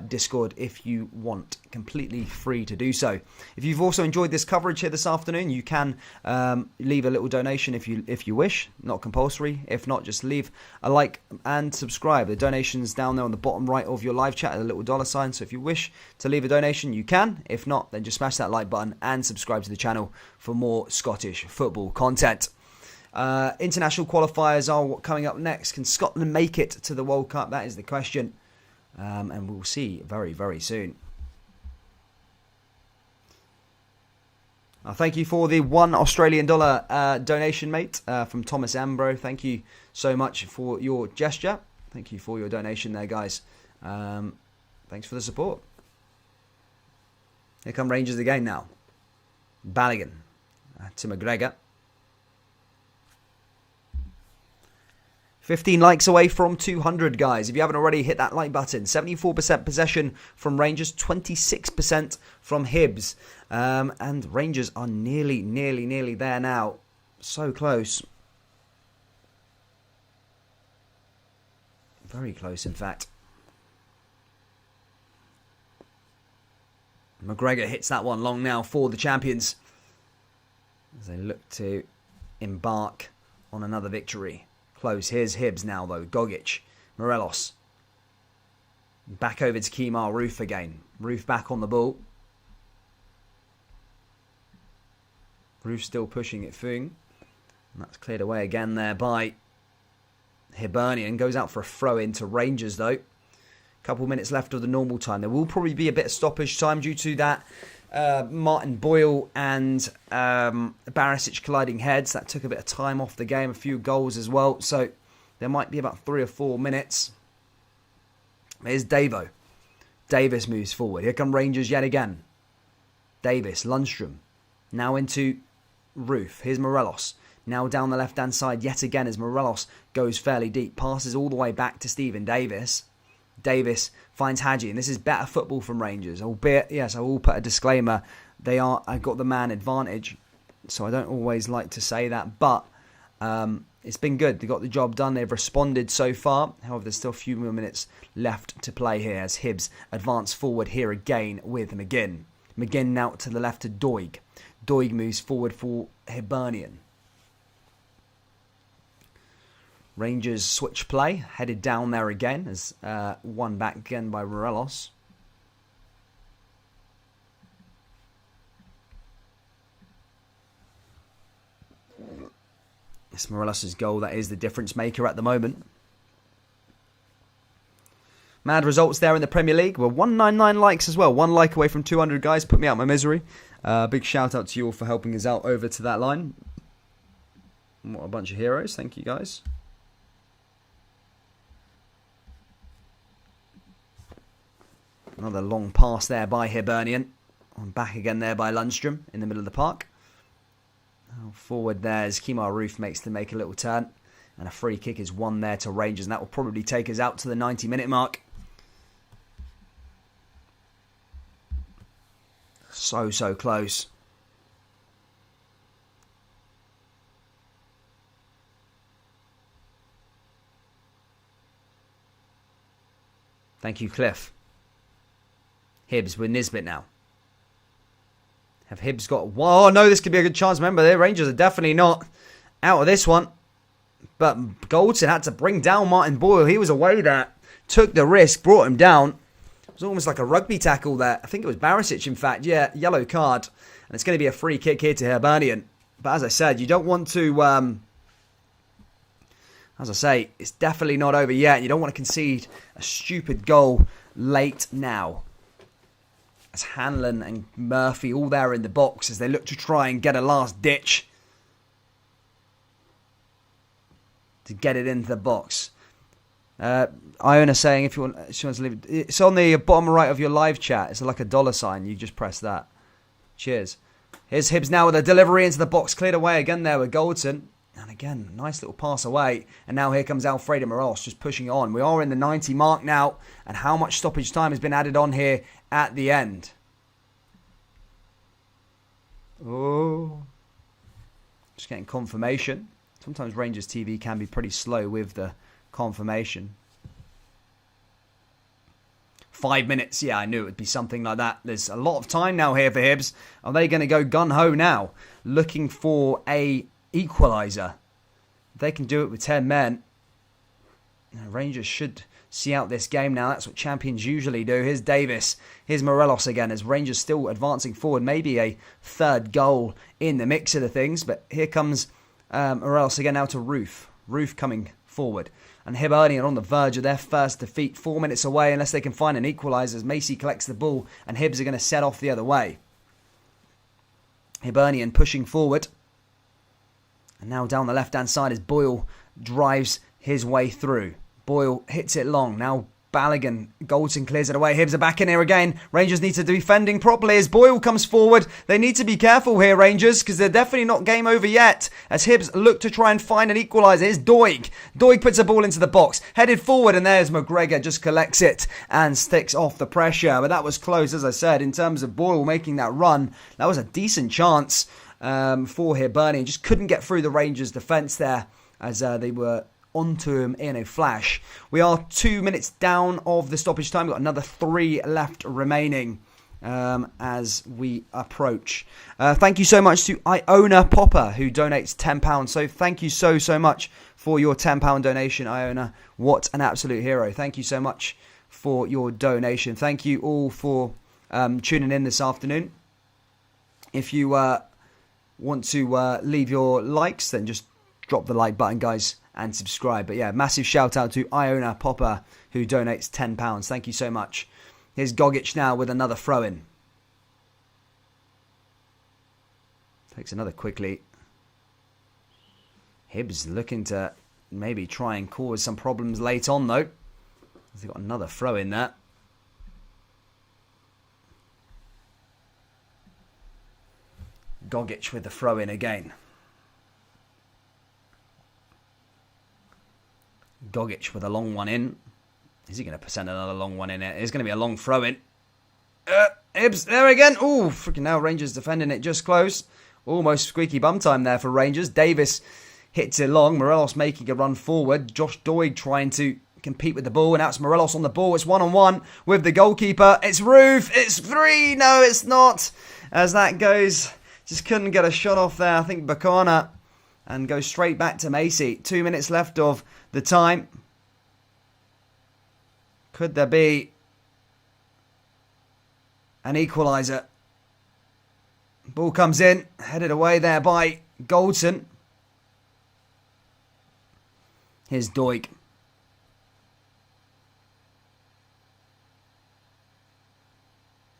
Discord if you want. Completely free to do so. If you've also enjoyed this coverage here this afternoon, you can leave a little donation if you wish. Not compulsory. If not, just leave a like and subscribe. The donation's down there on the bottom right of your live chat, a little $sign. So if you wish to leave a donation, you can. If not, then just smash that like button and subscribe to the channel for more Scottish football content. International qualifiers are coming up next. Can Scotland make it to the World Cup? That is the question. And we'll see very, very soon. Thank you for the $1 Australian donation, mate, from Thomas Ambro. Thank you so much for your gesture. Thank you for your donation there, guys. Thanks for the support. Here come Rangers again now. Balogun to McGregor. 15 likes away from 200, guys. If you haven't already, hit that like button. 74% possession from Rangers, 26% from Hibs. And Rangers are nearly there now. So close. Very close, in fact. McGregor hits that one long now for the champions, as they look to embark on another victory. Close. Here's Hibs now, though. Gogic. Morelos. Back over to Kemar Roof again. Roof back on the ball. Roof still pushing it. Fung. And that's cleared away again there by Hibernian. Goes out for a throw into Rangers, though. Couple minutes left of the normal time. There will probably be a bit of stoppage time due to that Martin Boyle and Barisic colliding heads. That took a bit of time off the game, a few goals as well. So there might be about 3 or 4 minutes. Here's Davo. Davis moves forward. Here come Rangers yet again. Davis, Lundstrom. Now into Roof. Here's Morelos. Now down the left-hand side yet again as Morelos goes fairly deep. Passes all the way back to Stephen Davis. Davis finds Hadji, and this is better football from Rangers. Albeit, yes, I will put a disclaimer. I've got the man advantage, so I don't always like to say that, but it's been good. They got the job done. They've responded so far. However, there's still a few more minutes left to play here as Hibs advance forward here again with McGinn. McGinn now to the left to Doig. Doig moves forward for Hibernian. Rangers switch play, headed down there again as won back again by Morelos. It's Morelos' goal that is the difference maker at the moment. Mad results there in the Premier League. We're 199 likes as well. 1 like away from 200, guys. Put me out my misery. Big shout out to you all for helping us out over to that line. What a bunch of heroes. Thank you, guys. Another long pass there by Hibernian. Back again there by Lundstrom in the middle of the park. Now forward there as Kemar Roof makes to make a little turn. And a free kick is won there to Rangers. And that will probably take us out to the 90-minute mark. So close. Thank you, Cliff. Hibs with Nisbet now. Have Hibs got... Oh, no, this could be a good chance. Remember, the Rangers are definitely not out of this one. But Goldson had to bring down Martin Boyle. He was away there. Took the risk, brought him down. It was almost like a rugby tackle there. I think it was Barisic, in fact. Yeah, yellow card. And it's going to be a free kick here to Hibernian. But as I said, you don't want to... As I say, it's definitely not over yet. You don't want to concede a stupid goal late now. As Hanlon and Murphy all there in the box as they look to try and get a last ditch to get it into the box. Iona saying if you want, she wants to leave. It's on the bottom right of your live chat. It's like a $sign. You just press that. Cheers. Here's Hibs now with a delivery into the box. Cleared away again there with Goldson. And again, nice little pass away. And now here comes Alfredo Morelos just pushing on. We are in the 90 mark now. And how much stoppage time has been added on here at the end? Oh. Just getting confirmation. Sometimes Rangers TV can be pretty slow with the confirmation. 5 minutes. Yeah, I knew it would be something like that. There's a lot of time now here for Hibs. Are they going to go gun-ho now? Looking for a equalizer. They can do it with 10 men. Rangers should see out this game now. That's what champions usually do. Here's Davis. Here's Morelos again as Rangers still advancing forward. Maybe a third goal in the mix of the things. But here comes Morelos again now to Roof. Roof coming forward. And Hibernian on the verge of their first defeat. 4 minutes away unless they can find an equaliser as Macy collects the ball. And Hibs are going to set off the other way. Hibernian pushing forward. And now down the left-hand side as Boyle drives his way through. Boyle hits it long. Now Balogun, Goldson clears it away. Hibs are back in here again. Rangers need to be defending properly as Boyle comes forward. They need to be careful here, Rangers, because they're definitely not game over yet. As Hibs look to try and find an equaliser. Here's Doig. Doig puts a ball into the box. Headed forward, and there's McGregor. Just collects it and sticks off the pressure. But that was close, as I said, in terms of Boyle making that run. That was a decent chance for Hibernian. Just couldn't get through the Rangers' defence there as they were onto him in a flash. We are 2 minutes down of the stoppage time. We've got another 3 left remaining as we approach. Thank you so much to Iona Popper who donates £10. So thank you so much for your £10 donation, Iona. What an absolute hero. Thank you so much for your donation. Thank you all for tuning in this afternoon. If you want to leave your likes, then just drop the like button, guys, and subscribe. But yeah, massive shout out to Iona Popper who donates £10. Thank you so much. Here's Gogic now with another throw-in. Takes another quickly. Hibs looking to maybe try and cause some problems late on though. They've got another throw-in there. Gogic with the throw-in again. Gogic with a long one in. Is he going to send another long one in? It's going to be a long throw in. Hibs there again. Oh, freaking now Rangers defending it just close. Almost squeaky bum time there for Rangers. Davis hits it long. Morelos making a run forward. Josh Doig trying to compete with the ball. And now it's Morelos on the ball. It's 1-on-1 with the goalkeeper. It's Roof. It's 3. No, it's not. As that goes, just couldn't get a shot off there. I think Bacana. And go straight back to Macy. 2 minutes left of the time. Could there be an equaliser? Ball comes in. Headed away there by Goldson. Here's Doig.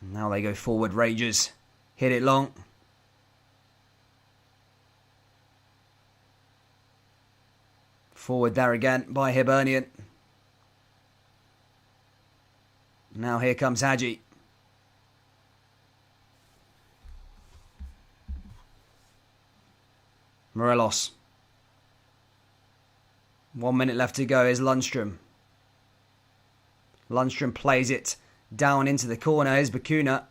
Now they go forward. Rangers hit it long. Forward there again by Hibernian. Now here comes Hadji. Morelos. 1 minute left to go. Here's Lundstrom. Lundstrom plays it down into the corner. Here's Bacana.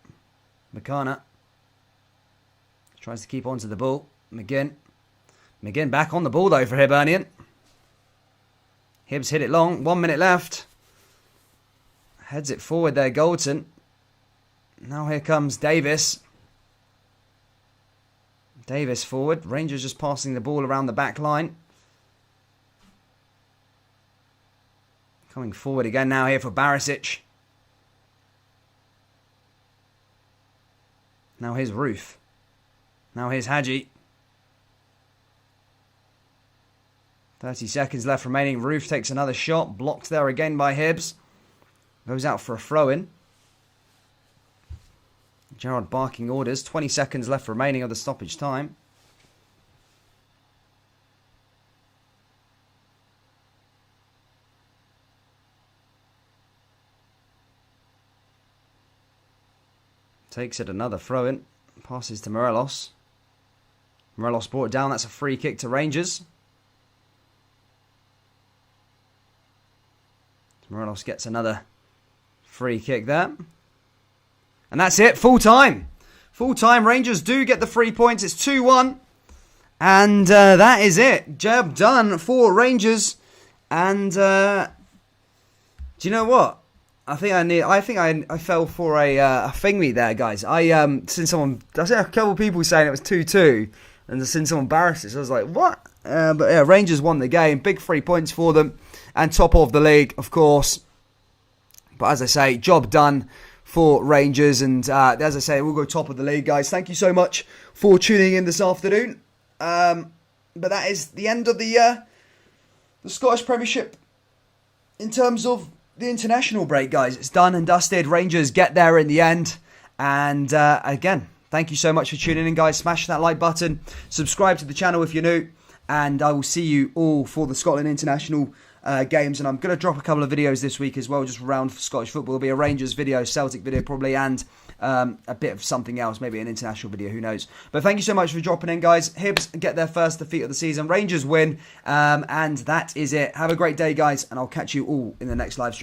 Tries to keep onto the ball. McGinn back on the ball though for Hibernian. Hibs hit it long. 1 minute left. Heads it forward there, Goldson. Now here comes Davis. Davis forward. Rangers just passing the ball around the back line. Coming forward again now here for Barisic. Now here's Roof. Now here's Hadji. 30 seconds left remaining. Roof takes another shot. Blocked there again by Hibs. Goes out for a throw-in. Gerrard barking orders. 20 seconds left remaining of the stoppage time. Takes it another throw in. Passes to Morelos. Morelos brought it down. That's a free kick to Rangers. Morelos gets another free kick there. And that's it. Full time. Full time. Rangers do get the 3 points. It's 2-1. And that is it. Job done for Rangers. And do you know what? I think I fell for a thingy there, guys. I seen a couple of people saying it was 2-2, and I seen someone embarrassed it. So I was like, what? But yeah, Rangers won the game. Big 3 points for them, and top of the league, of course. But as I say, job done for Rangers, and as I say, we'll go top of the league, guys. Thank you so much for tuning in this afternoon. But that is the end of the Scottish Premiership in terms of the international break, guys. It's done and dusted. Rangers get there in the end. And again, thank you so much for tuning in, guys. Smash that like button. Subscribe to the channel if you're new. And I will see you all for the Scotland international games. And I'm going to drop a couple of videos this week as well, just around Scottish football. There'll be a Rangers video, Celtic video probably, and a bit of something else, maybe an international video, who knows. But thank you so much for dropping in, guys. Hibs get their first defeat of the season. Rangers win. And that is it. Have a great day, guys. And I'll catch you all in the next live stream.